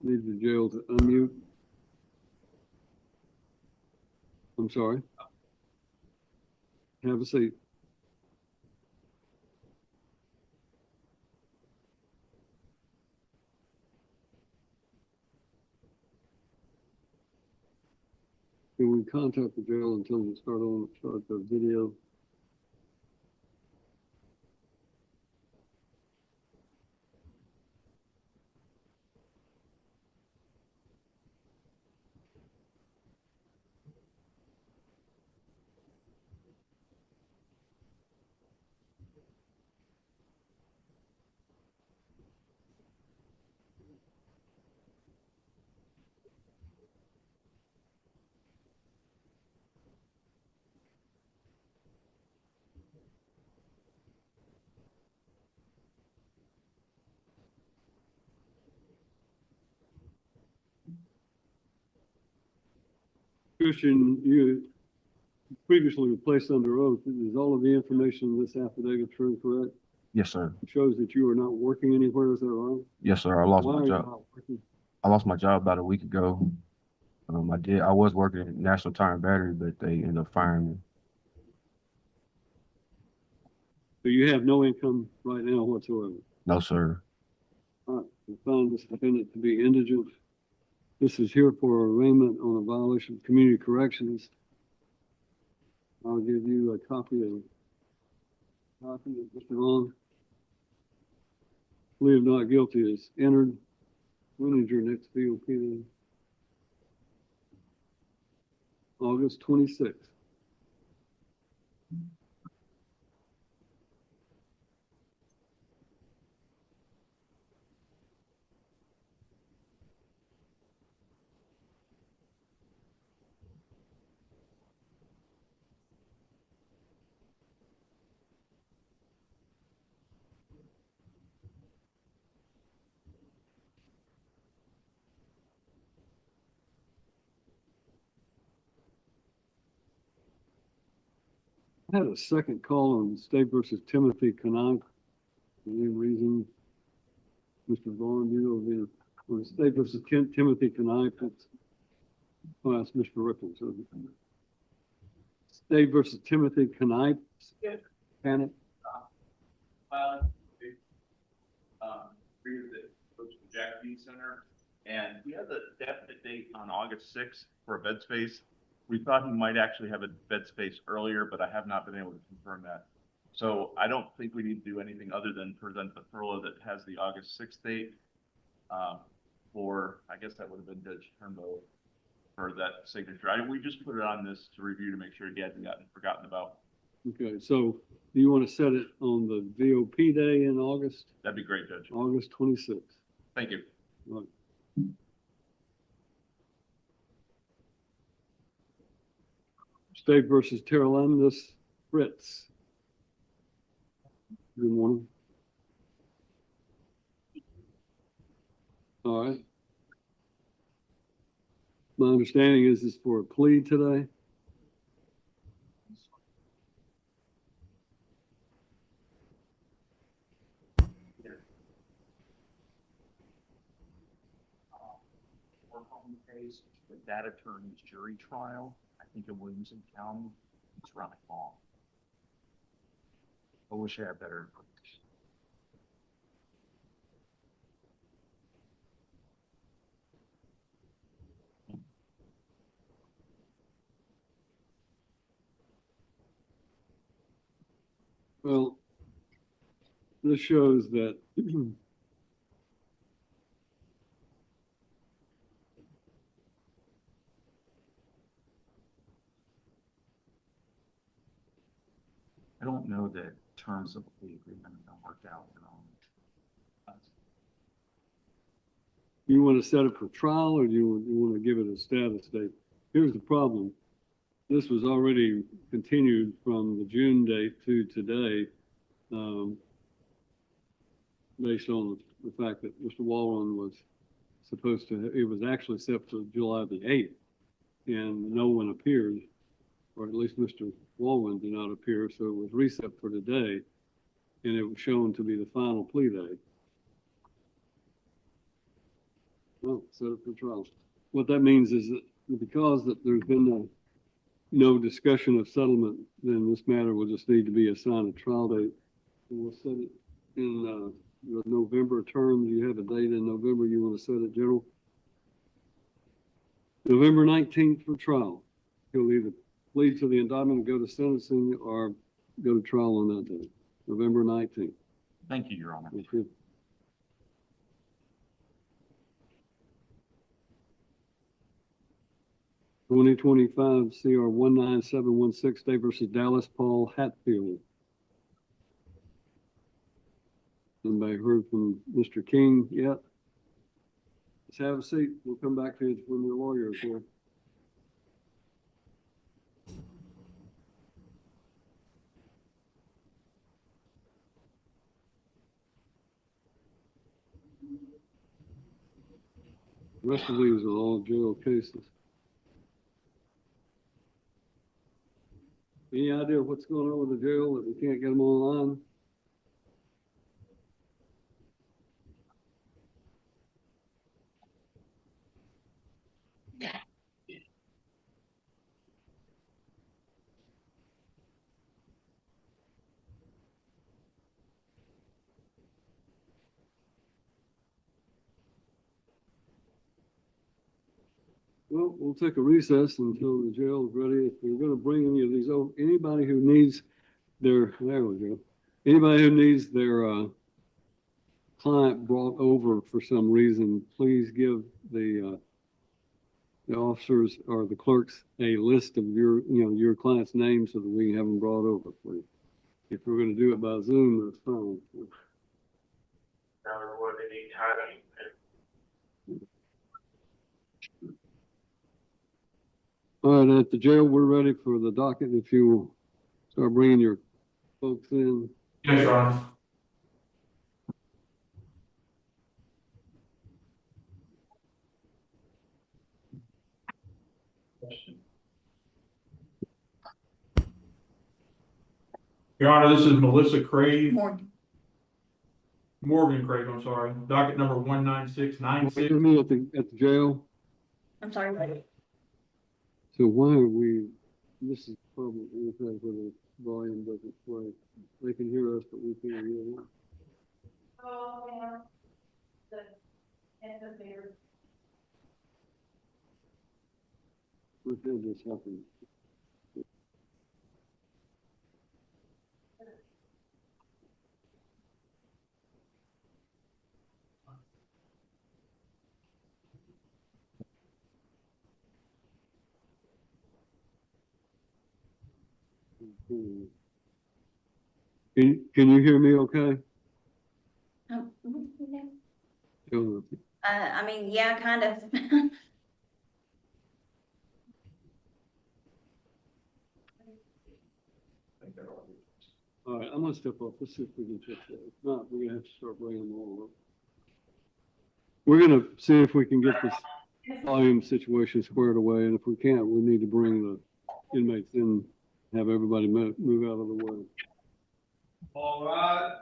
Need the jail to unmute. I'm sorry. Have a seat. Can we contact the jail until we start the video? Christian, you previously were placed under oath. Is all of the information in this affidavit true and correct? Yes, sir. It shows that you are not working anywhere, is that right? Yes, sir. I lost Why my are you job. not working? I lost my job about a week ago. I was working at National Tire and Battery, but they ended up firing me. So you have no income right now whatsoever? No, sir. All right, we found this defendant to be indigent. This is here for arraignment on a violation of community corrections. I'll give you a copy of Mr. Vaughn. Plea of not guilty is entered. When is your next VOP then? August 26th. I had a second call on State versus Timothy Canong. For any reason, Mr. Vaughn, you know, on State versus Timothy Canong, I'll ask Mr. Ripples. State versus Timothy Canong. Panic. Agreed that goes to the Jack B Center, and we have the definite date on August 6th for a bed space. We thought he might actually have a bed space earlier, but I have not been able to confirm that. So I don't think we need to do anything other than present the furlough that has the August 6th date. I guess that would have been Judge Turnbow for that signature. We just put it on this to review to make sure he hadn't gotten forgotten about. Okay, so do you want to set it on the VOP day in August? That'd be great, Judge. August 26th. Thank you. Right. State versus Terralandus Fritz. Good morning. All right. My understanding is this for a plea today. Case, that attorney's jury trial, I think in Williamson County, it's running long. I wish I had better information. Well, this shows that I don't know that terms of the agreement have been worked out. you want to set it for trial or do you want to give it a status date? Here's the problem. This was already continued from the June date to today, based on the fact that Mr. Wallen was supposed to, it was actually set for July the 8th, and no one appeared, or at least Mr. Wallen did not appear, so it was reset for today, and it was shown to be the final plea day. Well, set it for trial. What that means is that because that there's been no discussion of settlement, then this matter will just need to be assigned a trial date. And we'll set it in the November term. Do you have a date in November you want to set it, General? November 19th for trial. He'll either plead to the indictment and go to sentencing or go to trial on that day, November 19th. Thank you, Your Honor. Okay. (2025) CR 19716 State versus Dallas Paul Hatfield. Anybody heard from Mr. King yet? Let's have a seat. We'll come back to you when your lawyer is here. The rest of these are all jail cases. Any idea what's going on with the jail that we can't get them online? Well, we'll take a recess until the jail is ready. If we're gonna bring any of these over, anybody who needs there we go. Anybody who needs their, client brought over for some reason, please give the officers or the clerks a list of your client's names so that we can have them brought over, please. If we're gonna do it by Zoom, that's fine. All right, at the jail, we're ready for the docket. If you will start bringing your folks in. Yes, Your Honor. Your Honor, this is Melissa Craig. Morgan Craig, I'm sorry. Docket number 19696. Me at the jail. I'm sorry. So why are we, this is probably where the volume doesn't play. They can hear us, but we can't hear them. Oh, yeah. The end of their. What did this happen? Can you hear me okay? I mean, yeah, kind of. All right, I'm gonna step up. Let's see if we can fix that. If not, we're gonna have to start bringing them all up. We're gonna see if we can get this volume situation squared away, and if we can't, we need to bring the inmates in, have everybody move out of the way. All right.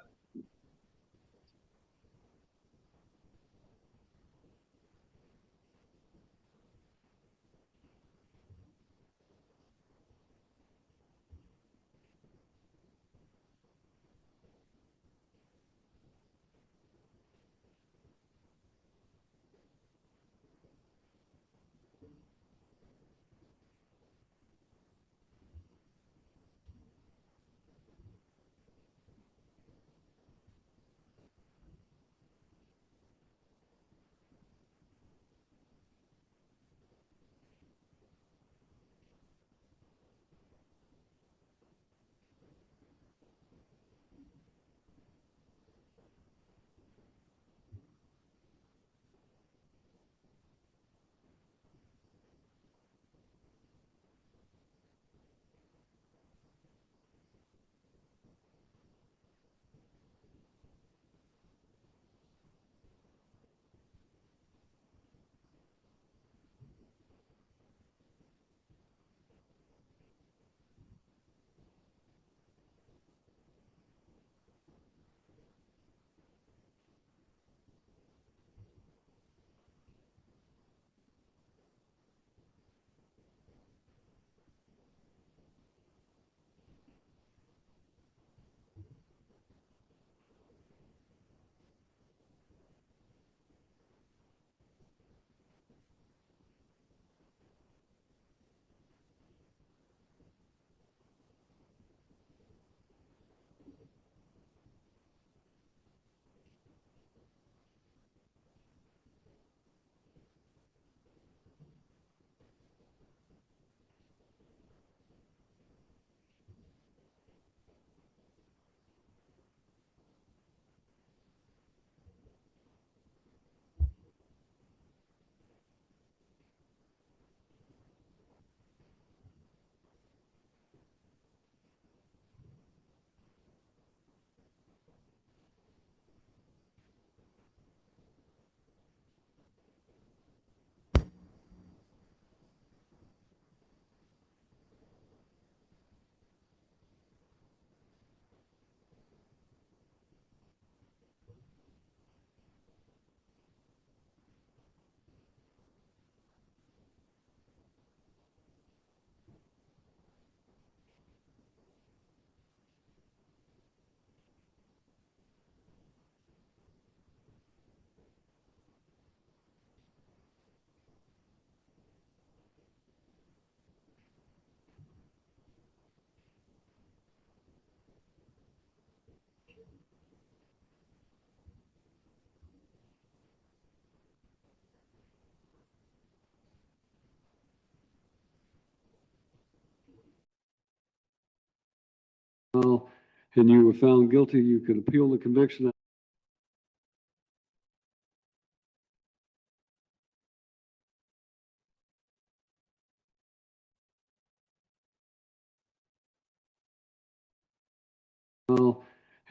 and you were found guilty, you could appeal the conviction.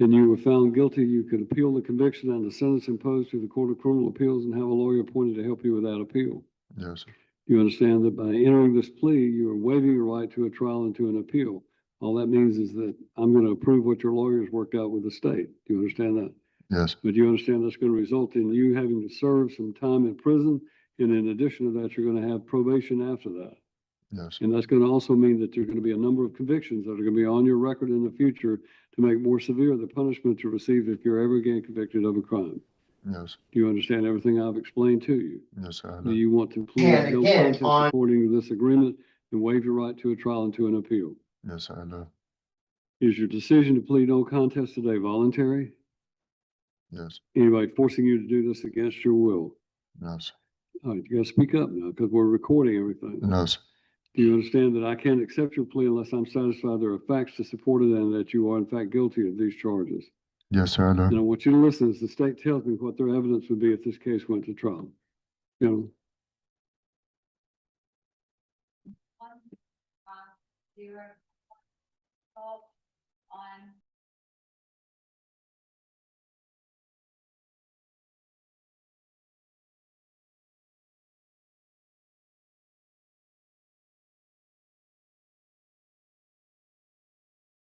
And you were found guilty, you could appeal the conviction and the sentence imposed to the Court of Criminal Appeals and have a lawyer appointed to help you with that appeal. Yes, sir. You understand that by entering this plea, you are waiving your right to a trial and to an appeal. All that means is that I'm going to approve what your lawyers worked out with the state. Do you understand that? Yes. But you understand that's going to result in you having to serve some time in prison. And in addition to that, you're going to have probation after that. Yes. And that's going to also mean that there's going to be a number of convictions that are going to be on your record in the future to make more severe the punishment to receive if you're ever again convicted of a crime. Yes. Do you understand everything I've explained to you? Yes, sir. Do you want to plead And no again, contest on- according to this agreement and waive your right to a trial and to an appeal? Yes, sir, I do. Is your decision to plead no contest today voluntary? Yes. Anybody forcing you to do this against your will? Yes. All right, you gotta speak up now because we're recording everything. No, sir. Do you understand that I can't accept your plea unless I'm satisfied there are facts to support it and that you are in fact guilty of these charges? Yes, sir, I do. And I want you to listen as the state tells me what their evidence would be if this case went to trial. You know,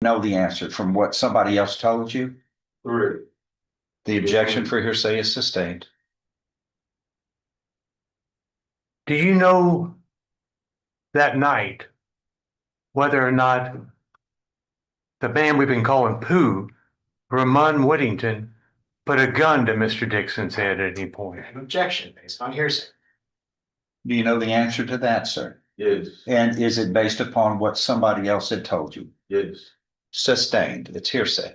Know the answer from what somebody else told you? Correct. The objection for hearsay is sustained. Do you know that night whether or not the man we've been calling Pooh, Ramon Whittington, put a gun to Mr. Dixon's head at any point? Objection based on hearsay. Do you know the answer to that, sir? Yes. And is it based upon what somebody else had told you? Yes. Sustained. It's hearsay.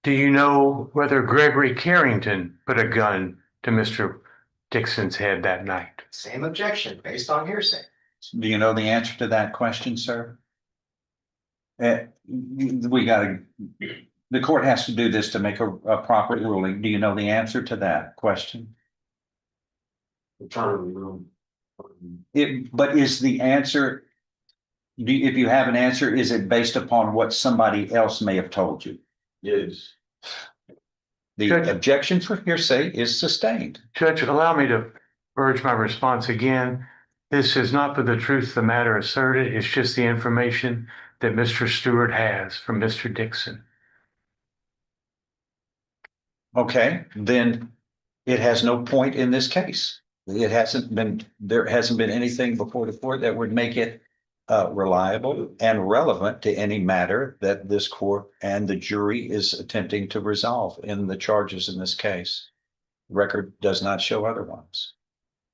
Do you know whether Gregory Carrington put a gun to Mr. Dixon's head that night? Same objection based on hearsay. Do you know the answer to that question, sir? The court has to do this to make a proper ruling. Do you know the answer to that question? I'm trying to remember. But is the answer, if you have an answer, is it based upon what somebody else may have told you? Yes. The objection for hearsay is sustained. Judge, allow me to urge my response again. This is not for the truth of the matter asserted. It's just the information that Mr. Stewart has from Mr. Dixon. Okay, then it has no point in this case. There hasn't been anything before the court that would make it reliable and relevant to any matter that this court and the jury is attempting to resolve in the charges in this case. Record does not show otherwise.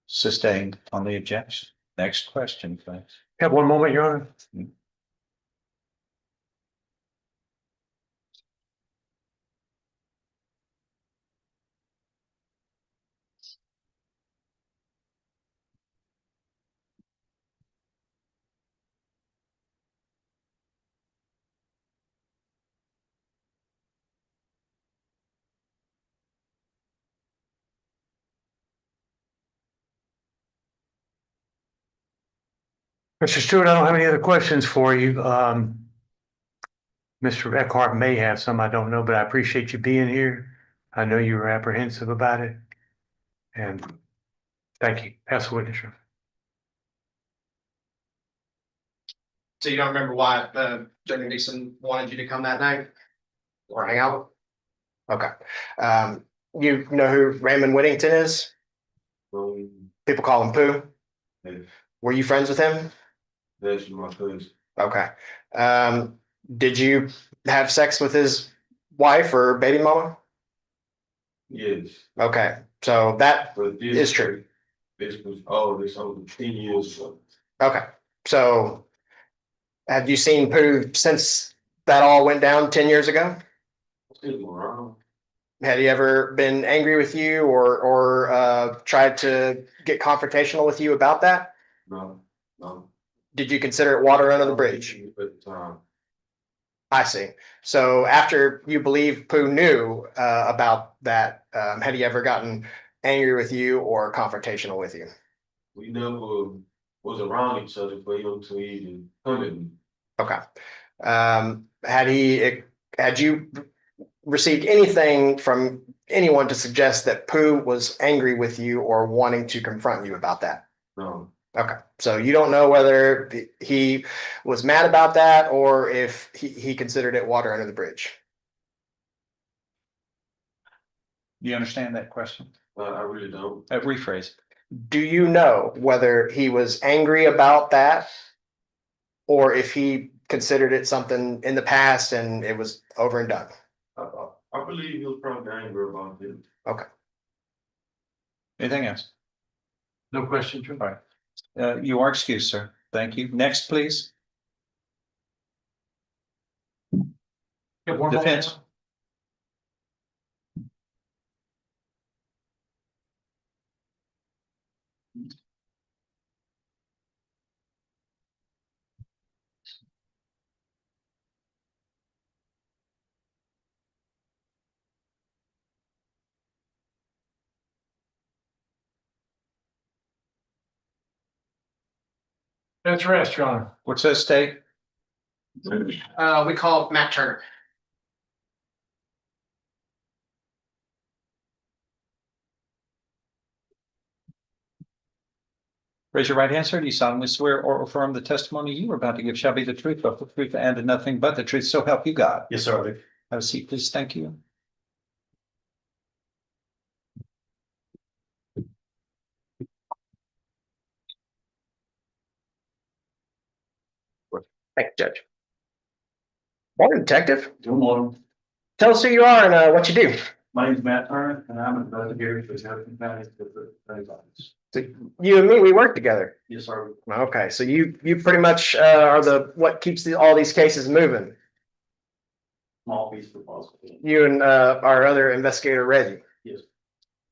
Sustained on the objection. Next question, please. Have one moment, Your Honor. Mr. Stewart, I don't have any other questions for you. Mr. Eckhart may have some, I don't know, but I appreciate you being here. I know you were apprehensive about it. And thank you. Pass the witness. So you don't remember why Judge Dixon wanted you to come that night or hang out? Okay. You know who Raymond Whittington is? People call him Pooh. Yes. Were you friends with him? That's my cousin. Okay. Did you have sex with his wife or baby mama? Yes. Okay. So that is true. This was over 10 years ago. Okay. So have you seen Pooh since that all went down 10 years ago? Still around. Had he ever been angry with you or tried to get confrontational with you about that? No. Did you consider it water under the bridge? At the time. I see. So after you believe Pooh knew about that, had he ever gotten angry with you or confrontational with you? We never was around each other for him to even come at me. Okay. Had you received anything from anyone to suggest that Pooh was angry with you or wanting to confront you about that? No. Okay, so you don't know whether he was mad about that or if he considered it water under the bridge. Do you understand that question? I really don't. Rephrase. Do you know whether he was angry about that or if he considered it something in the past and it was over and done? I believe he was probably angry about it. Okay. Anything else? No question, All right. You are excused, sir. Thank you. Next, please. Defense. That's rest, Your Honor. What's that state? We call Matt Turner. Raise your right hand, sir. Do you solemnly swear or affirm the testimony you are about to give shall be the truth, but the truth and nothing but the truth, so help you God? Yes, sir. Have a seat, please. Thank you. Thank you, Judge. Morning, Detective. Good morning. Tell us who you are and what you do. My name is Matt Turner, and I'm an investigator for the Jefferson County Attorney's Office. So you and me, we work together. Yes, sir. Okay, so you pretty much are what keeps all these cases moving. Small piece of the puzzle. You and our other investigator, Reggie. Yes.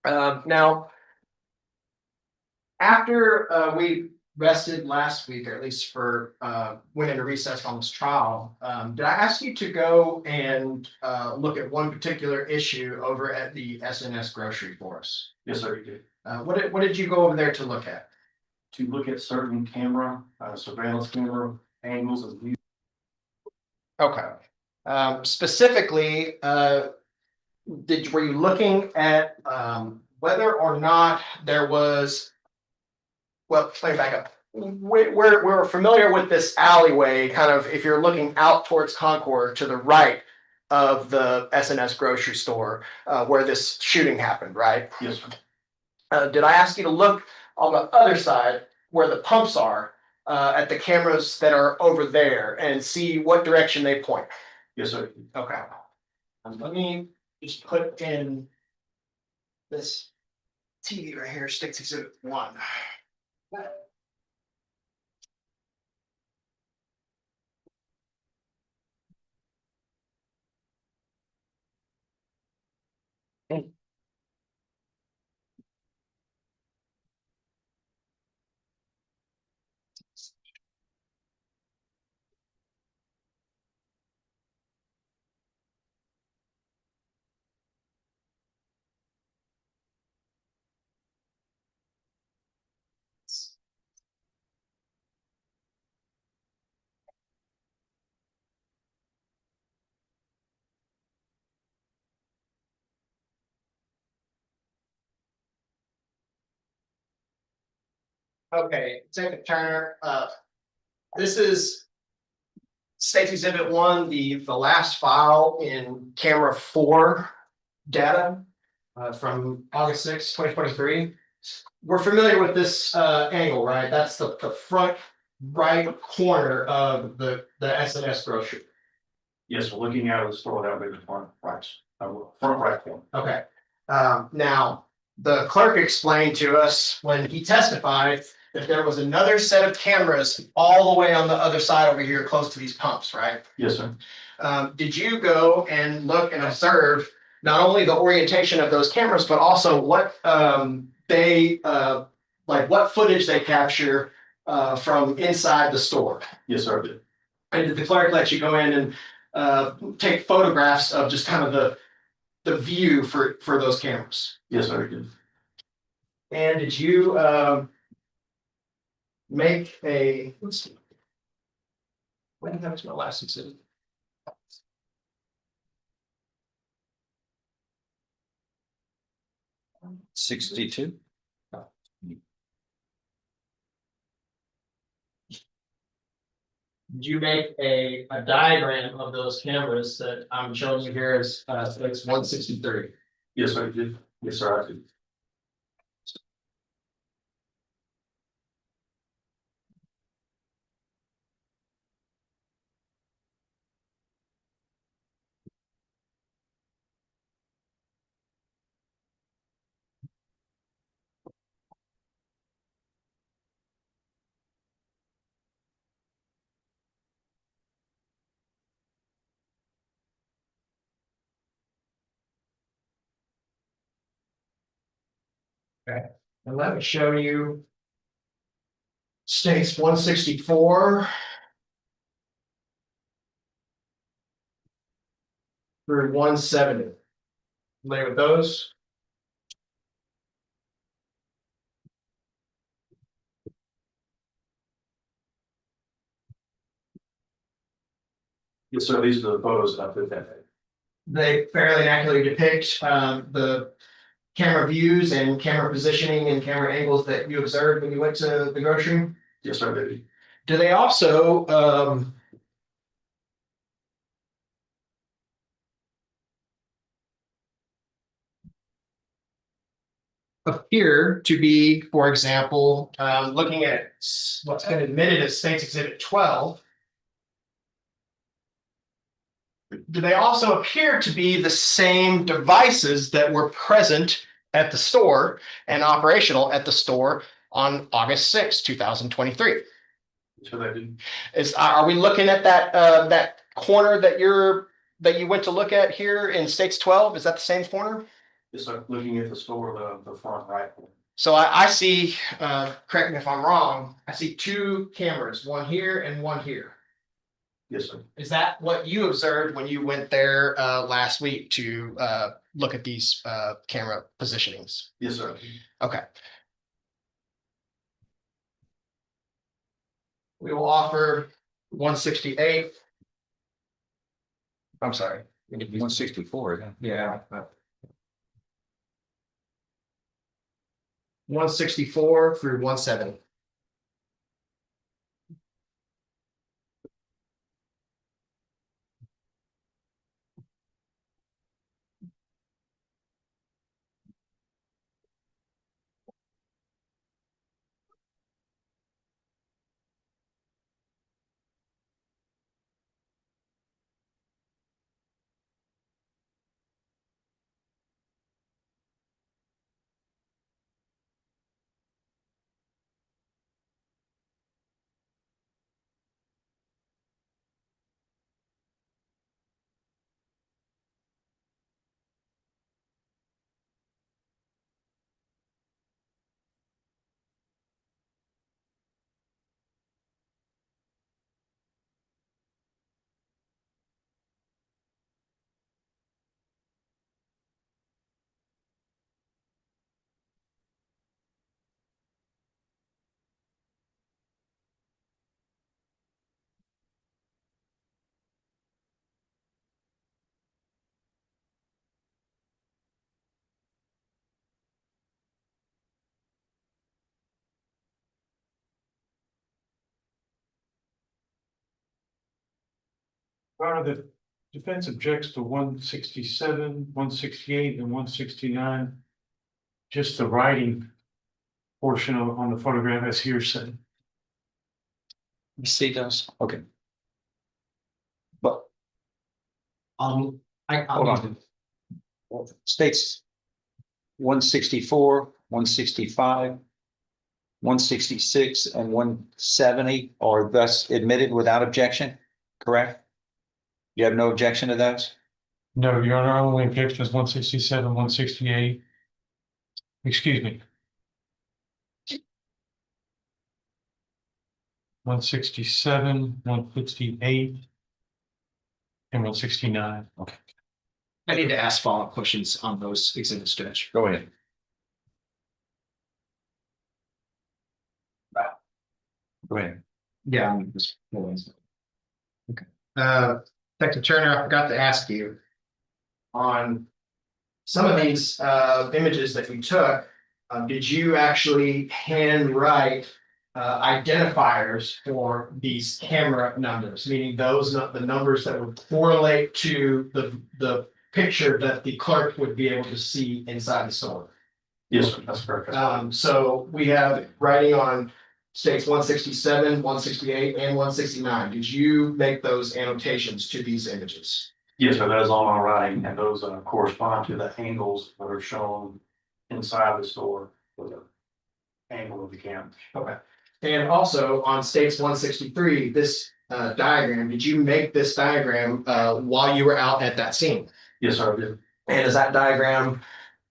Now, after we rested last week, or at least for went into recess on this trial, did I ask you to go and look at one particular issue over at the SNS Grocery for us? Yes, sir, you did. What did you go over there to look at? To look at certain camera, surveillance camera angles of view. Okay. Specifically, were you looking at whether or not there was, well, let me back up. We're familiar with this alleyway, kind of if you're looking out towards Concord to the right of the SNS grocery store where this shooting happened, right? Yes, sir. Did I ask you to look on the other side where the pumps are at the cameras that are over there and see what direction they point? Yes, sir. Okay. Let me just put in this TV right here, Stakes Exhibit 1. Okay, Detective Turner, this is State Exhibit 1, the last file in camera 4 data from August 6, 2023. We're familiar with this angle, right? That's the front right corner of the SNS grocery. Yes, we're looking out of the store that way, the front right corner. Okay. Now, the clerk explained to us when he testified that there was another set of cameras all the way on the other side over here, close to these pumps, right? Yes, sir. Did you go and look and observe not only the orientation of those cameras, but also what what footage they capture from inside the store? Yes, sir, I did. And did the clerk let you go in take photographs of just kind of the view for those cameras? Yes, I did. And did you, make a, let's see. When that was my last exhibit. $62. Did you make a diagram of those cameras that I'm showing you here as, it's 163? Yes, I did. Yes, sir, I did. Okay, and let me show you. States 164. Through 170. Familiar with those? Yes, sir, these are the photos that I put that. They fairly accurately depict the camera views and camera positioning and camera angles that you observed when you went to the grocery. Yes, sir, I did. Do they also appear to be, for example, looking at what's been admitted as State's Exhibit 12? Do they also appear to be the same devices that were present at the store and operational at the store on August 6, 2023? Sure, I did. Are we looking at that that corner that you went to look at here in States 12? Is that the same corner? Yes, sir, looking at the store, the front right. So I see, correct me if I'm wrong, I see two cameras, one here and one here. Yes, sir. Is that what you observed when you went there last week to look at these camera positionings? Yes, sir. Okay. We will offer 168. I'm sorry. 164. Yeah. 164 through 170. Your Honor, the defense objects to 167, 168, and 169. Just the writing portion on the photograph as hearsay. You see those? Okay. But hold on. States 164, 165, 166, and 170 are thus admitted without objection, correct? You have no objection to those? No, Your Honor, our only objection is 167, 168. Excuse me. 167, 168, and 169. Okay, I need to ask follow-up questions on those exhibits, Judge. go ahead. Go ahead. Yeah. Okay. Detective Turner, I forgot to ask you on some of these images that you took, did you actually handwrite identifiers for these camera numbers, meaning those the numbers that would correlate to the picture that the clerk would be able to see inside the store? Yes, sir, that's correct. So we have writing on states 167, 168, and 169. Did you make those annotations to these images? Yes, sir, that is on my writing, and those correspond to the angles that are shown inside the store with the angle of the camera. Okay. And also on states 163, this diagram, did you make this diagram while you were out at that scene? Yes, sir, I did. And does that diagram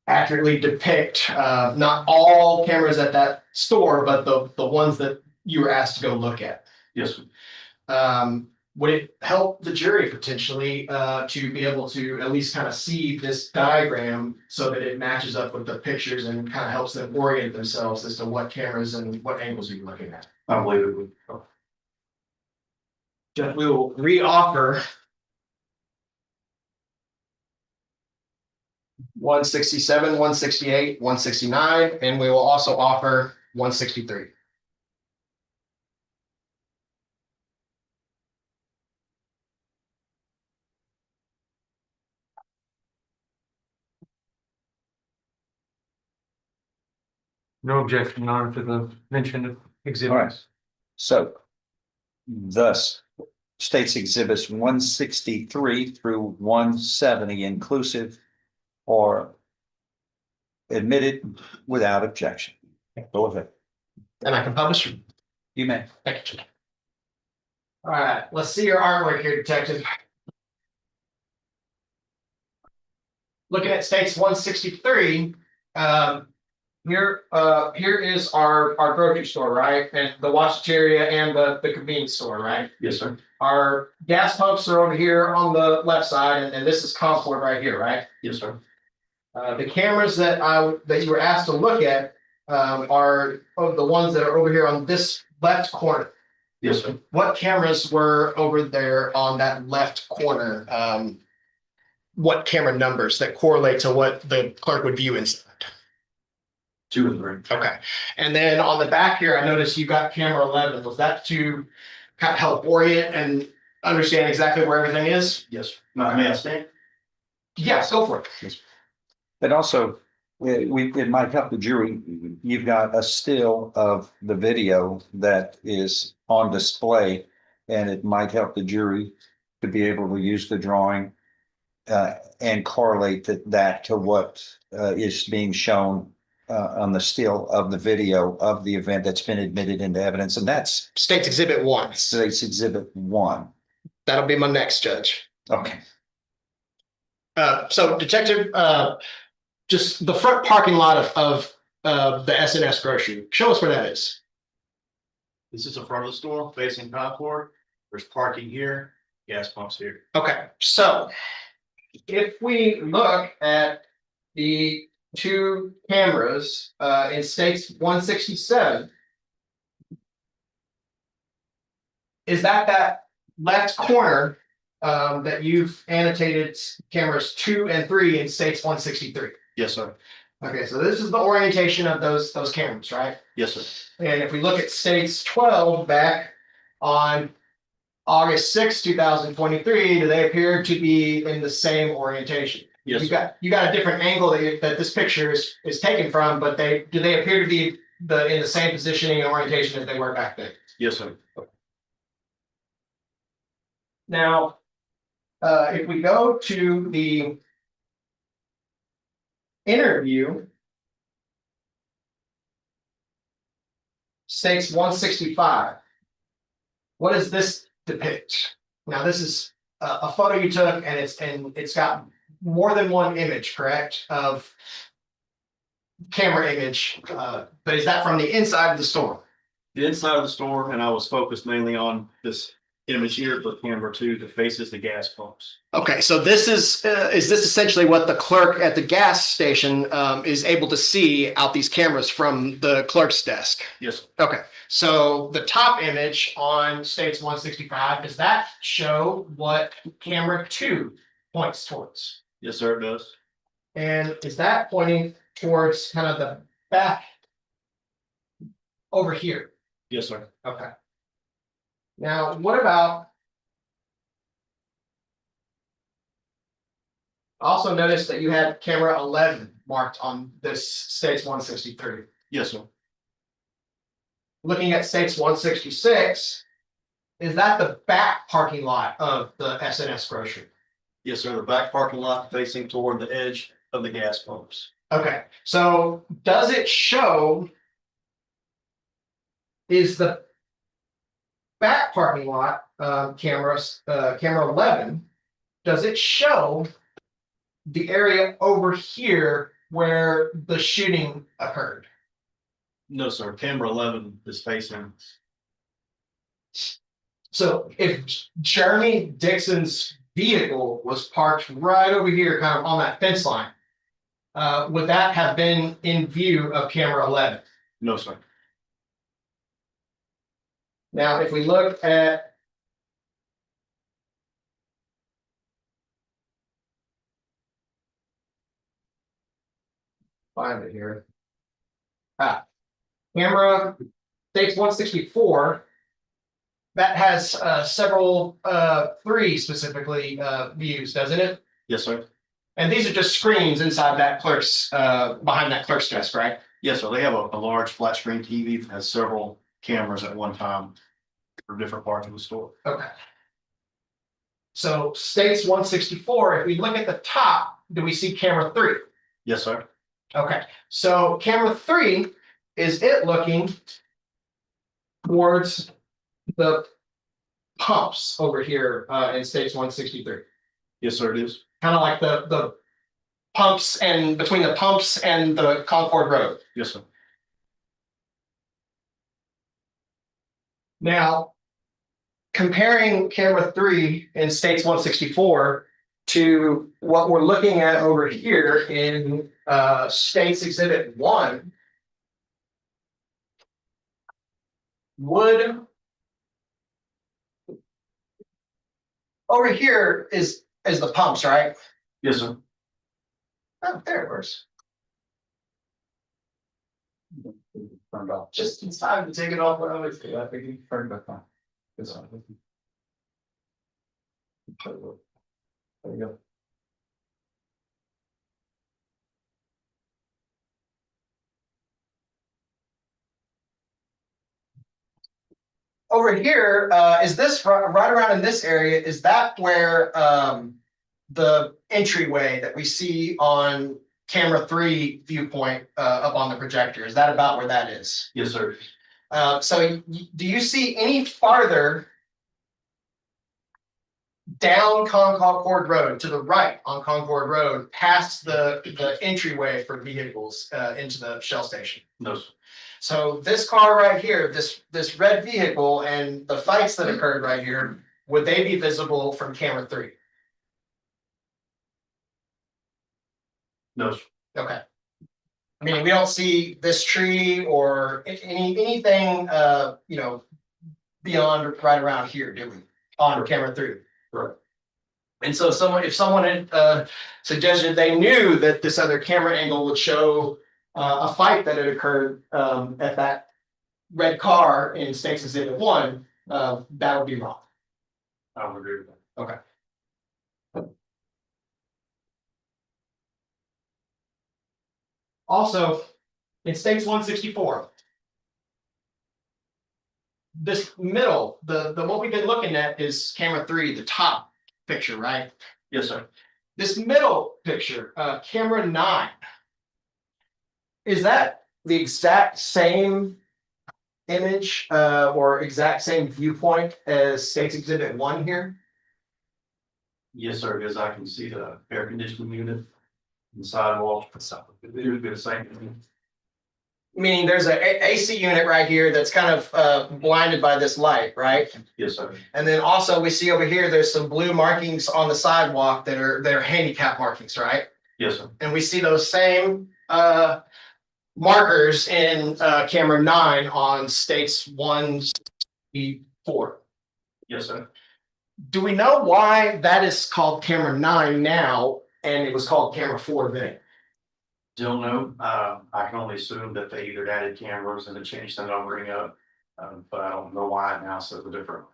accurately depict not all cameras at that store, but the ones that you were asked to go look at? Yes, sir. Would it help the jury potentially to be able to at least kind of see this diagram so that it matches up with the pictures and kind of helps them orient themselves as to what cameras and what angles are you looking at? I believe it would. Judge, we will re-offer 167, 168, 169, and we will also offer 163. No objection, Your Honor, to the mentioned All right. exhibits. So thus states exhibits 163 through 170 inclusive or admitted without objection. Go ahead. And I can publish? You may. Thank you. All right, let's see your artwork here, Detective. Looking at states 163, here is our grocery store, right? And the Washateria and the convenience store, right? Yes, sir. Our gas pumps are over here on the left side, and this is Concord right here, right? Yes, sir. The cameras that you were asked to look at are of the ones that are over here on this left corner. Yes, sir. What cameras were over there on that left corner? What camera numbers that correlate to what the clerk would view inside? 2 and 3. Okay. And then on the back here, I noticed you got camera 11. Was that to kind of help orient and understand exactly where everything is? Yes, sir. May I stand? Yes, go for it. But also, it might help the jury. You've got a still of the video that is on display, and it might help the jury to be able to use the drawing and correlate that to what is being shown on the still of the video of the event that's been admitted into evidence, and that's States Exhibit 1. States Exhibit 1. That'll be my next, Judge. Okay. So Detective, just the front parking lot of the SNS grocery. Show us where that is. This is the front of the store facing Concord. There's parking here, gas pumps here. Okay, so if we look at the two cameras in states 167, is that left corner that you've annotated cameras 2 and 3 in states 163? Yes, sir. Okay, so this is the orientation of those cameras, right? Yes, sir. And if we look at states 12 back on August 6, 2023, do they appear to be in the same orientation? Yes, You got a different angle that this picture is taken from, but do they appear to be in the same positioning and orientation as they were back then? Yes, sir. Now, if we go to the interview, states 165. What does this depict? Now, this is a photo you took, and it's got more than one image, correct? Of camera image, but is that from the inside of the store? The inside of the store, and I was focused mainly on this image here for camera 2 that faces the gas pumps. Okay, so this is this essentially what the clerk at the gas station is able to see out these cameras from the clerk's desk? Yes, Okay, so the top image on States 165, does that show what camera 2 points towards? yes, sir, it does. And is that pointing towards kind of the back over here? Yes, sir. Okay. Now, what about? Also notice that you had camera 11 marked on this States 163. Yes, sir. Looking at States 166, is that the back parking lot of the SNS grocery? Yes, sir. The back parking lot facing toward the edge of the gas pumps. Okay, so does it show? Is the back parking lot cameras, camera 11, does it show the area over here where the shooting occurred? No, sir. Camera 11 is facing. So if Jeremy Dixon's vehicle was parked right over here, kind of on that fence line, would that have been in view of camera 11? No, sir. Now, if we look at find it here. Camera States 164. That has several 3 specifically views, doesn't it? Yes, sir. And these are just screens inside that clerk's behind that clerk's desk, right? Yes, sir. They have a large flat screen TV that has several cameras at one time for different parts of the store. Okay. So States 164, if we look at the top, do we see camera 3? Yes, sir. Okay, so camera 3, is it looking towards the pumps over here in States 163? Yes, sir, it is. Kind of like the pumps and between the pumps and the Concord Road. Yes, sir. Now, comparing camera 3 in States 164 to what we're looking at over here in States Exhibit 1, would over here is the pumps, right? Yes, sir. Oh, there it works. Turned off. Just in time to take it off. What I always do. I think you turned it back on. It's on. There you go. Over here, is this right around in this area? Is that where the entryway that we see on camera 3 viewpoint up on the projector? Is that about where that is? Yes, sir. So do you see any farther down Concord Road to the right on Concord Road past the entryway for vehicles into the Shell station? No, sir. So this car right here, this red vehicle and the fights that occurred right here, would they be visible from camera 3? No, sir. Okay. I mean, we don't see this tree or anything beyond right around here, do we? On camera 3. Right. And so if someone had suggested they knew that this other camera angle would show a fight that had occurred at that red car in States Exhibit 1, that would be wrong. I would agree with that. Okay. Also, in States 164, this middle, the what we've been looking at is camera 3, the top picture, right? Yes, sir. This middle picture, camera 9, is that the exact same image or exact same viewpoint as States Exhibit 1 here? Yes, sir, because I can see the air conditioning unit and sidewalk. It would be the same. meaning there's a AC unit right here that's kind of blinded by this light, right? Yes, sir. And then also we see over here, there's some blue markings on the sidewalk that are handicap markings, right? Yes, sir. And we see those same markers in camera 9 on states 1E4. Yes, sir. Do we know why that is called camera 9 now and it was called camera 4 then? Don't know. I can only assume that they either added cameras and then changed the numbering up. But I don't know why it now says a different.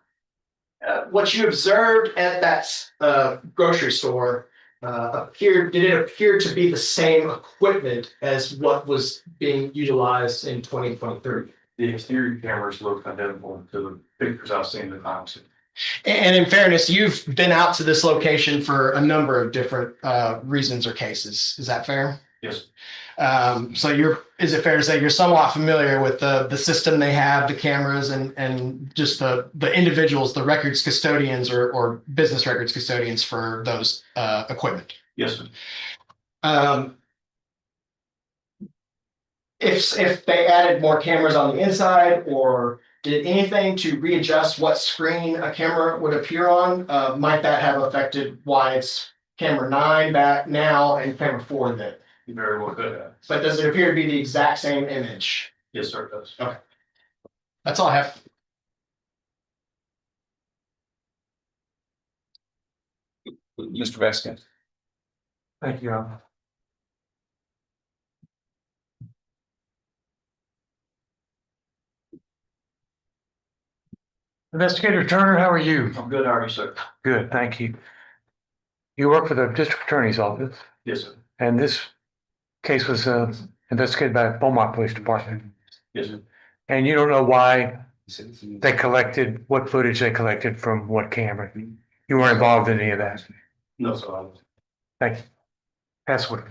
What you observed at that grocery store did it appear to be the same equipment as what was being utilized in 2023? The exterior cameras look identical to the pictures I've seen in the times. And in fairness, you've been out to this location for a number of different reasons or cases. Is that fair? Yes. So is it fair to say you're somewhat familiar with the system they have, the cameras and just the individuals, the records custodians or business records custodians for those equipment? Yes, sir. If they added more cameras on the inside or did anything to readjust what screen a camera would appear on, might that have affected why it's camera 9 back now and camera 4 then? You very well could have. But does it appear to be the exact same image? Yes, sir, it does. Okay. That's all I have. Mr. Vasquez. Thank you, Al. Investigator Turner, how are you? I'm good, how are you, sir? Good, thank you. You work for the district attorney's office, Yes, sir. and this case was investigated by Beaumont Police Department. Yes, sir. And you don't know why they collected, what footage they collected from what camera? You weren't involved in any of that? No, sir. I was. Thank you. Pass what?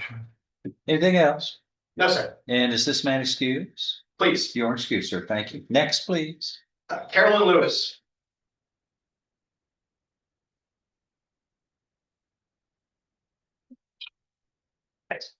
Anything else? No, sir. And is this man excused? Please. You are excused, sir. Thank you. Next, please. Carolyn Lewis. Thanks.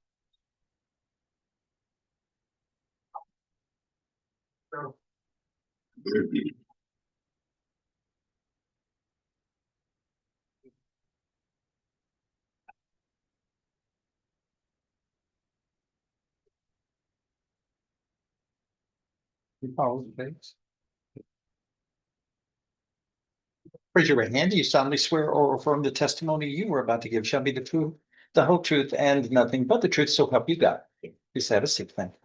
Raise your right hand. Do you solemnly swear or affirm the testimony you were about to give shall be the truth, the whole truth, and nothing but the truth, so help you God? Please have a seat, thank you.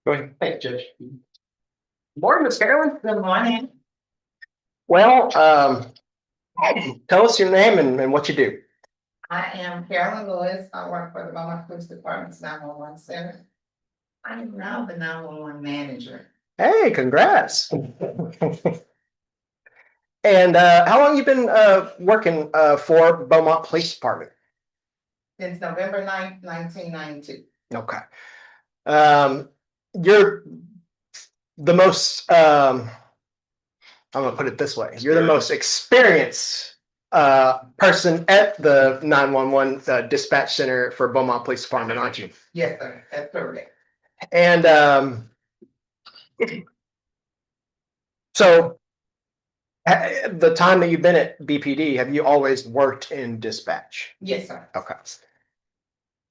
Go ahead. Thank you, Judge. Morning, Miss Carolyn. Good morning. Well, tell us your name and what you do. I am Carolyn Lewis. I work for the Beaumont Police Department's 911 Center. I'm now the 911 manager. Hey, congrats. And how long you been working for Beaumont Police Department? Since November 9th, 1992. Okay. You're the most, I'm gonna put it this way, you're the most experienced person at the 911 dispatch center for Beaumont Police Department, aren't you? Yes, sir. That's correct. And so the time that you've been at BPD, have you always worked in dispatch? Yes, sir. Okay.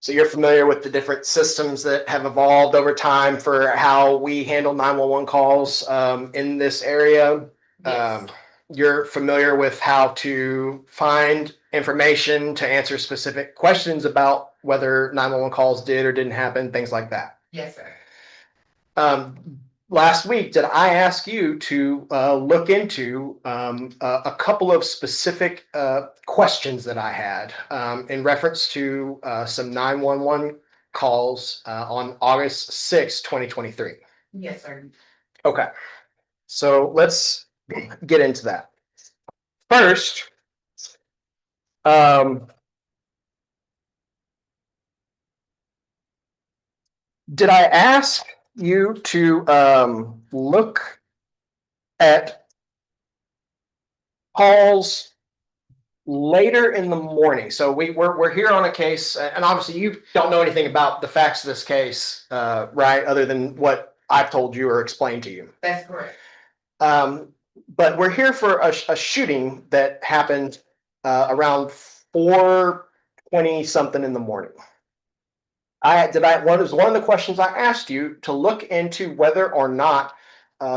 So you're familiar with the different systems that have evolved over time for how we handle 911 calls in this area? Yes. You're familiar with how to find information to answer specific questions about whether 911 calls did or didn't happen, things like that. Yes, sir. Last week, did I ask you to look into a couple of specific questions that I had in reference to some 911 calls on August 6th, 2023? Yes, sir. Okay, so let's get into that. First, did I ask you to look at calls later in the morning. So we're here on a case, and obviously you don't know anything about the facts of this case, right? Other than what I've told you or explained to you. That's correct. But we're here for a shooting that happened around 4:20 something in the morning. One was one of the questions I asked you to look into whether or not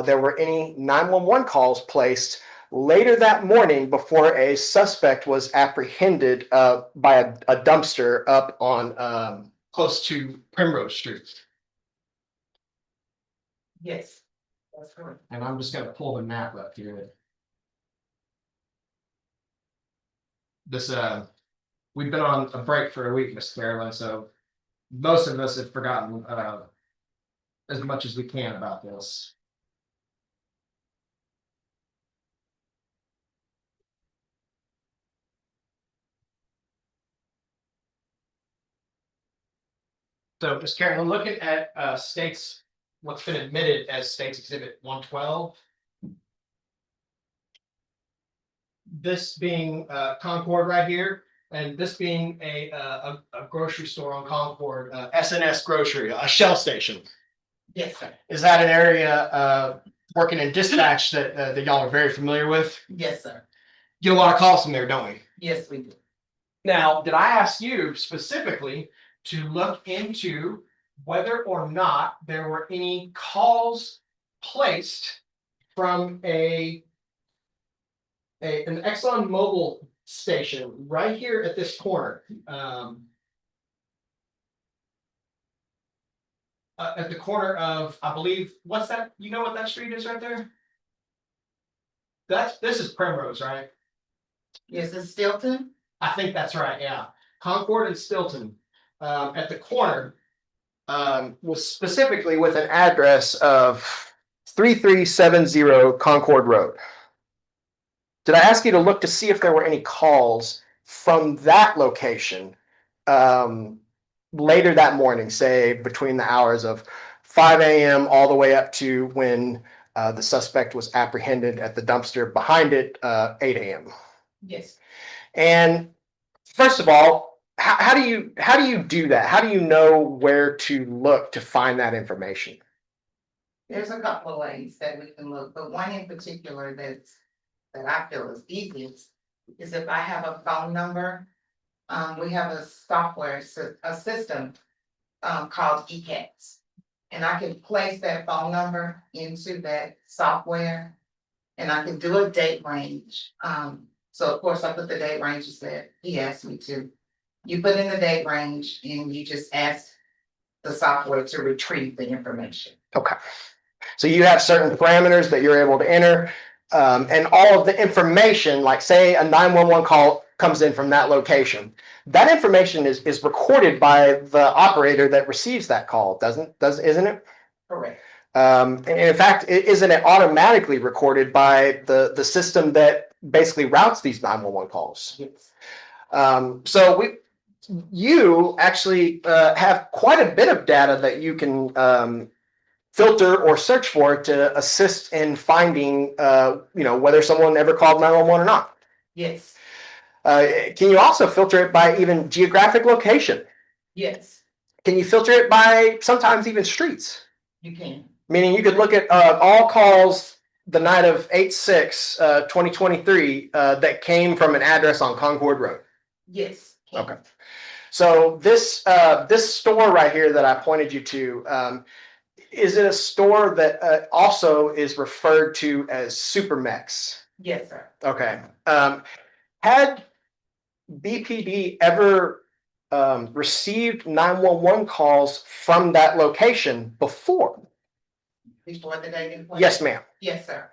there were any 911 calls placed later that morning before a suspect was apprehended by a dumpster up on close to Primrose Street. Yes, that's correct. And I'm just gonna pull the map up here. This we've been on a break for a week, Miss Carolyn, so most of us have forgotten as much as we can about this. So, Ms. Carolyn, looking at states, what's been admitted as State's Exhibit 112. This being Concord right here, and this being a grocery store on Concord, SNS Grocery, a Shell station. Yes, sir. Is that an area working in dispatch that y'all are very familiar with? Yes, sir. Get a lot of calls from there, don't we? Yes, we do. Now, did I ask you specifically to look into whether or not there were any calls placed from an Exxon Mobil station right here at this corner? At the corner of, I believe, what's that? You know what that street is right there? This is Primrose, right? Yes, it's Stilton. I think that's right, yeah. Concord and Stilton, at the corner, was specifically with an address of 3370 Concord Road. Did I ask you to look to see if there were any calls from that location later that morning, say between the hours of 5 a.m. all the way up to when the suspect was apprehended at the dumpster behind it, 8 a.m.? Yes. And first of all, how do you do that? How do you know where to look to find that information? There's a couple of ways that we can look, but one in particular that I feel is easiest is if I have a phone number. We have a software, a system called eCats. And I can place that phone number into that software and I can do a date range. So of course I put the date ranges that he asked me to. You put in the date range and you just ask the software to retrieve the information. Okay. So you have certain parameters that you're able to enter, and all of the information, like say a 911 call comes in from that location. That information is recorded by the operator that receives that call, isn't it? Correct. And in fact, isn't it automatically recorded by the system that basically routes these 911 calls? Yes. So you actually have quite a bit of data that you can filter or search for to assist in finding, whether someone ever called 911 or not. Yes. Can you also filter it by even geographic location? Yes. Can you filter it by sometimes even streets? You can. Meaning you could look at all calls the night of 8/6/2023 that came from an address on Concord Road. Yes. Okay. So this store right here that I pointed you to, is it a store that also is referred to as Supermex? Yes, sir. Okay. Had BPD ever received 911 calls from that location before? Before the day in place? Yes, ma'am. Yes, sir.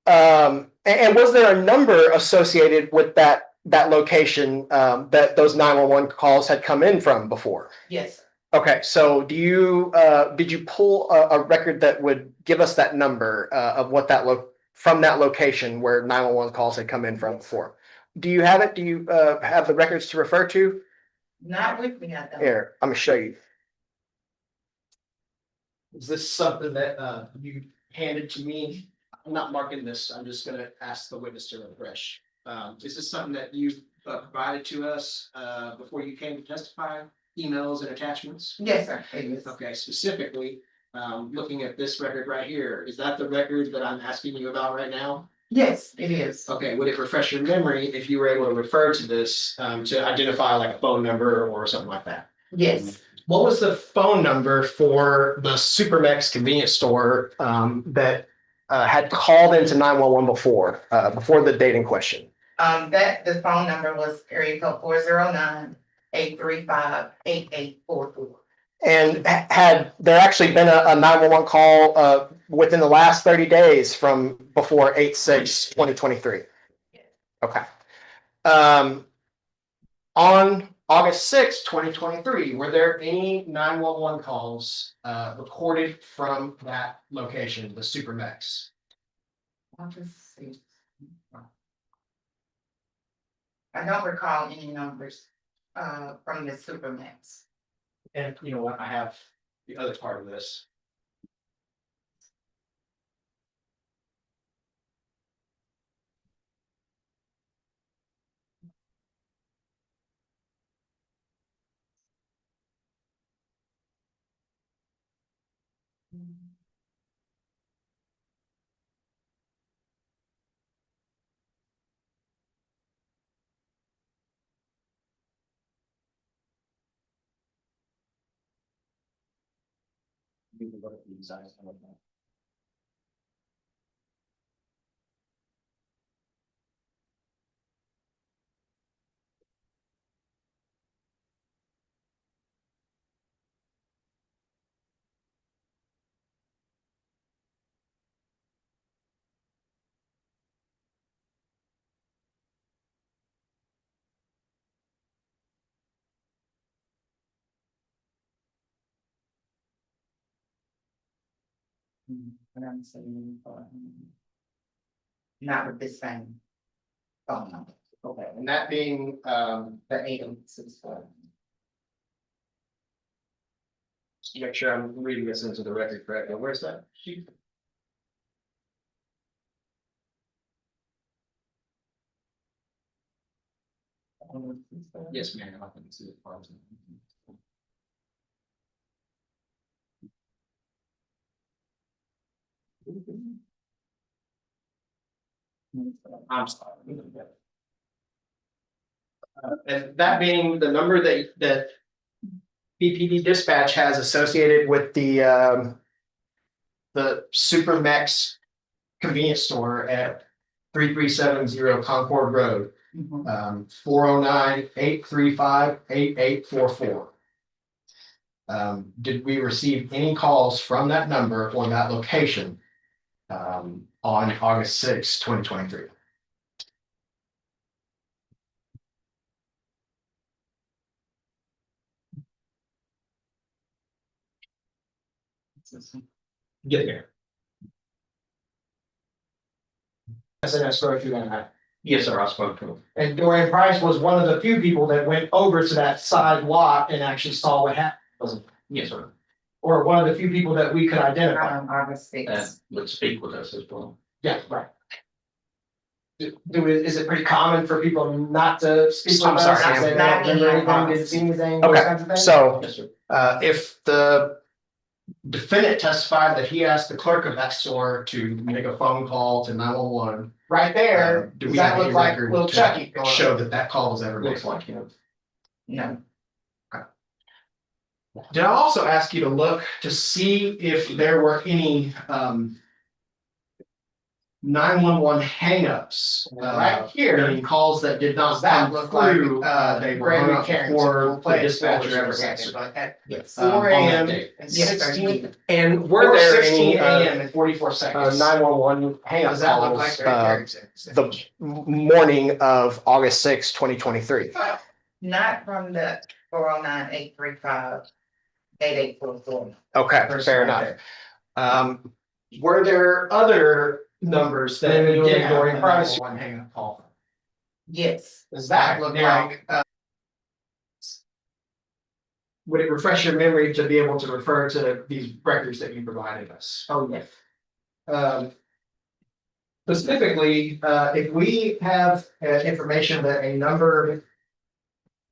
And was there a number associated with that location that those 911 calls had come in from before? Yes, sir. Okay, so did you pull a record that would give us that number of what from that location where 911 calls had come in from before? Do you have it? Do you have the records to refer to? Not with me, I don't. Here, I'm gonna show you. Is this something that you handed to me? I'm not marking this, I'm just gonna ask the witness to refresh. Is this something that you provided to us before you came to testify, emails and attachments? Yes, sir. It is. Okay, specifically, looking at this record right here, is that the record that I'm asking you about right now? Yes, it is. Okay, would it refresh your memory if you were able to refer to this to identify like a phone number or something like that? Yes. What was the phone number for the Supermex convenience store that had called into 911 before the date in question? The phone number was area code 409-835-8844. And had there actually been a 911 call within the last 30 days from before 8/6/2023? Okay. On August 6th, 2023, were there any 911 calls recorded from that location, the Supermex? August 6th. I don't recall any numbers from the Supermax. And you know what, I have the other part of this. What I'm saying, not with the same phone number. Okay, and that being The 864. just to make sure I'm reading this into the record correctly, where's that sheet? Yes, ma'am, I can see it. I'm sorry. And that being the number that BPD dispatch has associated with the Supermex convenience store at 3370 Concord Road, 409-835-8844. Did we receive any calls from that number on that location on August 6, 2023? Get here. SNS spoke to that. Yes, sir, I spoke to him. And Dorian Price was one of the few people that went over to that side lot and actually saw what happened, wasn't he? Yes, sir. Or one of the few people that we could identify. August 6th. And would speak with us as well. Yeah, right. Is it pretty common for people not to speak with I'm us? sorry, and say they not don't any remember anything, policy. didn't see anything, those kinds of Okay, things? so Yes, sir. If the defendant testified that he asked the clerk of that store to make a phone call to 911. Right there, do does we that have look any like record Will to Chucky go show on? that that call was ever made? Looks like him. No. Did I also ask you to look to see if there were any 911 hangups Right here. meaning calls that did not Does that come look like, through, they were hung Gregory up Carrington before will the play dispatcher sports ever or answered, something? but at Yes. 4 a.m. and Yes, sir. 16 and were there any 16 a.m. and 44 seconds 911 hang up Does that look calls like Gregory Carrington? the morning of August 6, 2023? Not from the 409-835-8844. Okay, fair enough. Were there other numbers that you did during price one hang up call? Yes. Does that look Now- like would it refresh your memory to be able to refer to these records that you provided us? Oh, yes. Specifically, if we have information that a number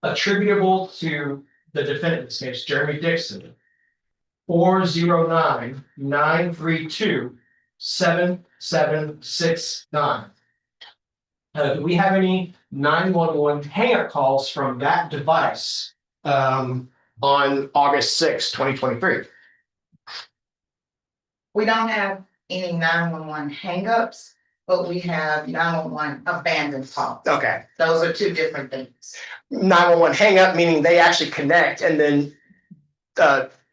attributable to the defendant, in this case, Jeremy Dixon, 409-932-7769. Do we have any 911 hang-up calls from that device on August 6, 2023? We don't have any 911 hangups, but we have 911 abandoned calls. Okay. Those are two different things. 911 hang up, meaning they actually connect and then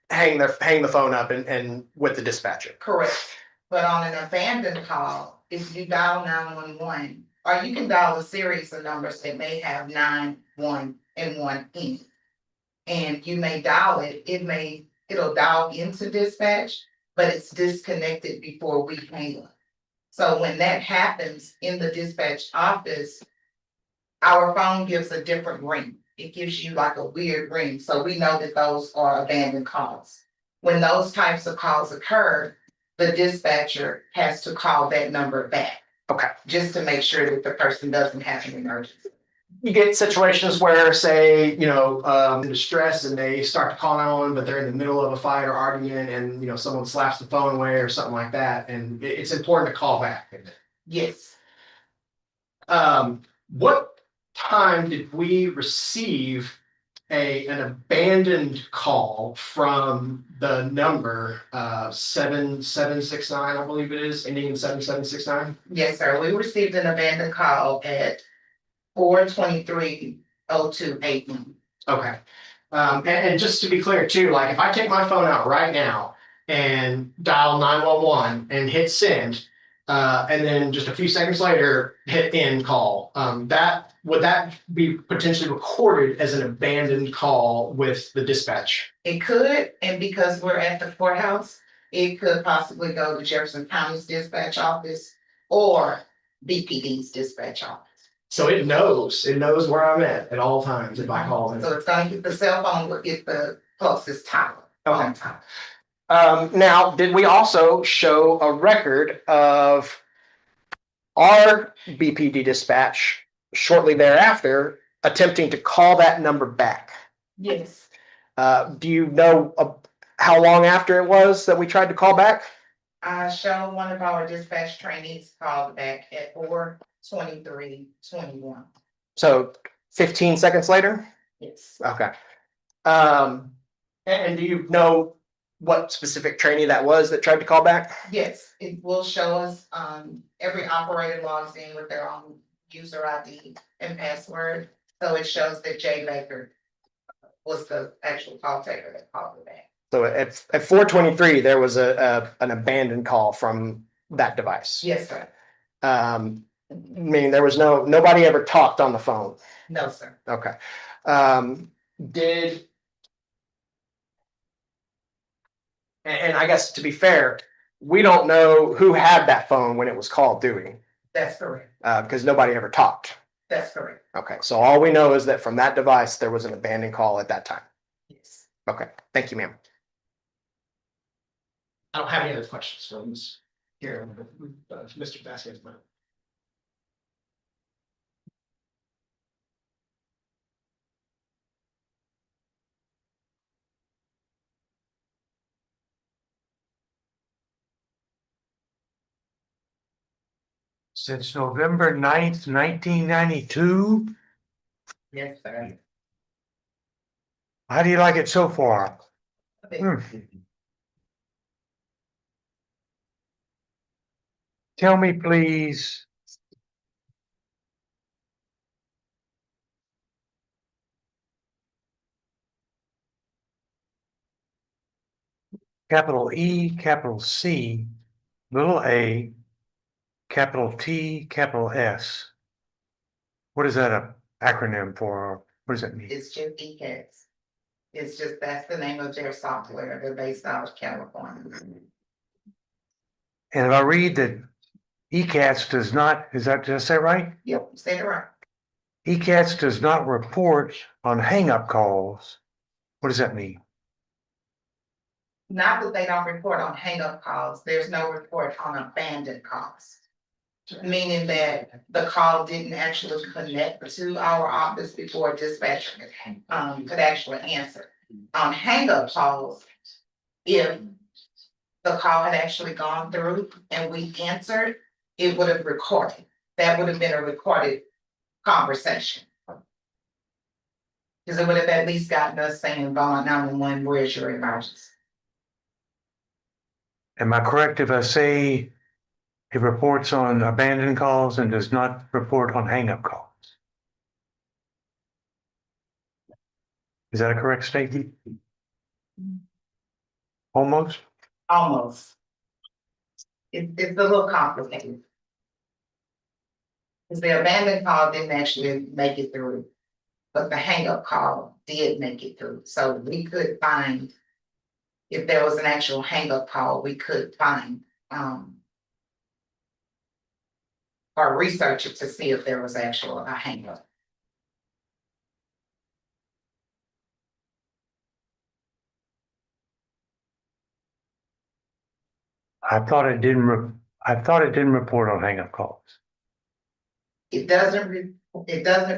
hang the phone up and with the dispatcher. Correct. But on an abandoned call, if you dial 911, or you can dial a series of numbers that may have 9, 1, and 1 in. And you may dial it, it'll dial into dispatch, but it's disconnected before we hang up. So when that happens in the dispatch office, our phone gives a different ring. It gives you like a weird ring, so we know that those are abandoned calls. When those types of calls occur, the dispatcher has to call that number back. Okay. Just to make sure that the person doesn't have an emergency. You get situations where, say, in distress and they start to call 911, but they're in the middle of a fight or argument and, someone slaps the phone away or something like that. And it's important to call back. Yes. What time did we receive an abandoned call from the number 7769, I believe it is, ending in 7769? Yes, sir. We received an abandoned call at 423-0281. Okay. And just to be clear too, like if I take my phone out right now and dial 911 and hit send, and then just a few seconds later hit end call, would that be potentially recorded as an abandoned call with the dispatch? It could, and because we're at the courthouse, it could possibly go to Jefferson County's dispatch office or BPD's dispatch office. So it knows where I'm at all times if I call it. So it's gonna get the cell phone, will get the closest tower. Okay. Now, did we also show a record of our BPD dispatch shortly thereafter attempting to call that number back? Yes. Do you know how long after it was that we tried to call back? I showed one of our dispatch trainees called back at 4:23:21. So 15 seconds later? Yes. Okay. And do you know what specific trainee that was that tried to call back? Yes, it will show us, every operator logs in with their own user ID and password. So it shows that Jay Baker was the actual call taker that called it back. So at 4:23, there was an abandoned call from that device. Yes, sir. Meaning there was nobody ever talked on the phone. No, sir. Okay. And I guess to be fair, we don't know who had that phone when it was called, do we? That's correct. Because nobody ever talked. That's correct. Okay, so all we know is that from that device, there was an abandoned call at that time. Yes. Okay, thank you, ma'am. I don't have any other questions from this here, Mr. Vasquez. Since November 9th, 1992. Yes, sir. How do you like it so far? Tell me, please. Capital E, capital C, little a, capital T, capital S. What is that an acronym for? What does that mean? It's just ECATS. It's just, that's the name of their software. They're based out of California. And if I read that ECATS does not, did I say right? Yep, you said it right. ECATS does not report on hang-up calls What does that mean? Not that they don't report on hang-up calls, there's no report on abandoned calls. Meaning that the call didn't actually connect to our office before dispatcher could actually answer. On hang-up calls, if the call had actually gone through and we answered, it would have recorded. That would have been a recorded conversation. Because it would have at least gotten us saying, Vaughn 911, where's your emergency? Am I correct if I say it reports on abandoned calls and does not report on hang-up calls? Is that a correct statement? Almost? Almost. It's a little complicated. Because the abandoned call didn't actually make it through, but the hang-up call did make it through. So we could find, if there was an actual hang-up call, we could find, or research it to see if there was actual a hang-up. I thought it didn't report on hang-up calls. It doesn't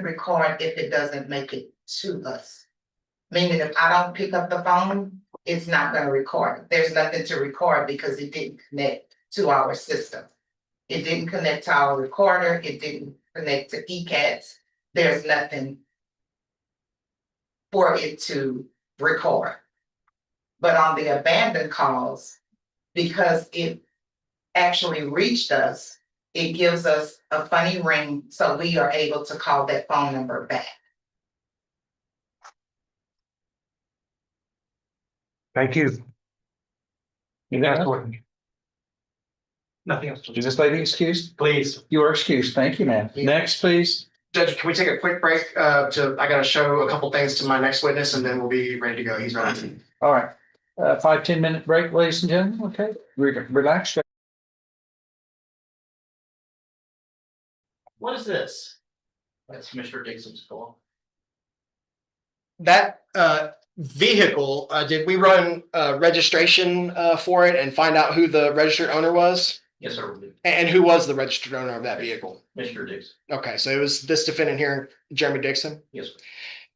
record if it doesn't make it to us. Meaning if I don't pick up the phone, it's not gonna record. There's nothing to record because it didn't connect to our system. It didn't connect to our recorder, it didn't connect to ECATS. There's nothing for it to record. But on the abandoned calls, because it actually reached us, it gives us a funny ring, so we are able to call that phone number back. Thank you. That's what. Nothing else. Is this lady excused? Please. You are excused. Thank you, ma'am. Next, please. Judge, can we take a quick break? I gotta show a couple things to my next witness and then we'll be ready to go. He's ready. All right. 5-10 minute break, ladies and gentlemen. Okay, relax. What is this? That's Mr. Dixon's call. That vehicle, did we run registration for it and find out who the registered owner was? Yes, sir. And who was the registered owner of that vehicle? Mr. Dixon. Okay, so it was this defendant here, Jeremy Dixon? Yes, sir.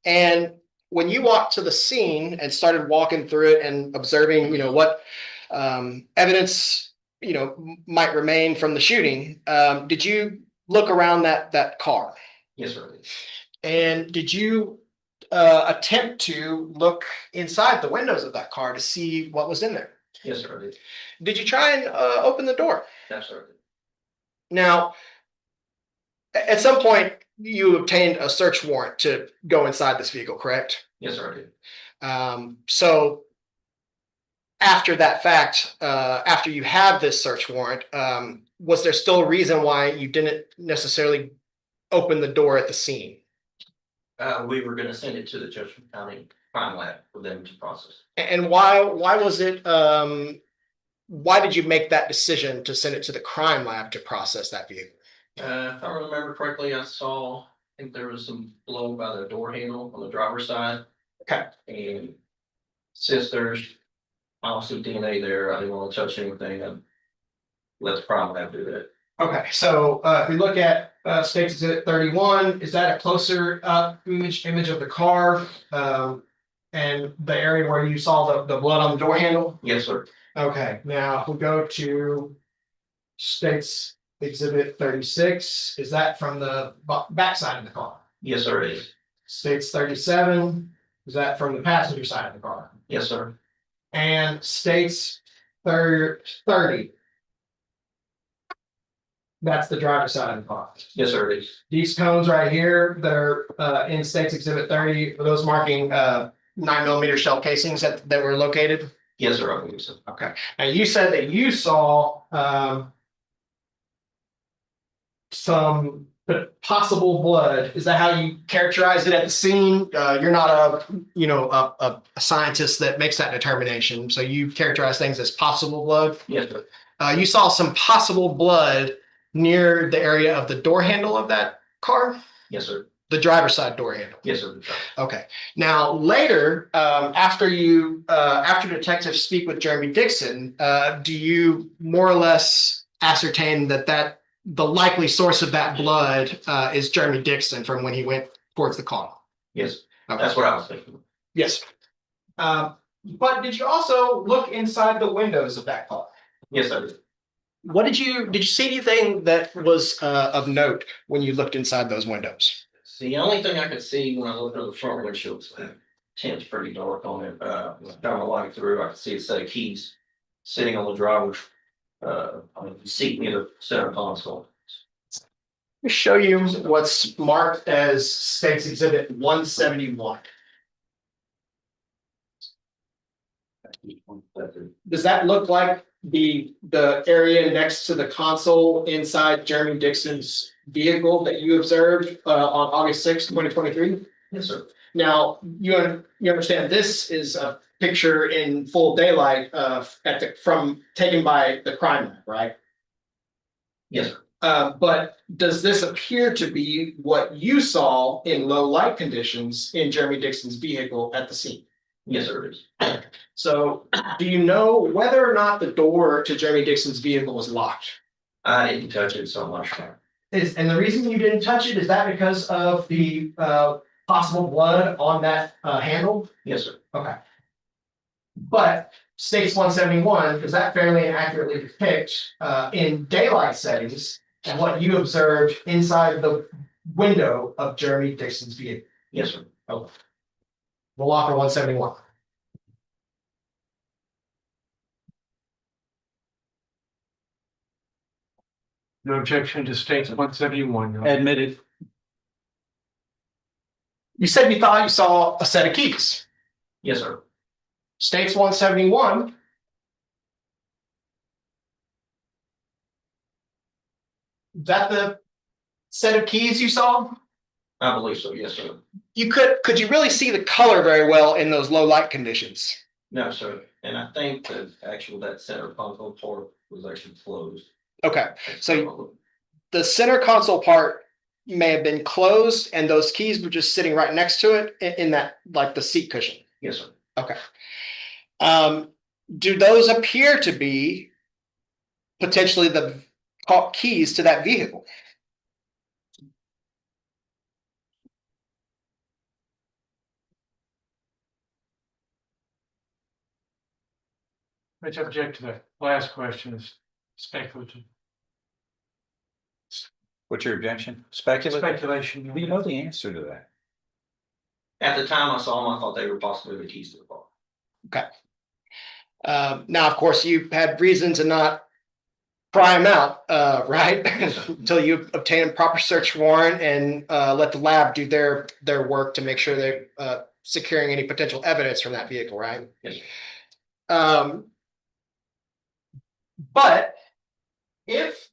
And when you walked to the scene and started walking through it and observing, what evidence, might remain from the shooting, did you look around that car? Yes, sir. And did you attempt to look inside the windows of that car to see what was in there? Yes, sir. Did you try and open the door? Yes, sir. Now, at some point, you obtained a search warrant to go inside this vehicle, correct? Yes, sir. I did. So after that fact, after you have this search warrant, was there still a reason why you didn't necessarily open the door at the scene? We were gonna send it to the Jefferson County Crime Lab for them to process. And why was it, why did you make that decision to send it to the crime lab to process that vehicle? If I remember correctly, I think there was some blow by the door handle on the driver's side. Okay. And since there's also DNA there, I didn't want to touch anything and let the crime lab do that. Okay, so if we look at State's Exhibit 31, is that a closer image of the car? And the area where you saw the blood on the door handle? Yes, sir. Okay, now if we go to State's Exhibit 36, is that from the back side of the car? Yes, sir, it is. State's 37, is that from the passenger side of the car? Yes, sir. And State's 30. That's the driver's side of the car. Yes, sir, it is. These cones right here, they're in State's Exhibit 30, are those marking 9mm shell casings that were located? Yes, sir, I believe so. Okay, and you said that you saw some possible blood. Is that how you characterized it at the scene? You're not a scientist that makes that determination. So you characterize things as possible blood? Yes, sir. You saw some possible blood near the area of the door handle of that car? Yes, sir. The driver's side door handle? Yes, sir. Okay. Now, later, after detectives speak with Jeremy Dixon, do you more or less ascertain that the likely source of that blood is Jeremy Dixon from when he went towards the car? Yes, Okay. that's what I was thinking. Yes. But did you also look inside the windows of that car? Yes, I did. What did you see anything that was of note when you looked inside those windows? The only thing I could see when I looked at the front windshield was the tint's pretty dark on it. Down the light through, I could see a set of keys sitting on the driver's on the seat near the center console. Let me show you what's marked as State's Exhibit 171. Does that look like the area next to the console inside Jeremy Dixon's vehicle that you observed on August 6th, 2023? Yes, sir. Now, you understand this is a picture in full daylight taken by the crime lab, right? Yes, sir. But does this appear to be what you saw in low light conditions in Jeremy Dixon's vehicle at the scene? Yes, sir, it is. So do you know whether or not the door to Jeremy Dixon's vehicle was locked? I didn't touch it so much. And the reason you didn't touch it, is that because of the possible blood on that handle? Yes, sir. Okay. But States 171, does that fairly and accurately depict in daylight settings and what you observed inside the window of Jeremy Dixon's vehicle? Yes, sir. Okay. The locker 171. No objection to states 171. No. Admitted. You said you thought you saw a set of keys. Yes, sir. States 171. Is that the set of keys you saw? I believe so, yes, sir. Could you really see the color very well in those low light conditions? No, sir. And I think that center console part was actually closed. Okay, so the center console part may have been closed and those keys were just sitting right next to it in that, like the seat cushion. Yes, sir. Okay. Do those appear to be potentially the keys to that vehicle? Let's object to the last question is speculative. What's your objection? Speculative? Speculation. We know the answer to that. At the time I saw them, I thought they were possibly the keys to the car. Okay. Now, of course, you had reason to not pry them out, right? Until you obtain a proper search warrant and let the lab do their work to make sure they're securing any potential evidence from that vehicle, right? Yes. But if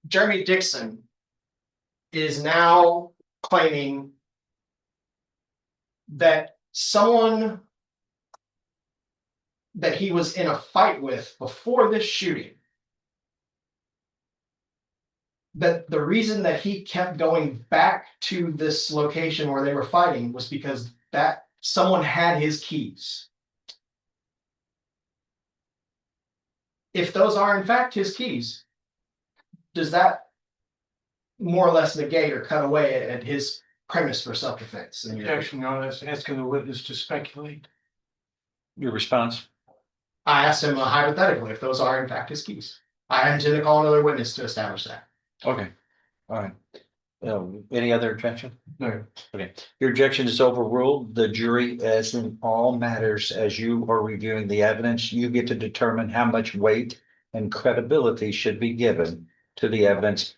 Jeremy Dixon is now claiming that someone that he was in a fight with before this shooting, that the reason that he kept going back to this location where they were fighting was because that someone had his keys. If those are in fact his keys, does that more or less negate or cut away at his premise for self-defense? Objection, no, that's asking the witness to speculate. Your response? I asked him hypothetically if those are in fact his keys. I intend to call another witness to establish that. Okay, all right. Any other objection? No. Okay, your objection is overruled. The jury, as in all matters, as you are reviewing the evidence, you get to determine how much weight and credibility should be given to the evidence,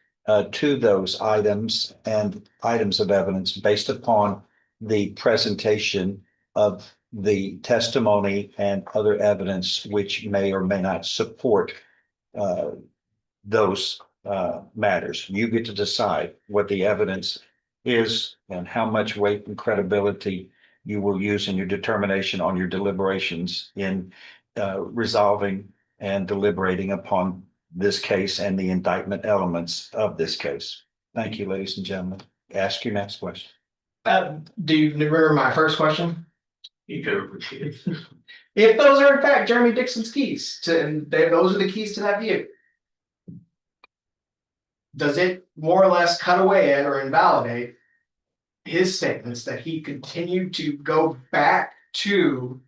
to those items and items of evidence based upon the presentation of the testimony and other evidence which may or may not support those matters. You get to decide what the evidence is and how much weight and credibility you will use in your determination on your deliberations in resolving and deliberating upon this case and the indictment elements of this case. Thank you, ladies and gentlemen. Ask your next question. Do you remember my first question? You could repeat it. If those are in fact Jeremy Dixon's keys and those are the keys to that vehicle, does it more or less cut away at or invalidate his statements that he continued to go back to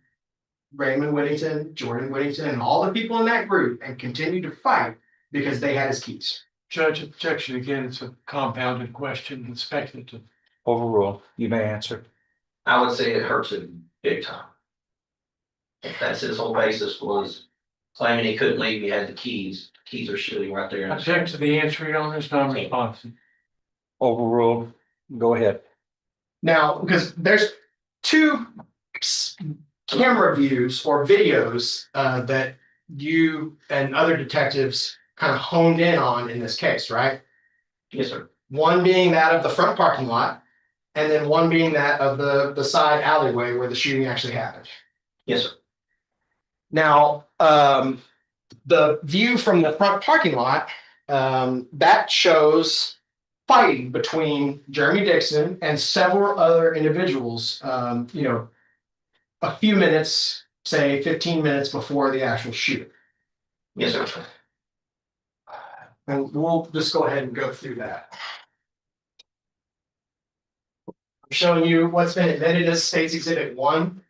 Raymond Whittington, Jordan Whittington, and all the people in that group and continued to fight because they had his keys? Judge, objection again, it's a compounded question, and speculative. Overruled. You may answer. I would say it hurts him big time. If that's his whole basis was claiming he couldn't leave, he had the keys. Keys are sitting right there. in his- Object to the answer, Your Honor, is non-responsive. Overruled. Go ahead. Now, because there's two camera views or videos that you and other detectives kind of honed in on in this case, right? Yes, sir. One being that of the front parking lot, and then one being that of the side alleyway where the shooting actually happened. Yes, sir. Now, the view from the front parking lot, that shows fighting between Jeremy Dixon and several other individuals, a few minutes, say 15 minutes before the actual shooting. Yes, sir. And we'll just go ahead and go through that. I'm showing you what's been admitted as State's Exhibit 1.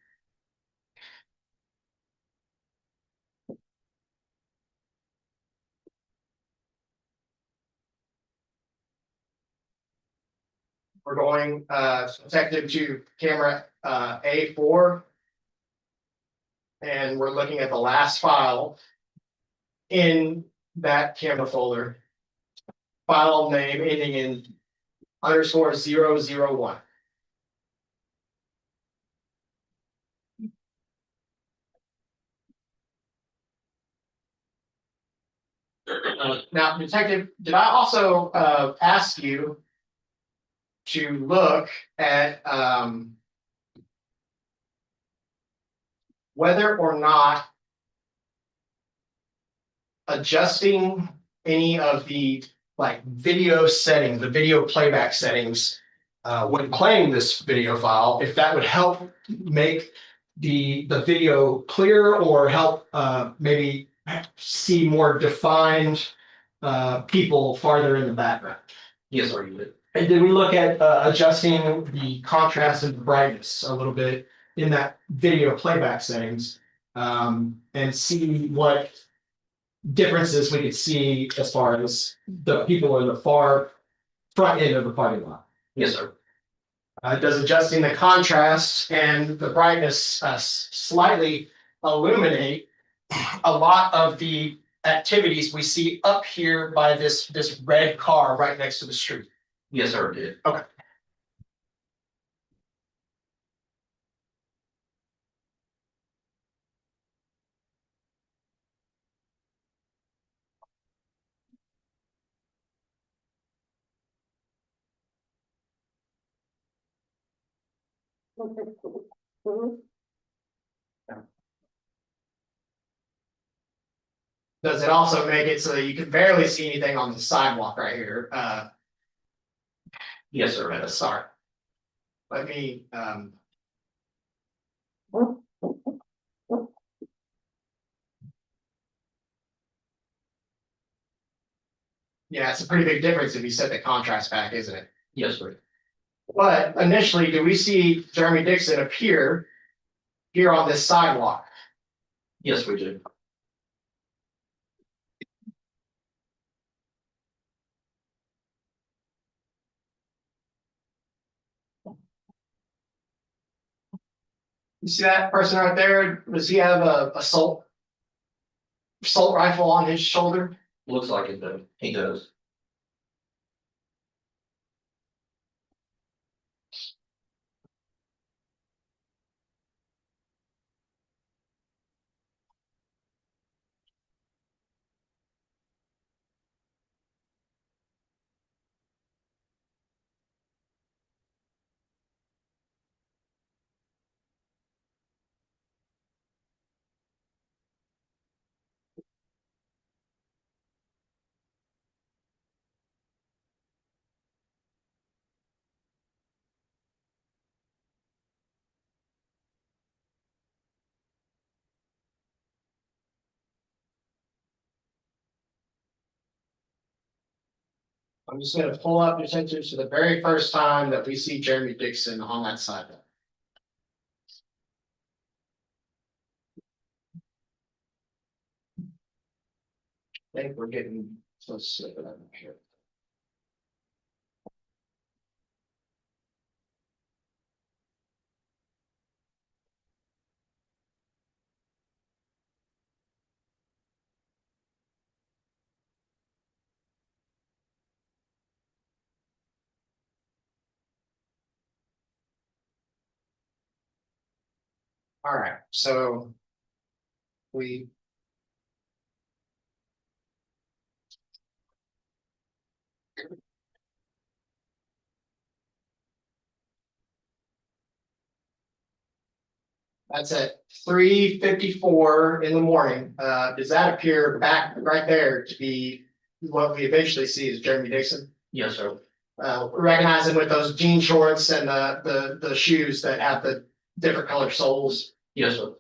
We're going detective to camera A4. And we're looking at the last file in that camera folder. File name ending in _001. Now, detective, did I also ask you to look at whether or not adjusting any of the video settings, the video playback settings, when playing this video file, if that would help make the video clearer or help maybe see more defined people farther in the background? Yes, sir, you did. And did we look at adjusting the contrast and brightness a little bit in that video playback settings and see what differences we could see as far as the people in the far front end of the parking lot? Yes, sir. Does adjusting the contrast and the brightness slightly illuminate a lot of the activities we see up here by this red car right next to the street? Yes, sir, it did. Okay. Does it also make it so that you can barely see anything on the sidewalk right here? Yes, sir. Sorry. Let me yeah, it's a pretty big difference if you set the contrast back, isn't it? Yes, sir. But initially, do we see Jeremy Dixon appear here on this sidewalk? Yes, we do. You see that person right there? Does he have a assault rifle on his shoulder? Looks like it though. He does. I'm just gonna pull up your attention to the very first time that we see Jeremy Dixon on that sidewalk. I think we're getting close to it here. All right, so we. That's at 3:54 in the morning. Does that appear back right there to be what we eventually see as Jeremy Dixon? Yes, sir. Recognize him with those jean shorts and the shoes that have the different color soles. Yes, sir.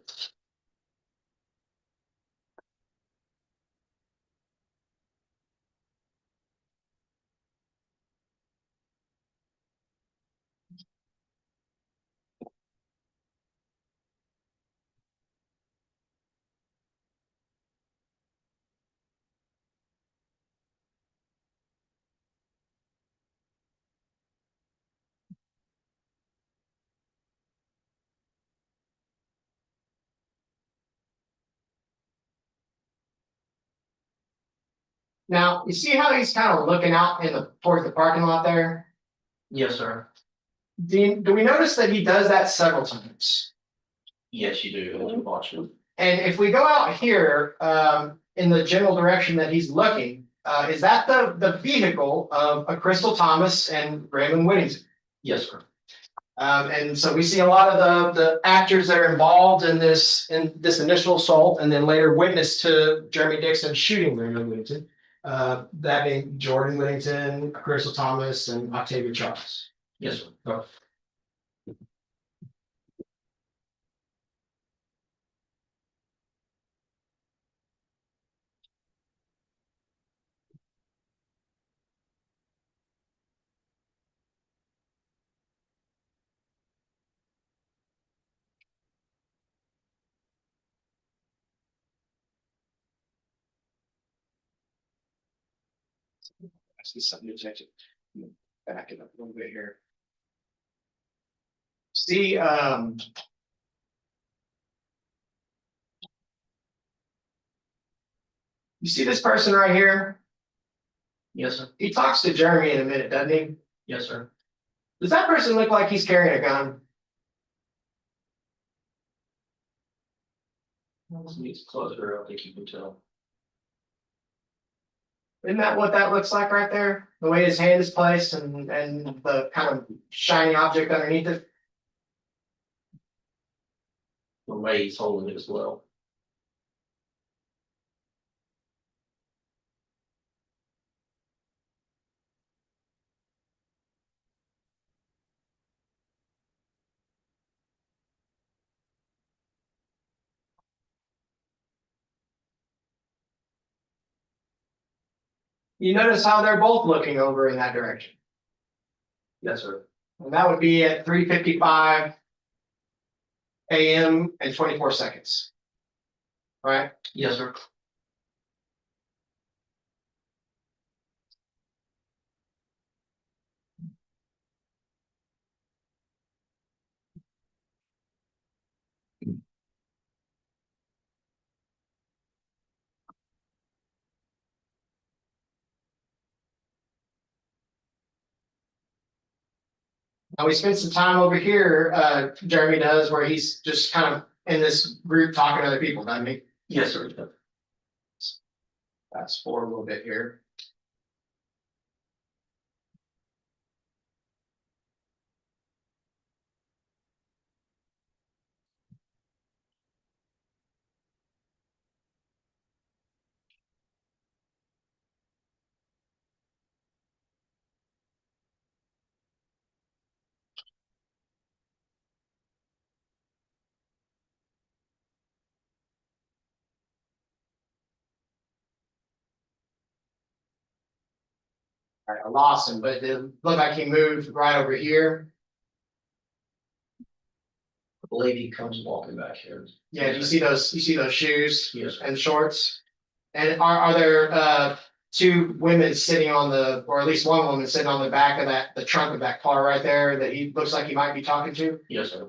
Now, you see how he's kind of looking out in the towards the parking lot there? Yes, sir. Do we notice that he does that several times? Yes, you do. As you watch it. And if we go out here, in the general direction that he's looking, is that the vehicle of a Crystal Thomas and Raymond Whittington? Yes, sir. And so we see a lot of the actors that are involved in this initial assault and then later witness to Jeremy Dixon shooting Raymond Whittington. That being Jordan Whittington, Crystal Thomas, and Octavia Charles. Yes, sir. I see something to check it. Back it up a little bit here. See, you see this person right here? Yes, sir. He talks to Jeremy in a minute, doesn't he? Yes, sir. Does that person look like he's carrying a gun? It's closer, I think you can tell. Isn't that what that looks like right there? The way his hand is placed and the kind of shiny object underneath it? The way he's holding it as well. You notice how they're both looking over in that direction. Yes, sir. And that would be at 3:55 AM and 24 seconds. Right? Yes, sir. Now we spent some time over here, Jeremy does, where he's just kind of in this group talking to other people, doesn't he? Yes, sir. Fast forward a little bit here. All right, I lost him, but it looked like he moved right over here. I believe he comes walking back here. Yeah, you see those shoes? Yes. And shorts? And are there two women sitting on the, or at least one woman sitting on the back of the trunk of that car right there that he looks like he might be talking to? Yes, sir.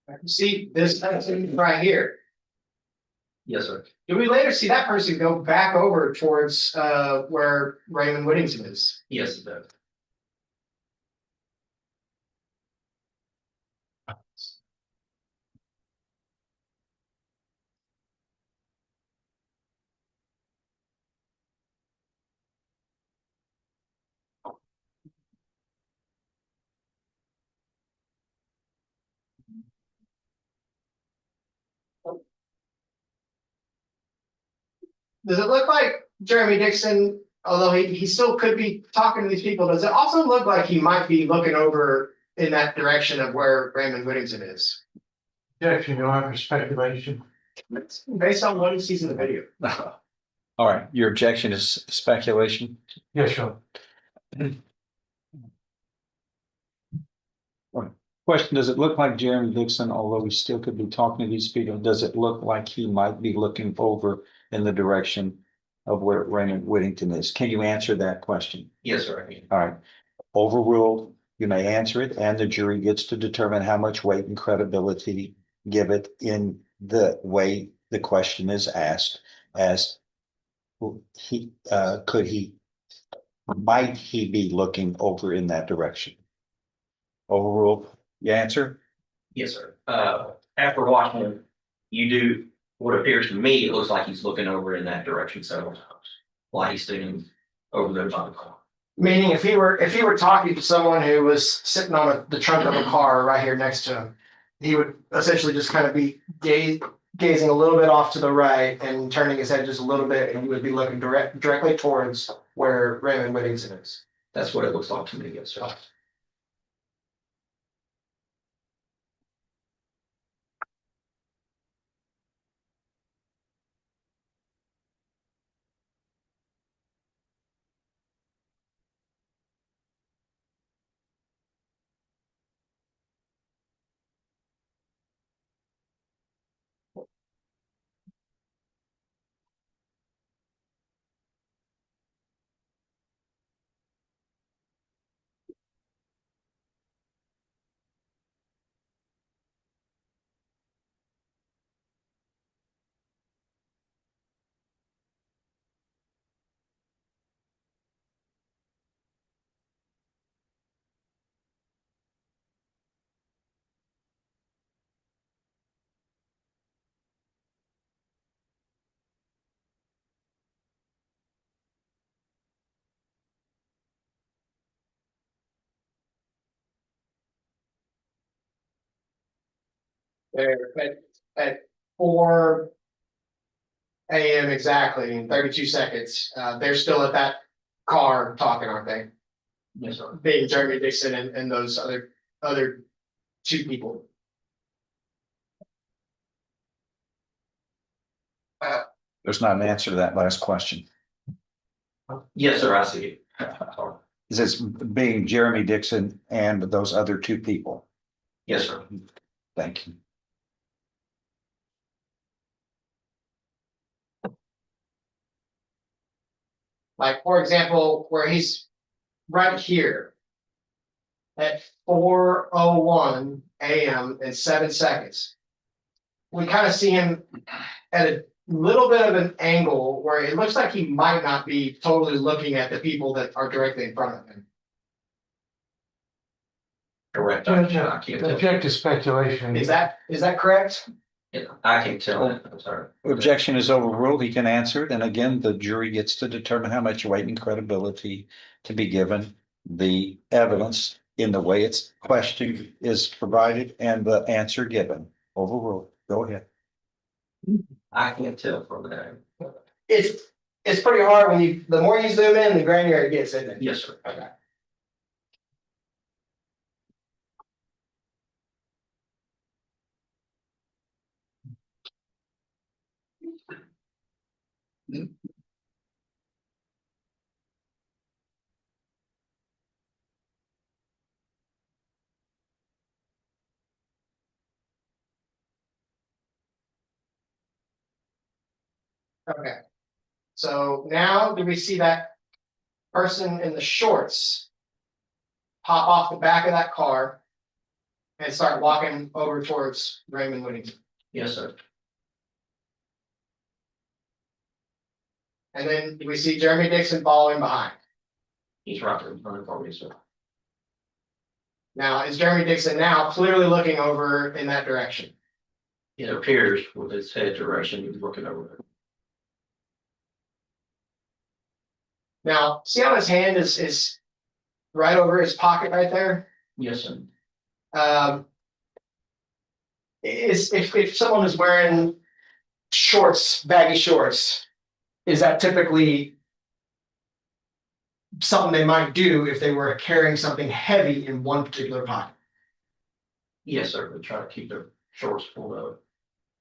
I can see this person right here. Yes, sir. Do we later see that person go back over towards where Raymond Whittington is? Yes, it does. Does it look like Jeremy Dixon, although he still could be talking to these people, does it also look like he might be looking over in that direction of where Raymond Whittington is? Objection, Your Honor, speculation. Based on what he sees in the video. All right, your objection is speculation? Yes, sir. Question, does it look like Jeremy Dixon, although he still could be talking to these people, does it look like he might be looking over in the direction of where Raymond Whittington is? Can you answer that question? Yes, sir. All right, overruled, you may answer it, and the jury gets to determine how much weight and credibility give it in the way the question is asked as might he be looking over in that direction? Overruled, you answer? Yes, sir. After watching him, you do what appears to me, it looks like he's looking over in that direction several times. While he's sitting over there by the car. Meaning if he were talking to someone who was sitting on the trunk of a car right here next to him, he would essentially just kind of be gazing a little bit off to the right and turning his head just a little bit, and he would be looking directly towards where Raymond Whittington is. That's what it looks like to me, yes, sir. There at 4 a.m. exactly in 32 seconds. They're still at that car talking, aren't they? Yes, sir. Being Jeremy Dixon and those other two people. There's not an answer to that last question. Yes, sir, I see it. Is this being Jeremy Dixon and those other two people? Yes, sir. Thank you. Like, for example, where he's right here at 4:01 a.m. and 7 seconds. We kind of see him at a little bit of an angle where it looks like he might not be totally looking at the people that are directly in front of him. Correct. Object to speculation. Is that correct? Yeah, I can tell it. I'm sorry. Objection is overruled. He can answer it. And again, the jury gets to determine how much weight and credibility to be given. The evidence in the way it's questioned is provided and the answer given. Overruled. Go ahead. I can't tell from that. It's pretty hard when the more you zoom in, the grainier it gets, isn't it? Yes, sir. Okay. Okay. So now do we see that person in the shorts hop off the back of that car and start walking over towards Raymond Whittington? Yes, sir. And then do we see Jeremy Dixon following behind? He's right there in front of the car, yes, sir. Now, is Jeremy Dixon now clearly looking over in that direction? It appears with his head direction, he's looking over there. Now, see how his hand is right over his pocket right there? Yes, sir. If someone is wearing shorts, baggy shorts, is that typically something they might do if they were carrying something heavy in one particular pocket? Yes, sir. They try to keep their shorts pulled up.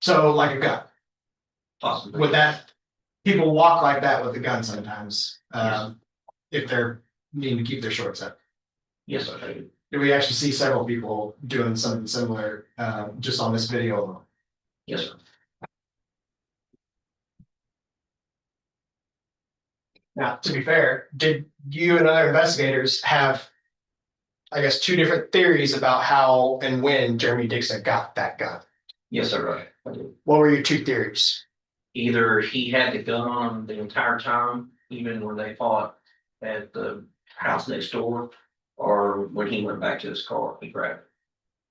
So like a gun. Possibly. Would that, people walk like that with a gun sometimes, Yes. if they're needing to keep their shorts up? Yes, sir. They do. Do we actually see several people doing something similar, just on this video alone? Yes, sir. Now, to be fair, did you and other investigators have, I guess, two different theories about how and when Jeremy Dixon got that gun? Yes, sir. Right. I do. What were your two theories? Either he had the gun on the entire time, even when they fought at the house next door, or when he went back to his car, he grabbed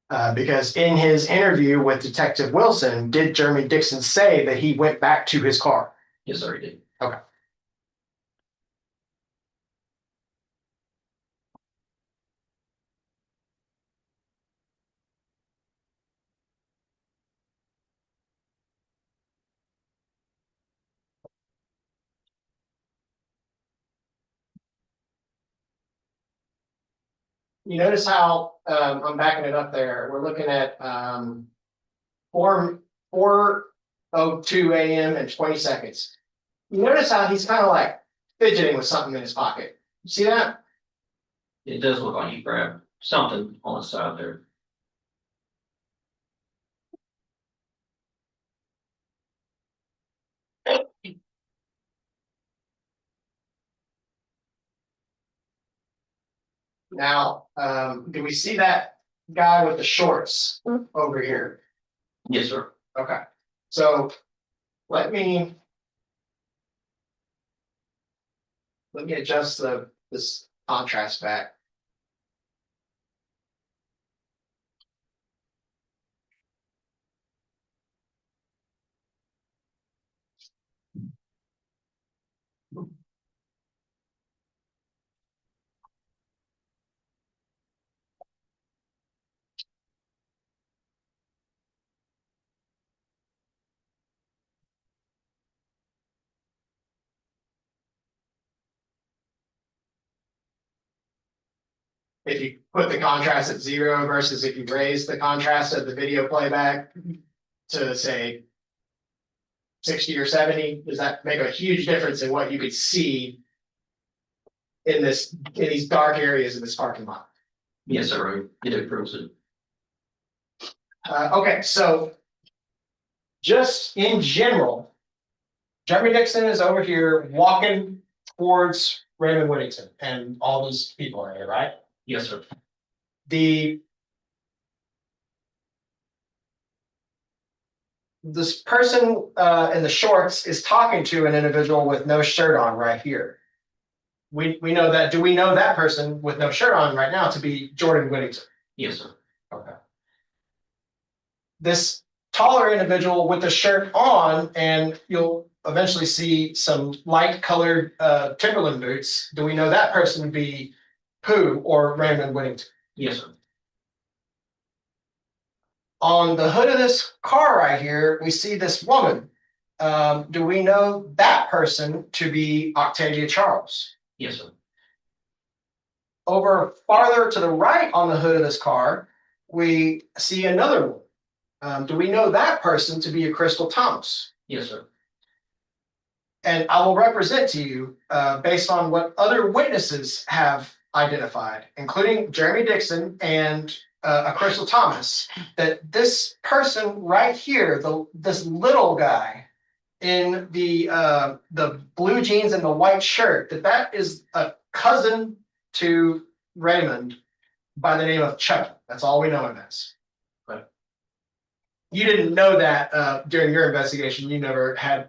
it. Because in his interview with Detective Wilson, did Jeremy Dixon say that he went back to his car? Yes, sir, he did. Okay. You notice how, I'm backing it up there, we're looking at, 4:02 a.m. and 20 seconds. You notice how he's kind of like fidgeting with something in his pocket. You see that? It does look like he grabbed something on the side there. Now, do we see that guy with the shorts over here? Yes, sir. Okay, so let me adjust this contrast back. If you put the contrast at 0 versus if you raise the contrast of the video playback to say 60 or 70, does that make a huge difference in what you could see in these dark areas of this parking lot? Yes, sir. It improves it. Okay, so just in general, Jeremy Dixon is over here walking towards Raymond Whittington and all these people are here, right? Yes, sir. This person in the shorts is talking to an individual with no shirt on right here. We know that. Do we know that person with no shirt on right now to be Jordan Whittington? Yes, sir. Okay. This taller individual with the shirt on, and you'll eventually see some light colored Timberland boots. Do we know that person would be Pooh or Raymond Whittington? Yes, sir. On the hood of this car right here, we see this woman. do we know that person to be Octavia Charles? Yes, sir. Over farther to the right on the hood of this car, we see another one. Do we know that person to be a Crystal Thomas? Yes, sir. And I will represent to you, based on what other witnesses have identified, including Jeremy Dixon and a Crystal Thomas, that this person right here, this little guy in the blue jeans and the white shirt, that is a cousin to Raymond by the name of Chucky. That's all we know him as. Right. You didn't know that during your investigation. You never had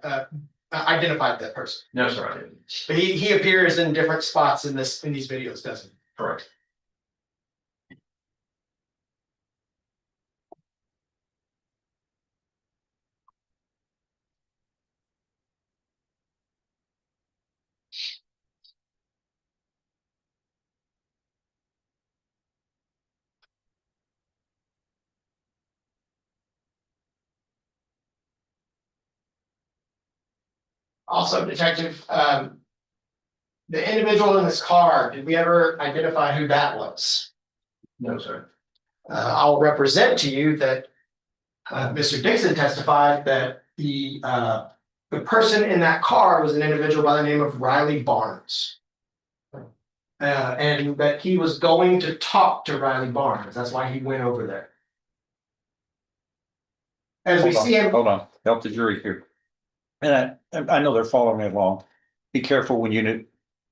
identified that person. No, sir, I didn't. But he appears in different spots in these videos, doesn't he? Correct. Also, Detective, the individual in this car, did we ever identify who that was? No, sir. I'll represent to you that Mr. Dixon testified that the person in that car was an individual by the name of Riley Barnes. And that he was going to talk to Riley Barnes. That's why he went over there. As we Hold on, see him. Hold on, help the jury here. And I know they're following me along. Be careful when you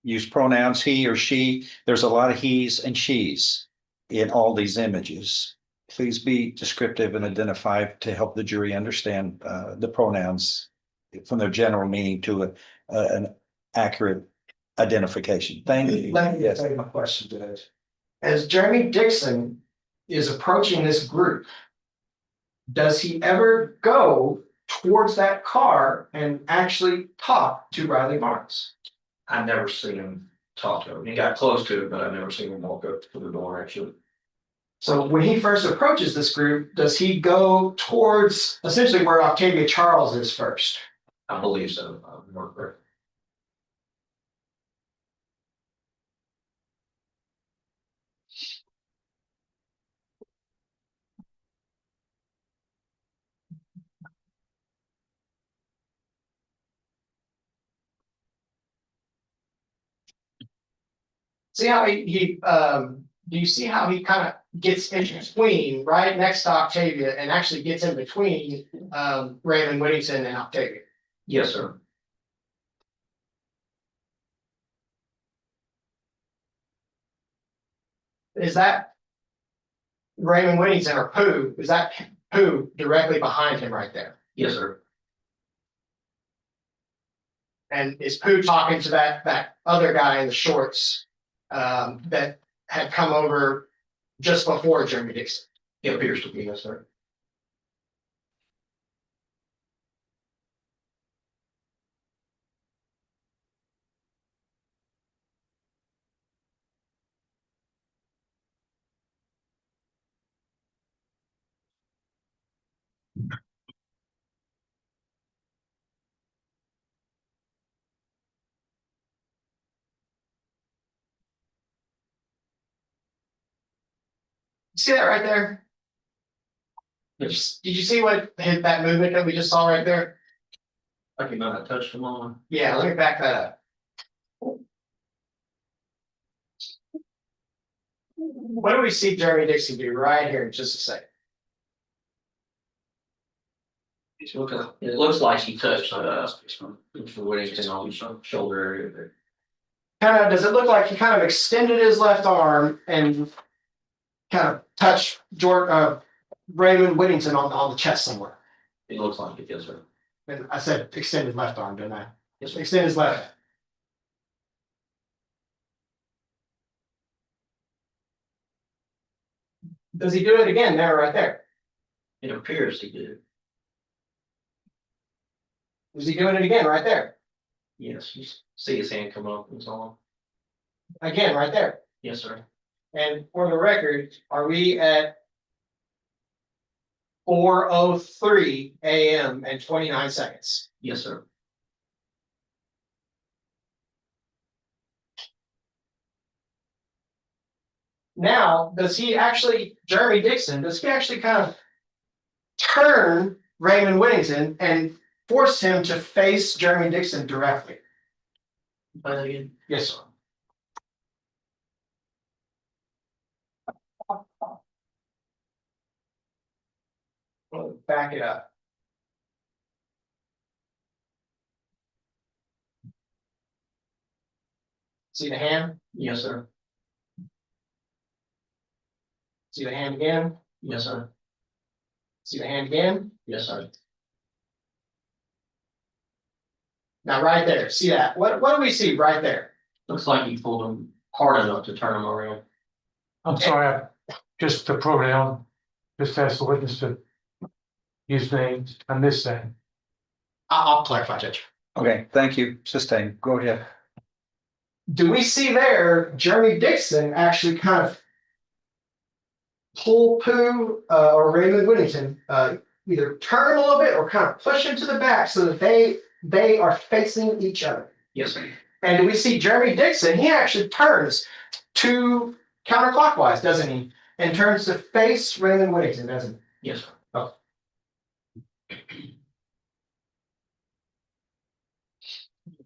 use pronouns he or she. There's a lot of he's and she's in all these images. Please be descriptive and identify to help the jury understand the pronouns from their general meaning to an accurate identification. Thank you. Let me tell you my question today. As Jeremy Dixon is approaching this group, does he ever go towards that car and actually talk to Riley Barnes? I never seen him talk to him. He got close to it, but I never seen him walk up to the door, actually. So when he first approaches this group, does he go towards essentially where Octavia Charles is first? I believe so. I'm more correct. See how do you see how he kind of gets in between, right next to Octavia, and actually gets in between Raymond Whittington and Octavia? Yes, sir. Is that Raymond Whittington or Pooh? Is that Pooh directly behind him right there? Yes, sir. And is Pooh talking to that other guy in the shorts that had come over just before Jeremy Dixon? It appears to be, yes, sir. See that right there? Did you see what hit that movement that we just saw right there? Like you might have touched him on. Yeah, let me back that up. What do we see Jeremy Dixon do right here in just a second? It looks like he touched Mr. Whittington on the shoulder area there. Kind of, does it look like he kind of extended his left arm and kind of touched Raymond Whittington on the chest somewhere? It looks like it, yes, sir. And I said extended left arm, didn't I? Yes, sir. Extend his left. Does he do it again there, right there? It appears he did. Is he doing it again right there? Yes, you see his hand come up and so on. Again, right there. Yes, sir. And for the record, are we at 4:03 AM and 29 seconds. Yes, sir. Now, does he actually, Jeremy Dixon, does he actually kind of turn Raymond Whittington and force him to face Jeremy Dixon directly? Yes, sir. Back it up. See the hand? Yes, sir. See the hand again? Yes, sir. See the hand again? Yes, sir. Now, right there, see that? What do we see right there? Looks like you pulled him hard enough to turn him around. I'm sorry, just the pronoun, just ask the witness to use names. I missed that. I'll clarify, Judge. Okay, thank you. Sustain. Go ahead. Do we see there Jeremy Dixon actually kind of pull Pooh or Raymond Whittington, either turn him a little bit or kind of push him to the back so that they are facing each other? Yes, sir. And do we see Jeremy Dixon? He actually turns to counterclockwise, doesn't he? And turns to face Raymond Whittington, doesn't he? Yes, sir. Oh.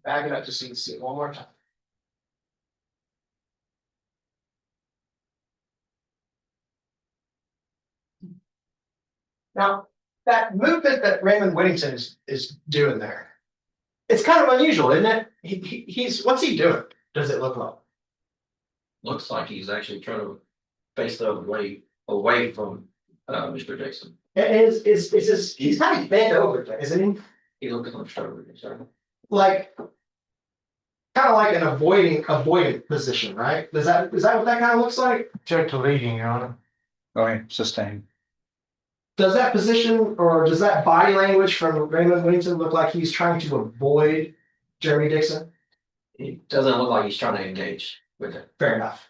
Back it up just so you can see it one more time. Now, that movement that Raymond Whittington is doing there, it's kind of unusual, isn't it? He's what's he doing? Does it look like? Looks like he's actually trying to face the other way, away from Mr. Dixon. He's kind of bent over, isn't he? He looks hunched over, sir. Like kind of like an avoidant position, right? Is that what that kind of looks like? Check the leading, Your Honor. Okay, sustain. Does that position or does that body language from Raymond Whittington look like he's trying to avoid Jeremy Dixon? It doesn't look like he's trying to engage with it. Fair enough.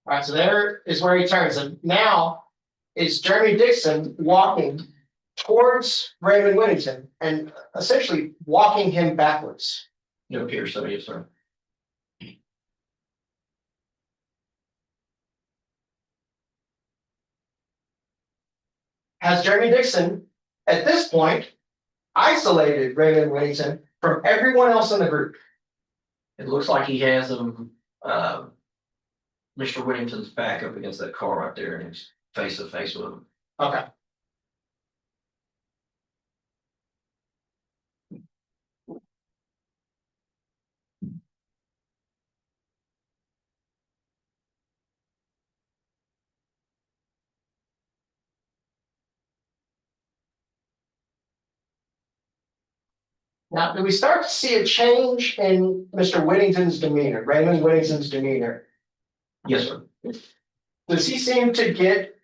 All right, so there is where he turns. And now is Jeremy Dixon walking towards Raymond Whittington and essentially walking him backwards. It appears so, yes, sir. Has Jeremy Dixon, at this point, isolated Raymond Whittington from everyone else in the group? It looks like he has him, Mr. Whittington's back up against that car right there and he's face to face with him. Okay. Now, do we start to see a change in Mr. Whittington's demeanor, Raymond Whittington's demeanor? Yes, sir. Does he seem to get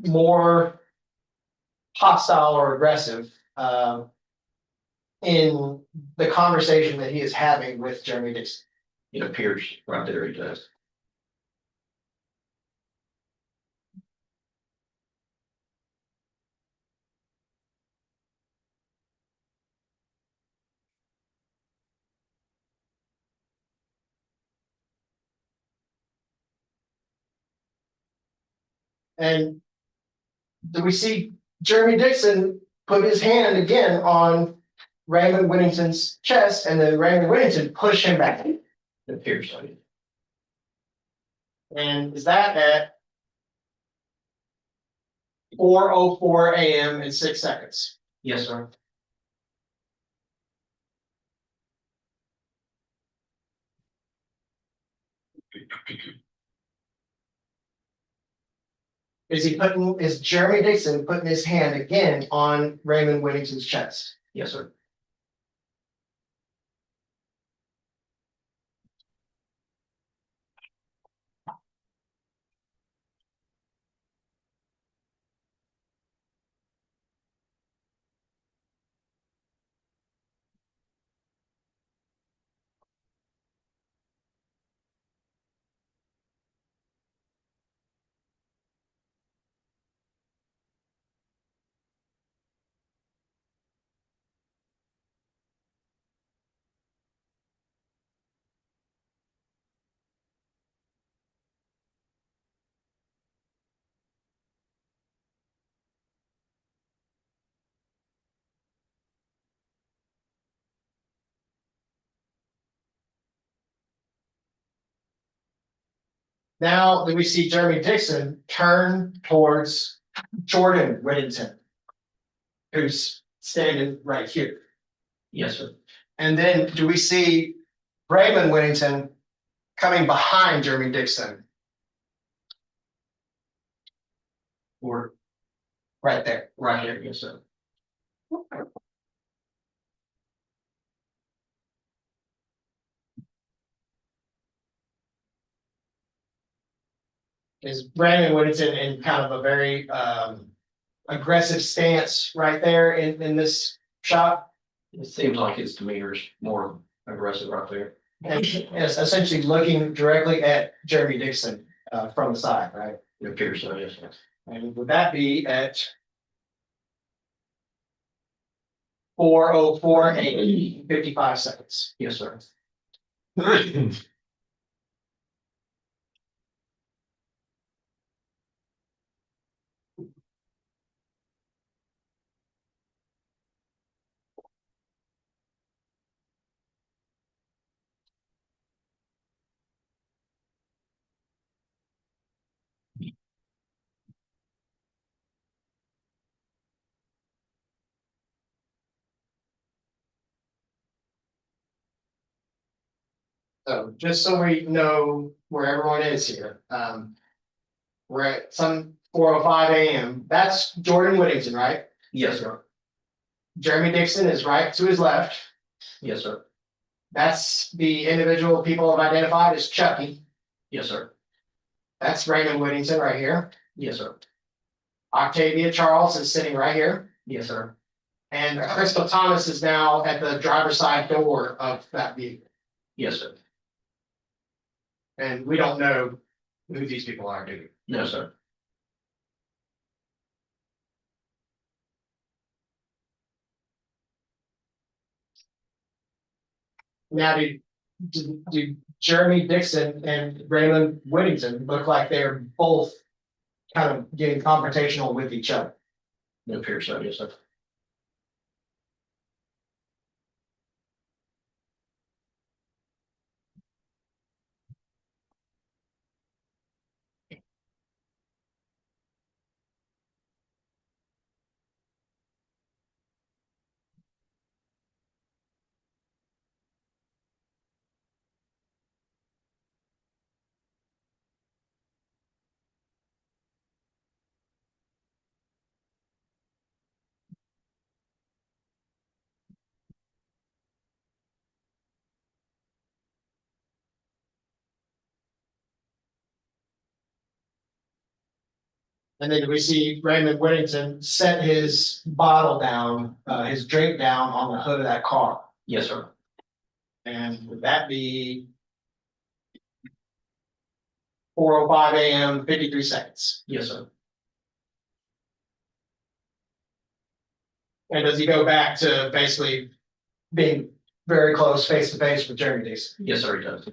more hostile or aggressive in the conversation that he is having with Jeremy Dixon? It appears right there he does. And do we see Jeremy Dixon put his hand again on Raymond Whittington's chest and then Raymond Whittington push him back? It appears so. And is that at 4:04 AM and 6 seconds? Yes, sir. Is Jeremy Dixon putting his hand again on Raymond Whittington's chest? Yes, sir. Now then we see Jeremy Dixon turn towards Jordan Whittington, who's standing right here. Yes, sir. And then do we see Raymond Whittington coming behind Jeremy Dixon? Or right there. Right here, yes, sir. Is Raymond Whittington in kind of a very aggressive stance right there in this shot? It seems like his demeanor is more aggressive right there. And is essentially looking directly at Jeremy Dixon from the side, right? It appears so, yes, sir. And would that be at 4:04 and 55 seconds? Yes, sir. So just so we know where everyone is here, we're at some 4:05 AM. That's Jordan Whittington, right? Yes, sir. Jeremy Dixon is right to his left. Yes, sir. That's the individual people have identified as Chucky. Yes, sir. That's Raymond Whittington right here. Yes, sir. Octavia Charles is sitting right here. Yes, sir. And Crystal Thomas is now at the driver's side door of that vehicle. Yes, sir. And we don't know who these people are, do we? No, sir. Now, do Jeremy Dixon and Raymond Whittington look like they're both kind of getting confrontational with each other? It appears so, yes, sir. And then we see Raymond Whittington set his bottle down, his drink down on the hood of that car. Yes, sir. And would that be 4:05 AM, 53 seconds? Yes, sir. And does he go back to basically being very close face to face with Jeremy Dixon? Yes, sir, he does.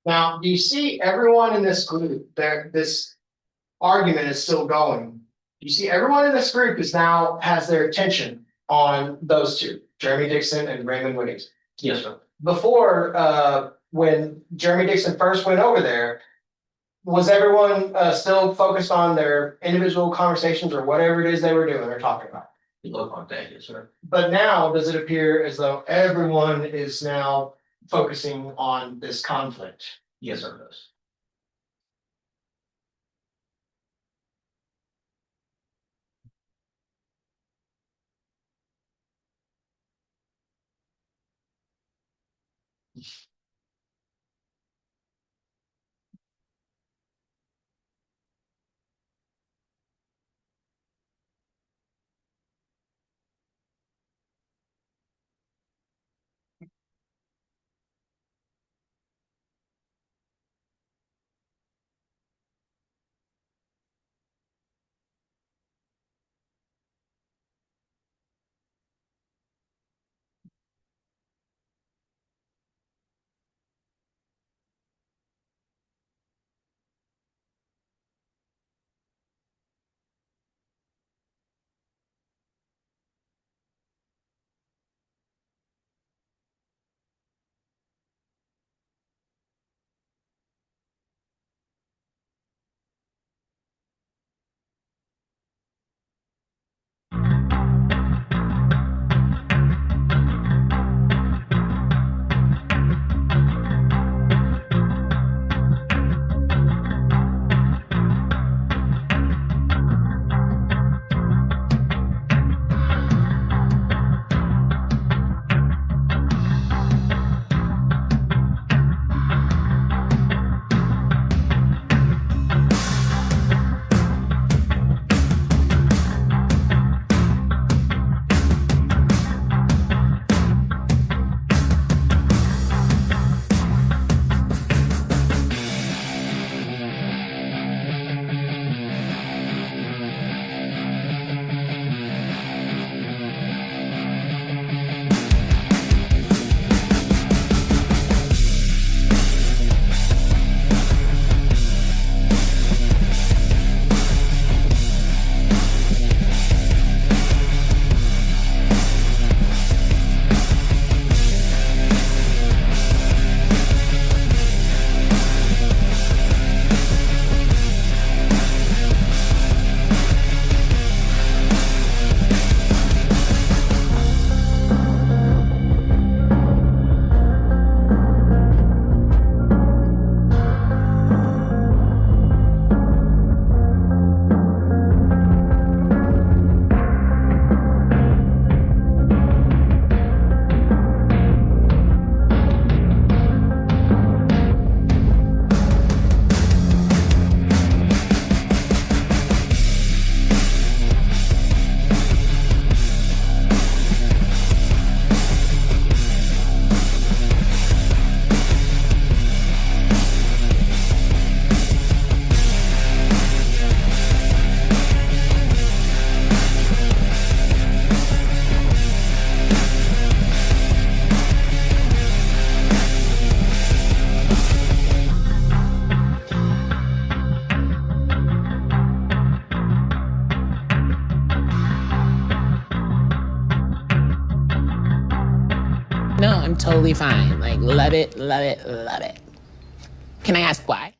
Now, do you see everyone in this group there, this argument is still going? You see everyone in this group is now has their attention on those two, Jeremy Dixon and Raymond Whittington. Yes, sir. Before, when Jeremy Dixon first went over there, was everyone still focused on their individual conversations or whatever it is they were doing or talking about? It looked like that, yes, sir. But now, does it appear as though everyone is now focusing on this conflict? Yes, sir, it does. No, I'm totally fine. Like, love it, love it, love it. Can I ask why?